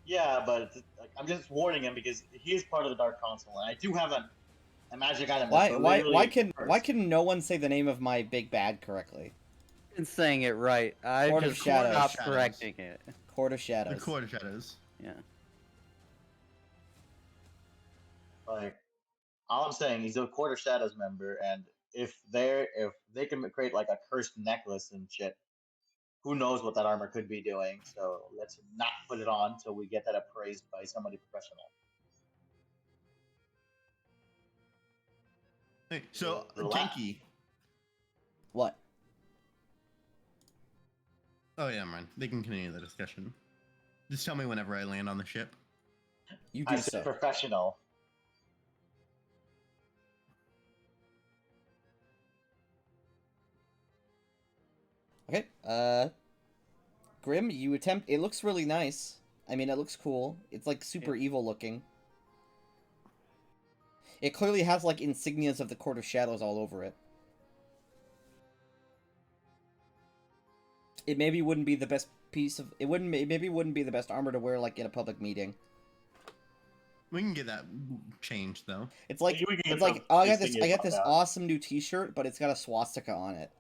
Yeah, but like, I'm just warning him because he is part of the Dark Council, and I do have a magic item. Why that's why literally can cursed. no one say the name of my big bad correctly? In saying it right, I Court of just Shadows. stopped Shadows. correcting it. Court of The Shadows. Court of Shadows. Yeah. Like, all I'm saying, he's a Quarter Shadows member, and if they can create like a cursed necklace and shit, who knows what that armor could be doing? So let's not put it on till we get that appraised by somebody professional. Hey, so Relax. Genki. What? Oh yeah, man. They can continue the discussion. Just tell me whenever I land on the ship. You I do said so. professional. Okay. Grim, you attempt. It looks really nice. I mean, it looks cool. It's like super evil looking. It clearly has like insignias of the Court of Shadows all over it. It maybe wouldn't be the best piece of. It maybe wouldn't be the best armor to wear like in a public meeting. We can get that changed though. It's like We can get it's like some oh, I got insignias this on that. awesome new T-shirt, but it's got a swastika on it.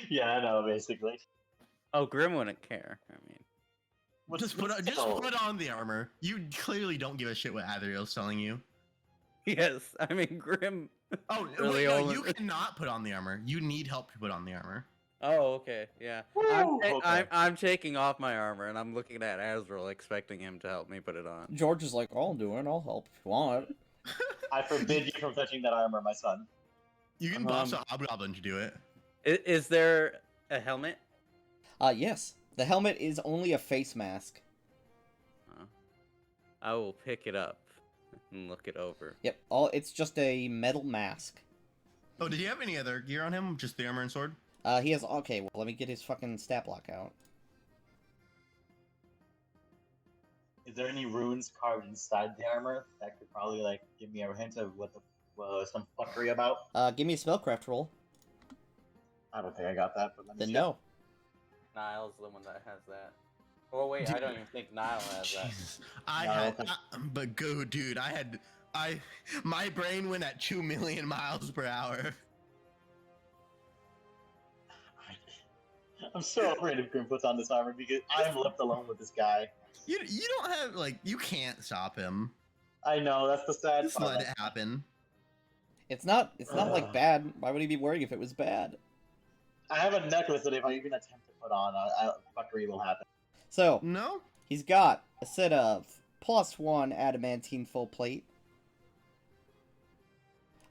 Yeah, I know, basically. Oh, Grim wouldn't care. I mean, Just put on the armor. You clearly don't give a shit what Adriel's telling you. yes, I mean Grim. Oh, Really wait, no, only- you cannot put on the armor. You need help to put on the armor. Oh, okay, yeah. Woo! Okay. I'm taking off my armor and I'm looking at Azrael, expecting him to help me put it on. George is like, I'll do it. I'll help if you want. I forbid you from touching that armor, my son. You can boss a hobgoblin to do it. Is there a helmet? Yes. The helmet is only a face mask. I will pick it up and look it over. Yep. It's just a metal mask. Oh, did he have any other gear on him? Just the armor and sword? He has. Okay, well, let me get his fucking stat block out. Is there any runes carved inside the armor that could probably like give me a hint of what the some fuckery about? Give me a spellcraft roll. I don't think I got that, but let me Then see. no. Niall's the one that has that. Oh wait, I don't even think Niall has that. Jesus. But go, dude. My brain went at 2 million miles per hour. I'm so afraid if Grim puts on this armor because I'm left alone with this guy. You don't have, like, you can't stop him. I know, that's the sad Just part. let it happen. It's not like bad. Why would he be worried if it was bad? I have a necklace that if I even attempt to put on, fuckery will happen. So, No? he's got a set of +1 adamantine full plate,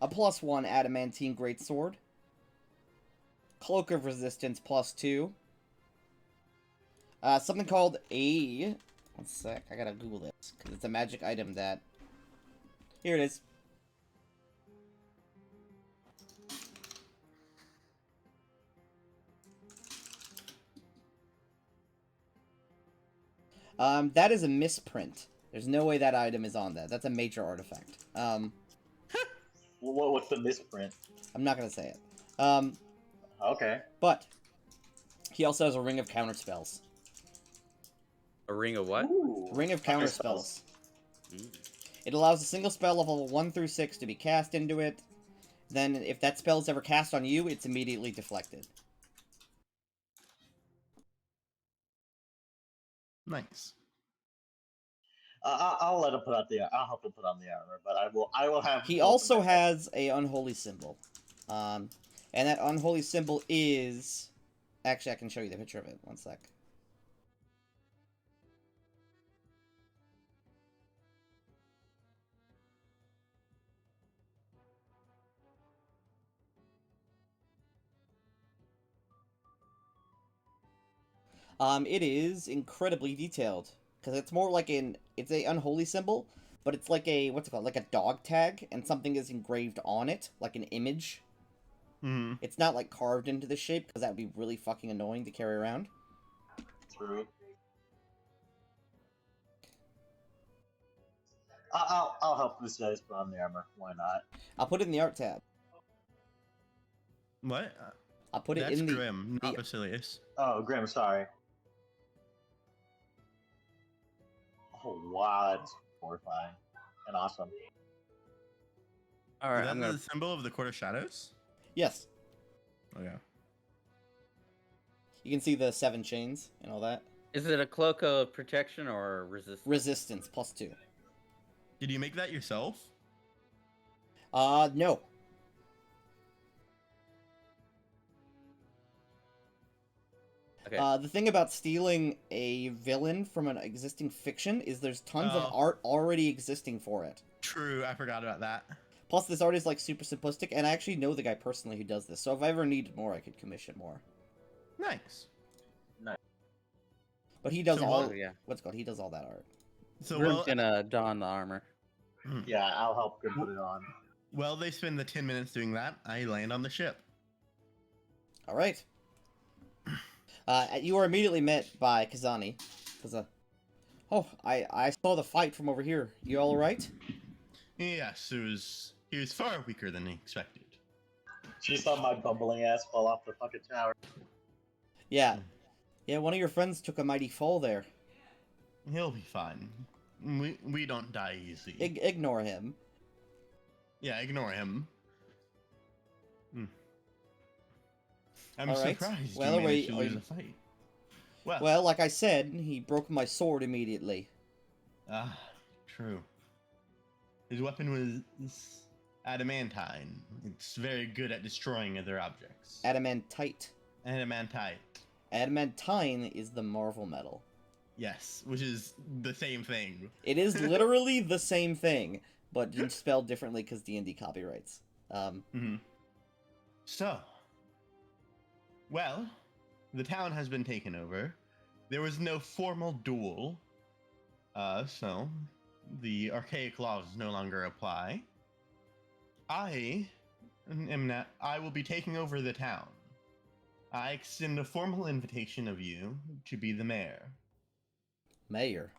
a +1 adamantine greatsword, cloak of resistance +2, something called a... One sec, I gotta Google this, because it's a magic item that... Here it is. That is a misprint. There's no way that item is on that. That's a major artifact. What's the misprint? I'm not gonna say it. Okay. But he also has a ring of counterspells. A ring of what? Ooh. Ring of counterspells. Mm. It allows a single spell level 1 through 6 to be cast into it. Then, if that spell is ever cast on you, it's immediately deflected. Nice. I'll let him put out I'll help him put on the armor, but I will have. He also has a unholy symbol, and that unholy symbol is. Actually, I can show you the picture of it. One sec. It is incredibly detailed because it's more like it's a unholy symbol, but it's like a what's it called, like a dog tag, and something is engraved on it, like an image. Hmm. It's not like carved into the shape because that would be really fucking annoying to carry around. True. I'll help this guy put on the armor. Why not? I'll put it in the art tab. What? I'll put it That's in the. Grim, not Basilius. Oh, Grim, sorry. Oh wow, that's horrifying and awesome. All Is right, that I'm gonna. the symbol of the Court of Shadows? Yes, Oh, yeah. you can see the 7 chains and all that. Is it a cloak of protection or resistance? Resistance +2. Did you make that yourself? No. Okay. The thing about stealing a villain from an existing fiction is there's tons of Oh. art already existing for it. True, I forgot about that. Plus, this art is like super simplistic, and I actually know the guy personally who does this. So if I ever needed more, I could commission more. Nice. But he does So all. Oh, yeah. What's it called? He does all that art. So Grim's gonna don the armor. Yeah, I'll help Grim put it on. well, they spend the 10 minutes doing that. I land on the ship. All right. You are immediately met by Kazani. Oh, I saw the fight from over here. You all right? Yes, he was far weaker than expected. She saw my bumbling ass fall off the fucking tower. Yeah. Yeah, one of your friends took a mighty fall there. He'll be fine. We don't die easy. Ignore him. Yeah, ignore him. I'm All right. surprised Well, you managed wait, to lose a fight. Well, like I said, he broke my sword immediately. Ah, true. His weapon was adamantine. It's very good at destroying other objects. Adamantite. Adamantite. Adamantine is the Marvel metal. Yes, which is the same thing. It is literally the same thing, but spelled differently because D&D copyrights. So, well, the town has been taken over. There was no formal duel, so the archaic laws no longer apply. I will be taking over the town. I extend a formal invitation of you to be the mayor. Mayor.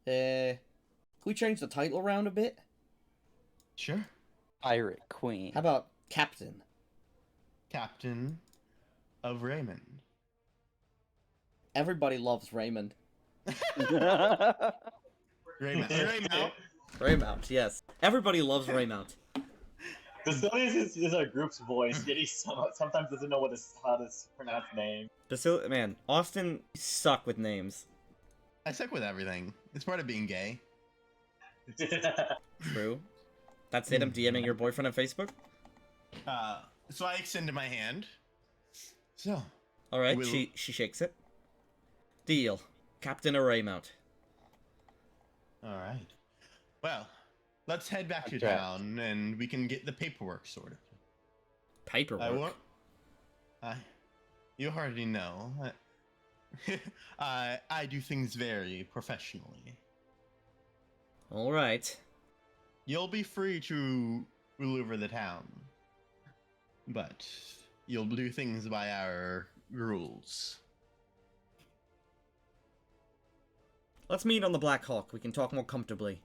Can we change the title around a bit? Sure. Pirate Queen. How about Captain? Captain of Raymond. Everybody loves Raymond. Raymond. Raymond. Raymount, yes. Everybody loves Raymount. Basilius is our group's voice, yet he sometimes doesn't know how to pronounce names. Man, Austin, you suck with names. I suck with everything. It's part of being gay. True. That's it, I'm DMing your boyfriend on Facebook? So I extended my hand. So. Alright, she shakes it. Deal. Captain of Raymount. Alright. Well, let's head back to town and we can get the paperwork sorted. Paperwork? You already know. I do things very professionally. Alright. You'll be free to rule over the town. But you'll do things by our rules. Let's meet on the Black Hawk. We can talk more comfortably.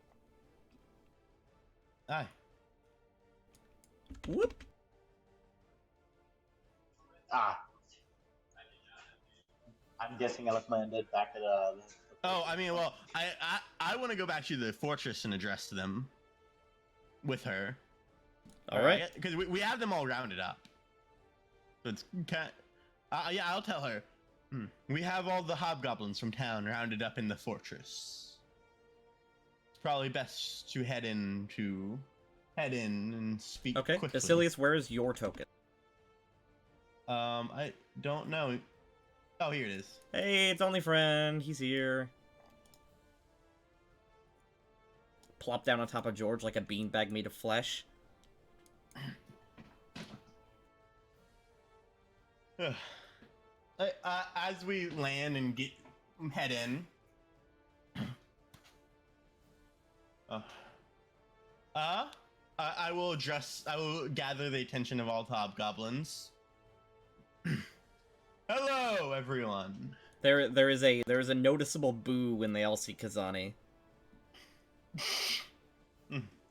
Aye. Whoop. I'm guessing I left my undead back at Oh, I mean, well, I want to go back to the fortress and address them with her. All right. Because we have them all rounded up. So it's yeah, I'll tell her. We have all the hobgoblins from town rounded up in the fortress. It's probably best to head in and speak quickly. Basilius, where is your token? I don't know. Oh, here it is. Hey, it's only friend. He's here. Plop down on top of George like a beanbag made of flesh. As we land and head in. I will gather the attention of all hobgoblins. Hello, everyone. There is a noticeable boo when they all see Kazani.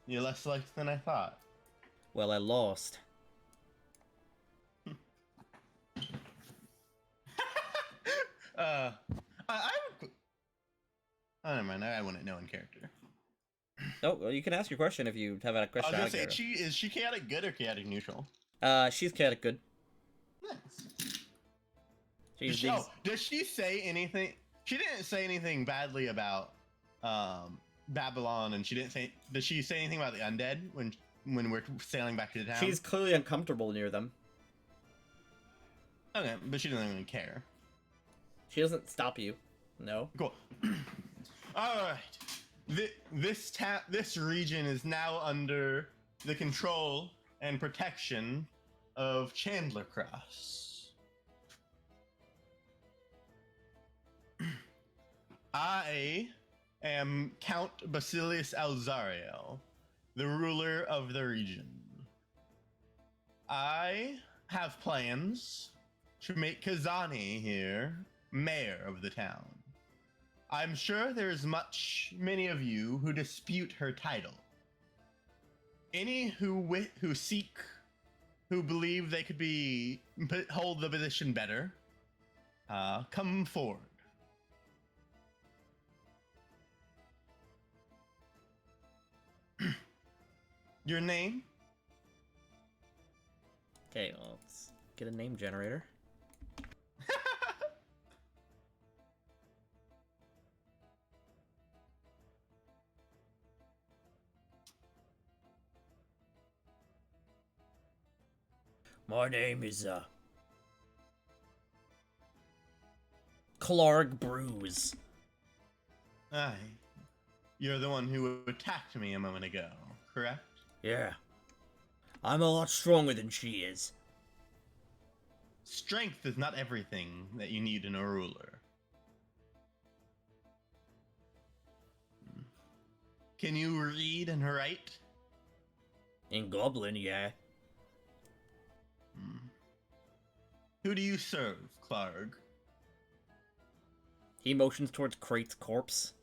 You're less liked than I thought. Well, I lost. Never mind. I wouldn't know in character. Oh, well, you can ask your question if you have a question. I was gonna say, is she chaotic good or chaotic neutral? She's chaotic good. Nice. Does she say anything? She didn't say anything badly about Babylon, and she didn't say. Does she say anything about the undead when we're sailing back to the town? She's clearly uncomfortable near them. Okay, but she doesn't even care. She doesn't stop you. No. Cool. All right. This region is now under the control and protection of Chandler Cross. I am Count Basilius Alzario, the ruler of the region. I have plans to make Kazani here mayor of the town. I'm sure there's many of you who dispute her title. Any who believe they could hold the position better, come forward. Your name? Okay, well, let's get a name generator. My name is Clark Bruise. Aye. You're the one who attacked me a moment ago, correct? Yeah. I'm a lot stronger than she is. Strength is not everything that you need in a ruler. Can you read and write? In Goblin, yeah. Who do you serve, Clark? He motions towards Krate's corpse.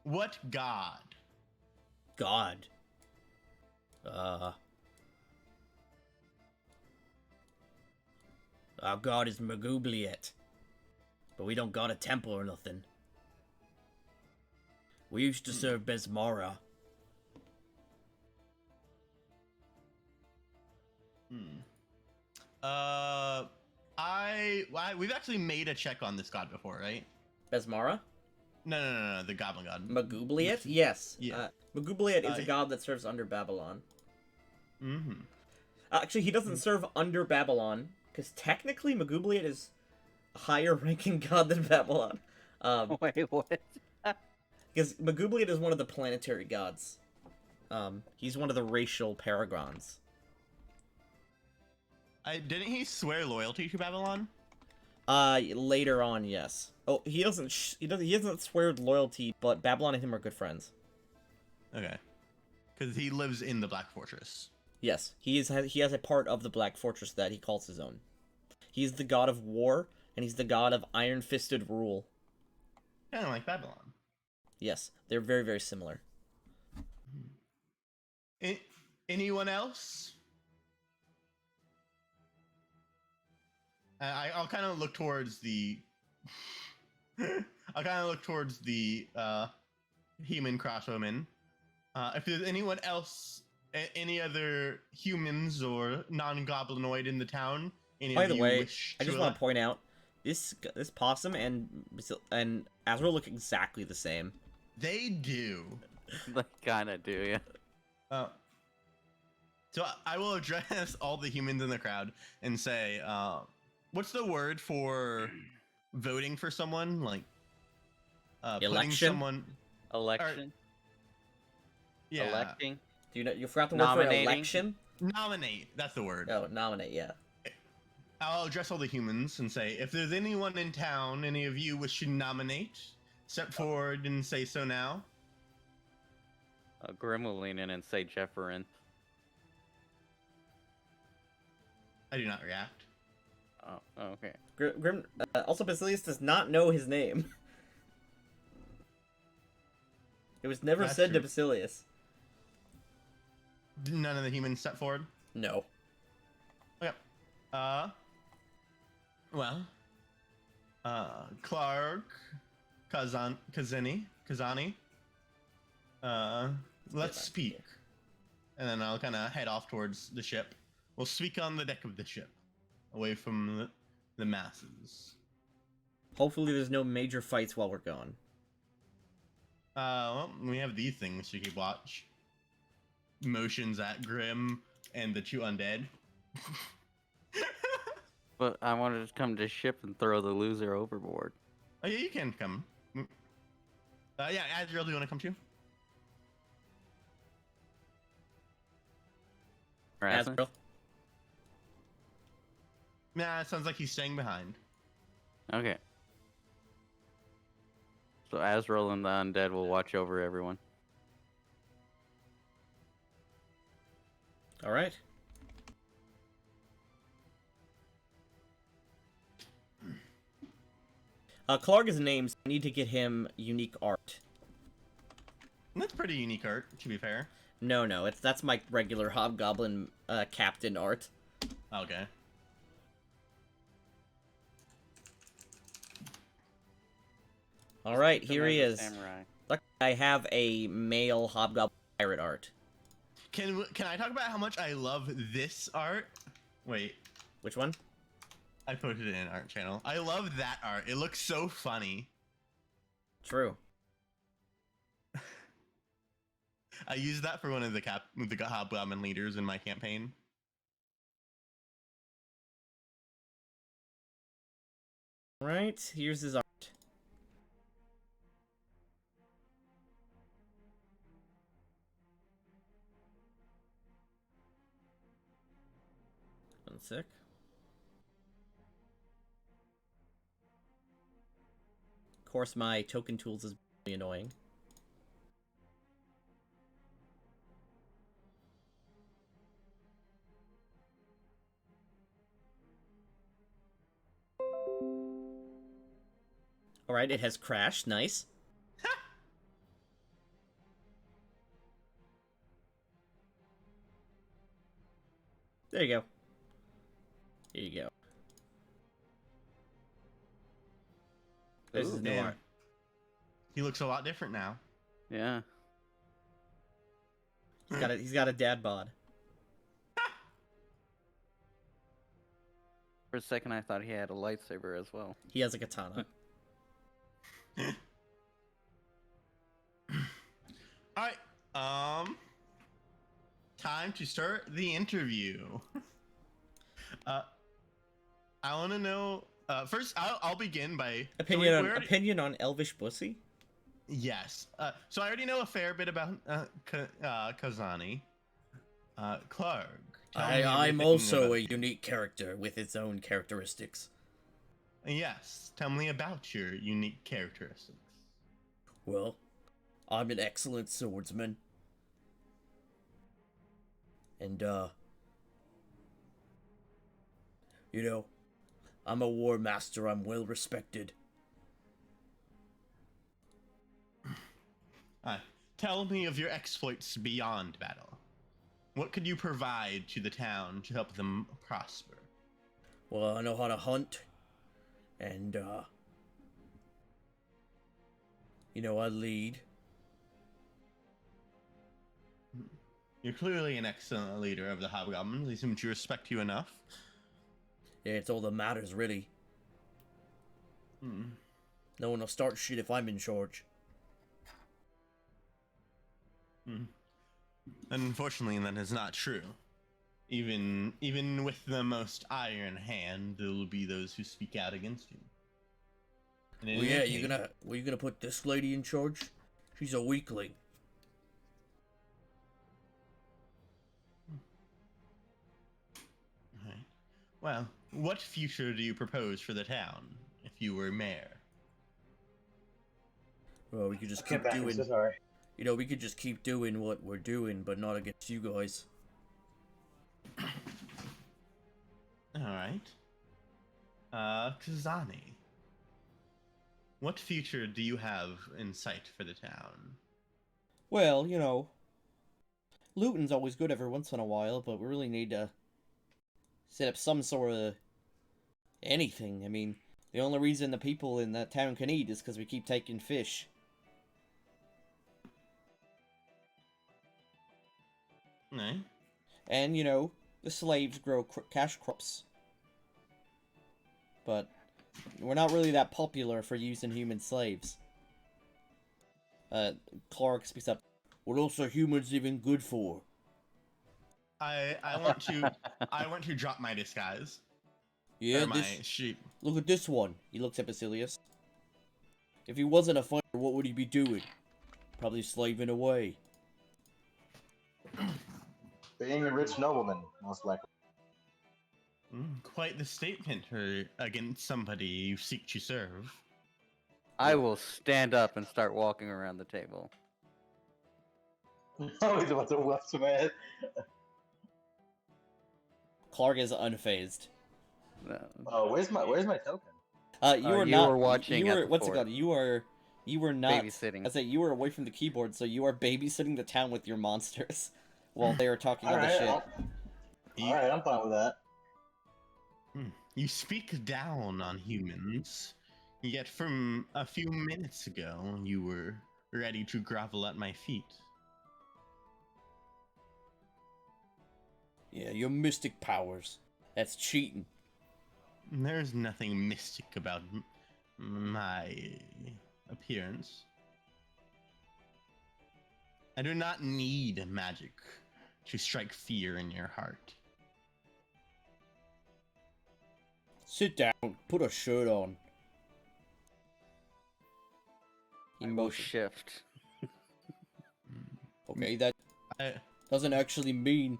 What god? God. Our god is Magubliet. But we don't got a temple or nothing. We used to serve Besmara. We've actually made a check on this god before, right? Besmara? No, the goblin god. Magubliet? Yes. Yeah. Magubliet is a god that serves under Babylon. Mm-hmm. Actually, he doesn't serve under Babylon, because technically Magubliet is a higher ranking god than Babylon. Wait, what? Because Magubliet is one of the planetary gods. He's one of the racial paragons. Didn't he swear loyalty to Babylon? Later on, yes. Oh, he doesn't swear loyalty, but Babylon and him are good friends. Okay. Because he lives in the Black Fortress. Yes, he has a part of the Black Fortress that he calls his own. He's the god of war, and he's the god of iron-fisted rule. Kind of like Babylon. Yes, they're very, very similar. Anyone else? I'll kind of look towards the. I'll kind of look towards the human crossbowmen. If there's anyone else, any other humans or non-goblinoid in the town, By the way, I just want to point out this possum and Azrael look exactly the same. They do. They kind of do, yeah. So I will address all the humans in the crowd and say, what's the word for voting for someone? Like, putting Election? someone. Election. Yeah. Electing. Do you know you forgot the word for Nominating. election? Nominate. That's the word. Oh, nominate. Yeah. I'll address all the humans and say, if there's anyone in town, any of you wish to nominate, step forward and say so now. Grim will lean in and say Jefferin. I do not react. Oh, okay. Grim. Also, Basilius does not know his name. It was never That's said to true. Basilius. Did none of the humans step forward? No. Okay. Clark, Kazani. Let's speak. And then I'll kind of head off towards the ship. We'll speak on the deck of the ship, away from the masses. Hopefully, there's no major fights while we're gone. Well, we have these things to keep watch. Motions at Grim and the two undead. But I wanted to come to ship and throw the loser overboard. Oh yeah, you can come. Yeah, Azrael, do you want to come too? Rasmus? Azrael? Nah, it sounds like he's staying behind. Okay. So Azrael and the undead will watch over everyone. All right. Clark is named, so I need to get him unique art. That's pretty unique art, to be fair. No, that's my regular Hobgoblin captain art. Okay. All right, here he As a is. Samurai. Luckily, I have a male Hobgoblin pirate art. Can I talk about how much I love this art? Wait, Which one? I posted it in art channel. I love that art. It looks so funny. True. I used that for one of the Hobgoblin leaders in my campaign. Right, here's his art. One sec. Of course, my token tools is really annoying. Alright, it has crashed. Nice. There you go. Here you go. This is new Damn. art. He looks a lot different now. Yeah. He's got a dad bod. For a second, I thought he had a lightsaber as well. He has a katana. Alright, time to start the interview. I want to know, first, I'll begin by... Opinion on Elvish Pussy? Yes. So I already know a fair bit about Kazani. Clark. I'm also a unique character with its own characteristics. Yes. Tell me about your unique characteristics. Well, I'm an excellent swordsman. And, you know, I'm a war master. I'm well respected. Tell me of your exploits beyond battle. What could you provide to the town to help them prosper? Well, I know how to hunt. And, you know, I lead. You're clearly an excellent leader of the Hobgoblins. They seem to respect you enough. Yeah, it's all that matters, really. Hmm. No one will start shit if I'm in charge. Unfortunately, that is not true. Even with the most iron hand, there will be those who speak out against you. Well, yeah, you gonna put this lady in charge? She's a weakling. Right. Well, what future do you propose for the town if you were mayor? Well, we could just Okay, keep back. I'm doing. so sorry. You know, we could just keep doing what we're doing, but not against you guys. Alright. Kazani. What future do you have in sight for the town? Well, you know, looting's always good every once in a while, but we really need to set up some sort of anything. I mean, the only reason the people in that town can eat is because we keep taking fish. Eh? And, you know, the slaves grow cash crops. But we're not really that popular for using human slaves. Clark speaks up. What else are humans even good for? I want to drop my disguise. Yeah, Or my sheep. Look at this one. He looks at Basilius. If he wasn't a fighter, what would he be doing? Probably slaving away. Being a rich nobleman, most likely. Quite the statement against somebody you seek to serve. I will stand up and start walking around the table. Oh, he's about to whoop some ass. Clark is unfazed. Oh, where's my token? You were not. were watching You at were. the What's it fort. called? You were not. Babysitting. I say you were away from the keyboard, so you are babysitting the town with your monsters while they are talking all the Alright, shit. alright, I'm fine with that. You speak down on humans, yet from a few minutes ago, you were ready to grovel at my feet. Yeah, your mystic powers. That's cheating. There's nothing mystic about my appearance. I do not need magic to strike fear in your heart. Sit down. Put a shirt on. Emotion. shift. Okay, that I, doesn't actually mean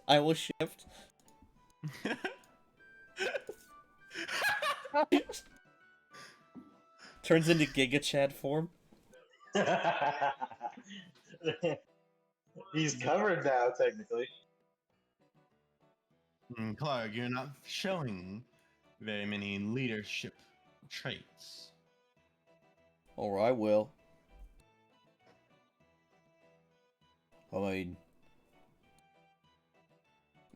I will shift. Turns into Giga Chad form. He's covered now, technically. Clark, you're not showing very many leadership traits. Alright, well. I mean,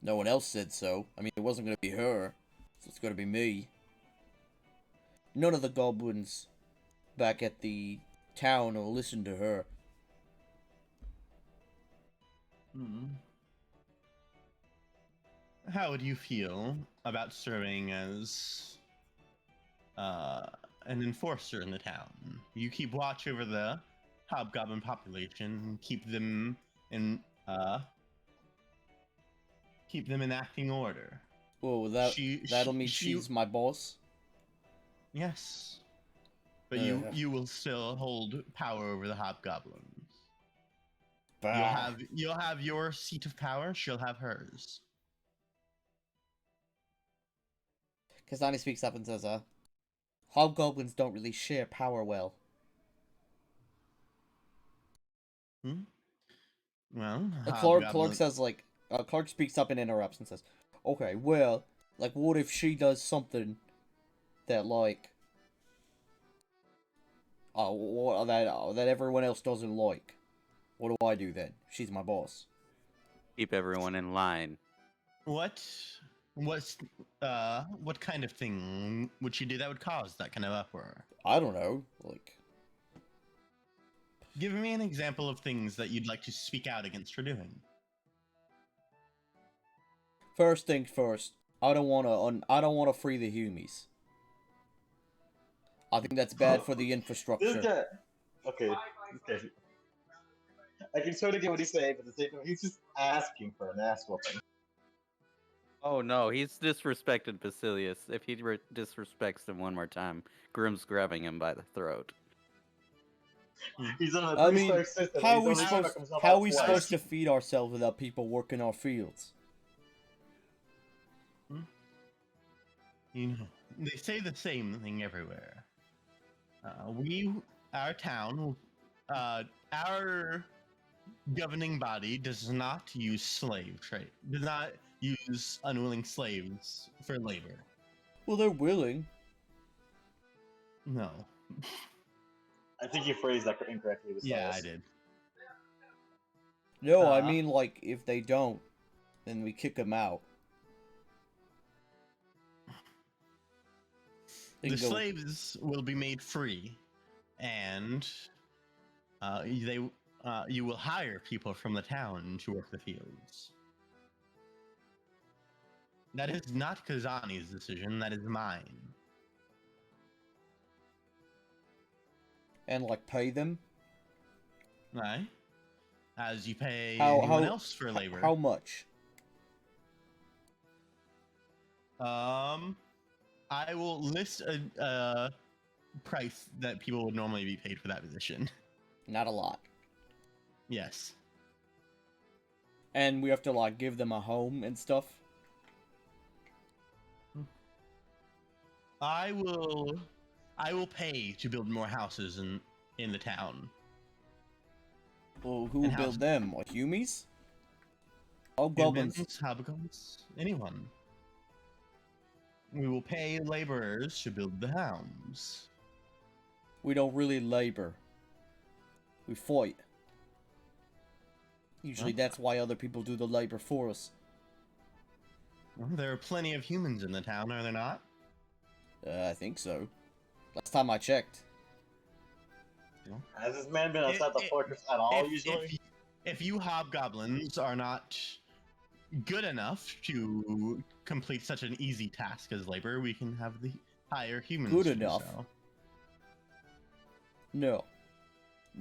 no one else said so. I mean, it wasn't gonna be her, so it's gonna be me. None of the goblins back at the town will listen to her. How would you feel about serving as an enforcer in the town? You keep watch over the hobgoblin population, keep them in acting order. Well, that'll mean she's my boss. Yes, but Ugh. you will still hold power over the hobgoblins. Bah. You'll have your seat of power. She'll have hers. Kazani speaks up and says, hobgoblins don't really share power well. Well, Clark says, like, Clark speaks up and interrupts and says, okay, well, like, what if she does something that, like, that everyone else doesn't like? What do I do then? She's my boss. Keep everyone in line. What kind of thing would she do that would cause that kind of uproar? I don't know, like... Give me an example of things that you'd like to speak out against her doing. First things first, I don't wanna free the Humies. I think that's bad for the This infrastructure. guy. Okay. I can sort of get what he's saying, but at the same time, he's just asking for an ass whooping. Oh no, he's disrespected Basilius. If he disrespects him one more time, Grim's grabbing him by the throat. He's on a I mean, three-star system. how and are he's we only supposed stuck himself how out are we twice. supposed to feed ourselves without people working our fields? You know, they say the same thing everywhere. Our town, our governing body does not use slave trade. Does not use unwilling slaves for labor. Well, they're willing. No. I think you phrased that incorrectly. Yeah, I did. No, I mean, like, if they don't, then we kick them out. They The can go- slaves will be made free, and you will hire people from the town to work the fields. That is not Kazani's decision. That is mine. and, like, pay them? Aye. As you pay How- anyone how- else for labor. How much? I will list a price that people would normally be paid for that position. Not a lot. Yes. And we have to, like, give them a home and stuff? I will pay to build more houses in the town. Well, who will And build houses. them? Like, Humies? Oh, goblins. Humans, hobgoblins, anyone. We will pay laborers to build the homes. We don't really labor. We fight. Usually Huh? that's why other people do the labor for us. Well, there are plenty of humans in the town, are there not? I think so. Last time I checked. Has this man been outside the fortress at all, usually? If you hobgoblins are not good enough to complete such an easy task as labor, we can have the higher humans. Good to do enough? so. No.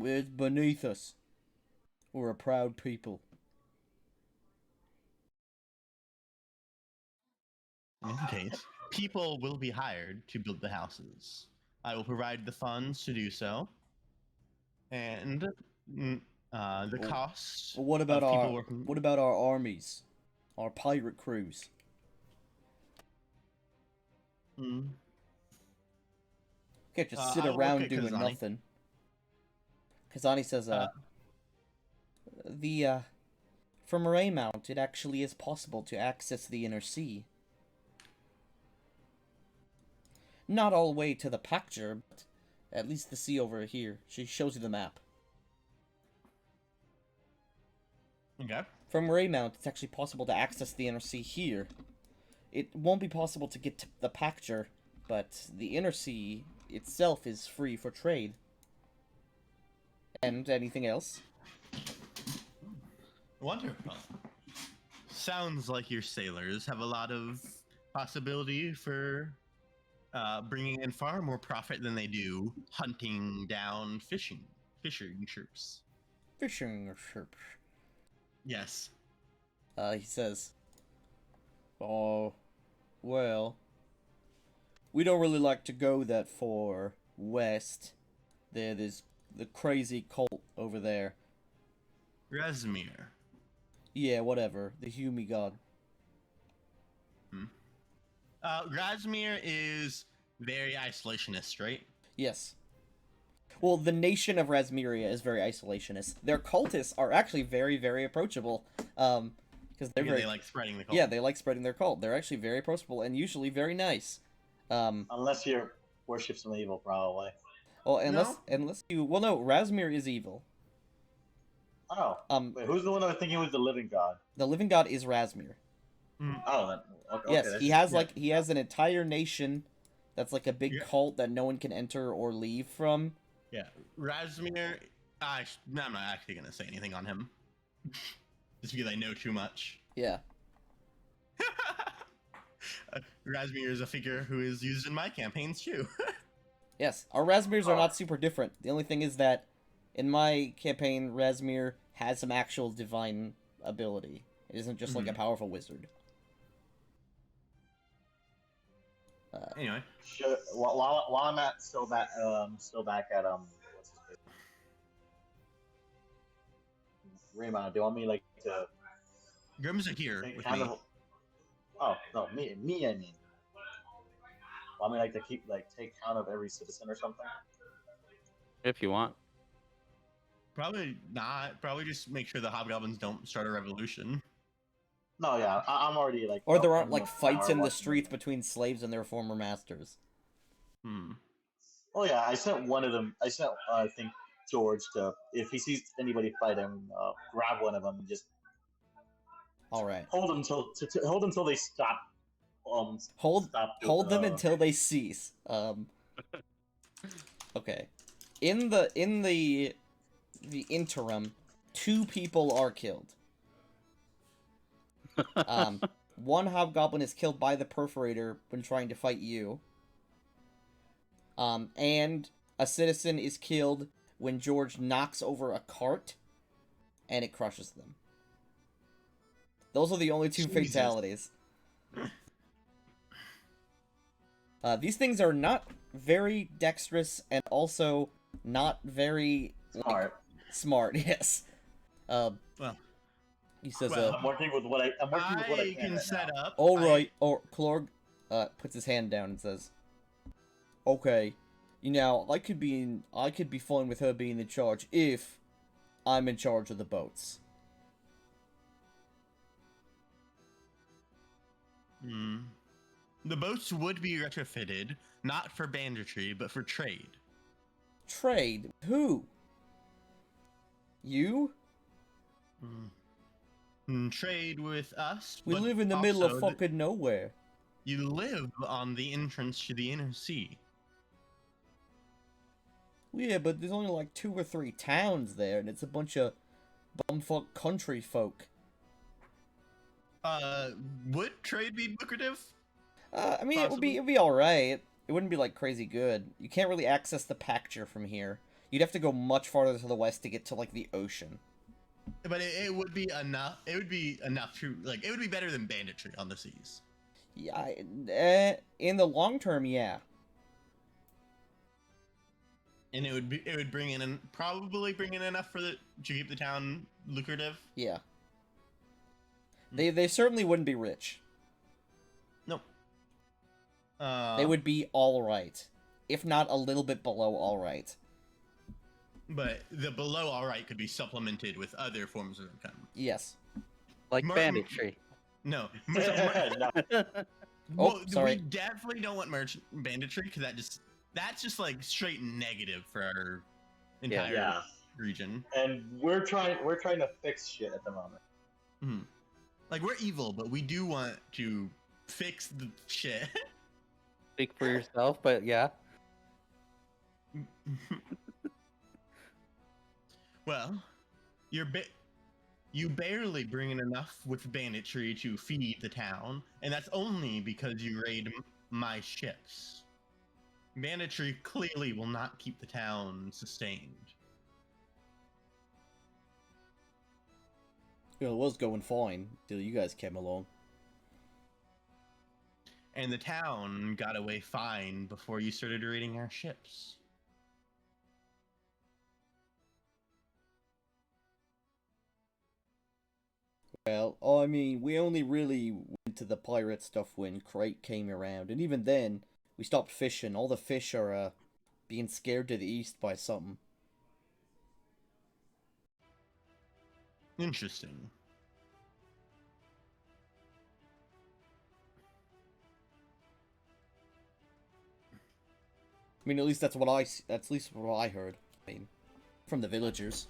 It's beneath us. We're a proud people. In any case, people will be hired to build the houses. I will provide the funds to do so, and the Well, cost Well, what about of people our working. what about our armies, our pirate crews? Mm, Can't just sit I will look around at doing Kazani. nothing. Kazani says, the from Raymount, it actually is possible to access the inner sea. Not all the way to the Pacture, but at least the sea over here. She shows you the map. Okay. From Raymount, it's actually possible to access the inner sea here. It won't be possible to get to the Pacture, but the inner sea itself is free for trade. And anything else? Wonderful. Sounds like your sailors have a lot of possibility for bringing in far more profit than they do hunting down fishing ships. Fishing ships. Yes. He says, "Oh, well, we don't really like to go that far west. There's the crazy cult over there. Razmir. Yeah, whatever. The Humi god. Razmir is very isolationist, right? Yes. Well, the nation of Rasmiria is very isolationist. Their cultists are actually very, very approachable. Because they're Because very... they like spreading the cult. Yeah, they like spreading their cult. They're actually very approachable and usually very nice. Unless you worship some evil, probably. Well, unless you... Well, no, Rasmir is evil. Oh. Um, Wait, who's the one I was thinking was the living god? the living god is Rasmir. Oh, then, okay. Yes, that's he just- has he has an entire nation that's like a big Yeah. cult that no one can enter or leave from. Yeah. Razmir. No, I'm not actually going to say anything on him. Just because I know too much. Yeah. Razmir is a figure who is used in my campaigns too. Yes, our Rasmirs are Oh. not super different. The only thing is that in my campaign, Rasmir has some actual divine ability. It isn't just like a powerful wizard. Anyway. While I'm at still back at what's his name? Raymond, do you want me like to Grims are here take with count me. of? Oh no, me I mean. Want me like to keep take count of every citizen or something? If you want. Probably not. Probably just make sure the hobgoblins don't start a revolution. No, yeah, I'm already like. Or there I'm aren't like enough fights power in the watching streets between slaves and their former masters. Hmm. Oh yeah, I sent one of them. I sent I think George to if he sees anybody fighting, grab one of them and just All right. hold them hold them till they stop. Hold Stop them until they cease. Okay. In the interim, 2 people are killed. One hobgoblin is killed by the perforator when trying to fight you. And a citizen is killed when George knocks over a cart and it crushes them. Those are the only 2 Jesus. fatalities. These things are not very dexterous and also not very Smart. smart. Yes. Well, He says, I'm working with what I'm working with what I can right set now. up. all right. Or Klorg puts his hand down and says, "Okay, I could be fine with her being in charge if I'm in charge of the boats." Hmm. The boats would be retrofitted, not for banditry, but for trade. Trade? Who? You? Trade with us. We but live in the middle of also fucking nowhere. You live on the entrance to the inner sea. Yeah, but there's only like 2 or 3 towns there, and it's a bunch of bumfuck country folk. Would trade be lucrative? I mean, Possibly. it'd be all right. It wouldn't be like crazy good. You can't really access the Pacture from here. You'd have to go much farther to the west to get to like the ocean. But it would be enough. It would be enough to it would be better than banditry on the seas. Yeah, in the long term, yeah. And it would bring in probably bring in enough to keep the town lucrative. Yeah. They certainly wouldn't be rich. No. They would be all right, if not a little bit below all right. But the below all right could be supplemented with other forms of income. Yes. Like banditry. No. No. Oh, sorry. We definitely don't want merchant banditry because that's just like straight negative for our entire Yeah. region. And we're trying to fix shit at the moment. Hmm. Like we're evil, but we do want to fix the shit. Speak for yourself, but yeah. Well, you barely bring in enough with banditry to feed the town, and that's only because you raid my ships. Banditry clearly will not keep the town sustained. Well, it was going fine till you guys came along. And the town got away fine before you started raiding our ships. Well, I mean, we only really went to the pirate stuff when Crate came around, and even then, we stopped fishing. All the fish are, being scared to the east by something. Interesting. I mean, at least that's at least what I heard. I mean, from the villagers.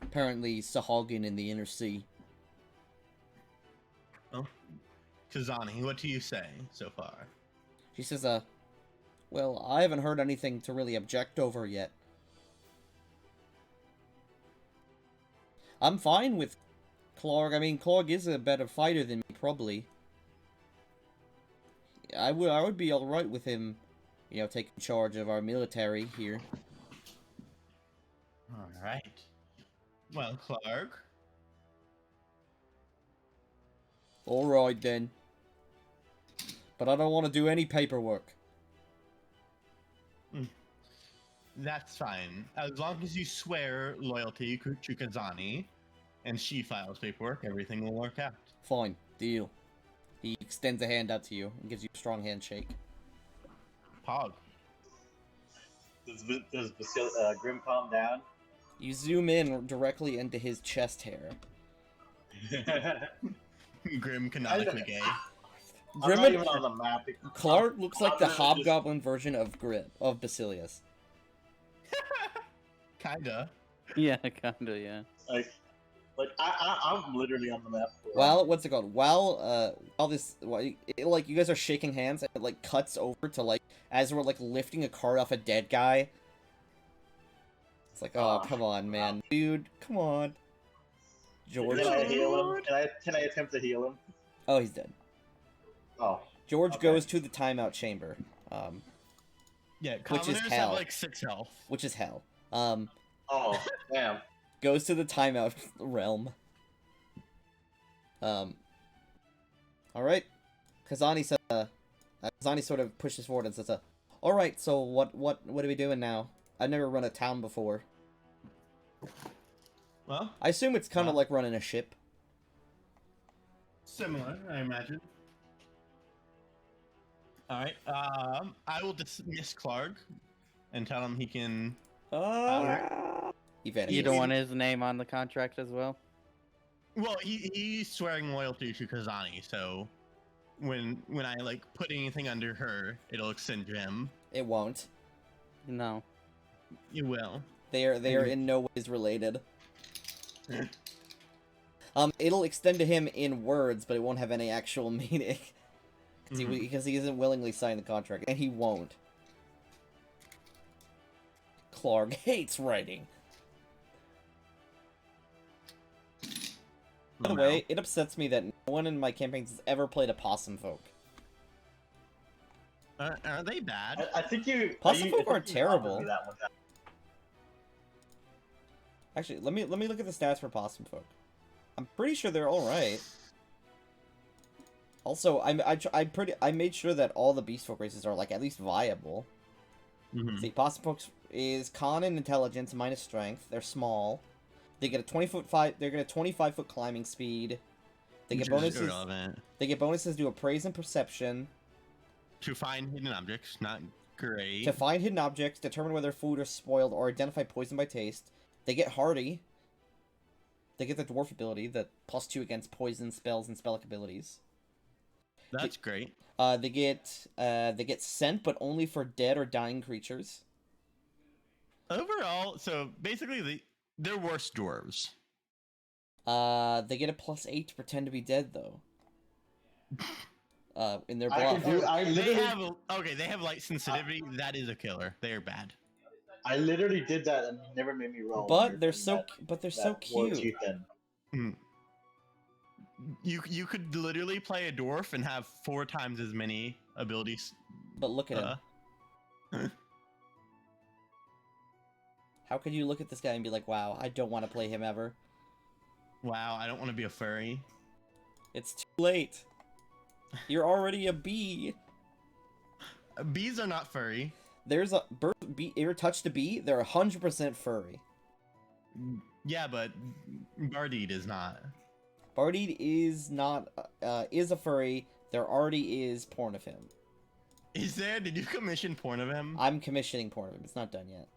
Apparently, Sahagin in the inner sea. Oh, Kazani, what do you say so far? She says, well, I haven't heard anything to really object over yet. I'm fine with Clark. I mean, Clark is a better fighter than me, probably. I would be alright with him, you know, taking charge of our military here. Alright. Well, Clark. Alright then. But I don't want to do any paperwork. That's fine. As long as you swear loyalty to Kazani, and she files paperwork, everything will work out. Fine. Deal. He extends a hand out to you and gives you a strong handshake. Pog. Does Grim calm down? You zoom in directly into his chest hair. Grim canonically gay. I'm not even on the map. Clark looks like the I'm hobgoblin version of Basilius. Kinda. Yeah, kinda, yeah. I'm literally on the map. Well, what's it called? While you guys are shaking hands, and it like cuts over to like as we're like lifting a cart off a dead guy. It's like, oh, come on, man, dude, come on, George. Can I heal him? Can I attempt to heal him? Oh, he's dead. Oh. George Okay. goes to the timeout chamber. Yeah, Which is commoners hell. have like 6 health. Which is hell. Oh, damn. Goes to the timeout realm. All right. Kazani says, Kazani sort of pushes forward and says, all right. So what are we doing now? I've never run a town before. Well, I assume it's kind of like running a ship. similar, I imagine. Alright, I will dismiss Clark and tell him he can... He vanishes. You don't want his name on the contract as well? Well, he's swearing loyalty to Kazani, so when I like put anything under her, it'll extend to him. It won't. No. You will. They are in no ways related. It'll extend to him in words, but it won't have any actual meaning. Because he isn't willingly signing the contract, and he won't. Clark hates writing. By the way, it upsets me that no one in my campaigns has ever played a possum folk. Are they bad? I think you. Possum folk I aren't think you offered me terrible. that one time. Actually, let me look at the stats for possum folk. I'm pretty sure they're all right. Also, I made sure that all the beast folk races are like at least viable. Mhm. See, Possum Folks is con and intelligence minus strength. They're small. They get a 20-foot They get a 25-foot climbing speed. They get Which is bonuses. irrelevant. They get bonuses to appraise and perception. To find hidden objects, not great. To find hidden objects, determine whether food is spoiled, or identify poison by taste. They get hardy. They get the dwarf ability, the +2 against poison spells and spellic abilities. That's great. They get scent, but only for dead or dying creatures. Overall, so basically they're worse dwarves. They get a +8 to pretend to be dead though. In their I bluff. can do. I They literally, have they have light sensitivity. That is a killer. They are bad. I literally did that, and you never made me roll. But they're so war cute. chieftain. You could literally play a dwarf and have 4 times as many abilities. But look at him. How could you look at this guy and be like, wow, I don't want to play him ever? Wow, I don't want to be a furry. It's too late. You're already a bee. Bees are not furry. There's a bee. You ever touched a bee? They're 100% furry. Yeah, but Bardeed is not. Bardeed is not is a furry. There already is porn of him. Is there? Did you commission porn of him? I'm commissioning porn of him. It's not done yet.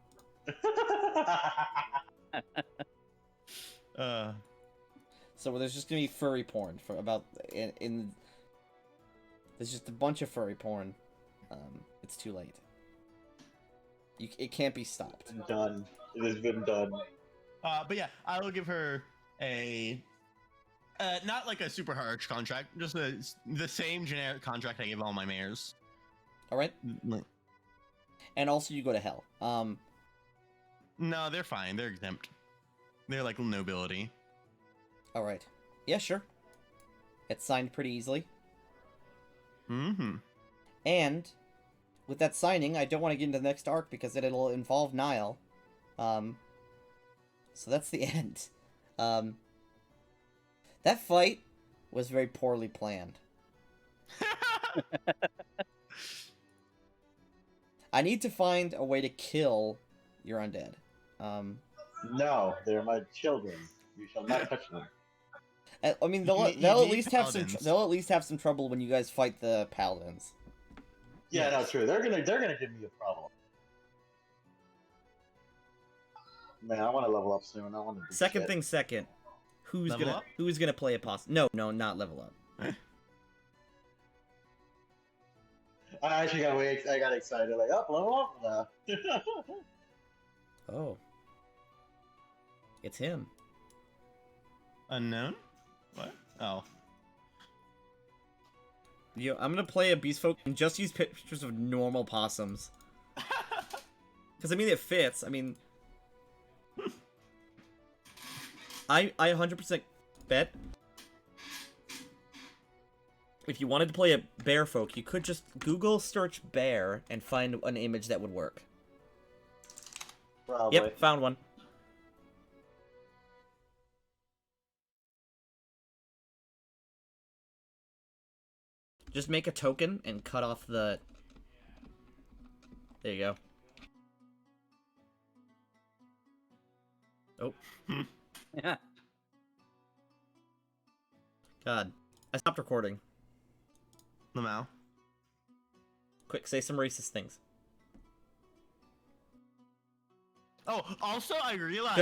So there's just gonna be furry porn for about in there's just a bunch of furry porn. It's too late. It can't be stopped. Done. It has been done. But yeah, I will give her a not like a super harsh contract, just the same generic contract I give all my mayors. All right. And also, you go to hell. No, they're fine. They're exempt. They're like nobility. All right. Yeah, sure. It's signed pretty easily. Mm-hmm. And with that signing, I don't want to get into the next arc because it'll involve Nile. So that's the end. That fight was very poorly planned. I need to find a way to kill your undead. No, they're my children. You shall not touch them. I mean, they'll You at need least have some paladins. they'll at least have some trouble when you guys fight the paladins. Yeah, no, true. They're gonna give me a problem. Man, I want to level up soon. I want to. Second thing second. Level up? Who's gonna play a possum? No, not level up. I actually got I got excited. Like, oh, level up now. Oh. It's him. Unknown? What? Oh. I'm gonna play a beast folk and just use pictures of normal possums. Because I mean it fits. I mean, I 100% bet if you wanted to play a bear folk, you could just Google search bear and find an image that would work. Probably. Yep, found one. Just make a token and cut off the... There you go. Oh. Yeah. God. I stopped recording. Lamau. Quick, say some racist things. Oh, also I realized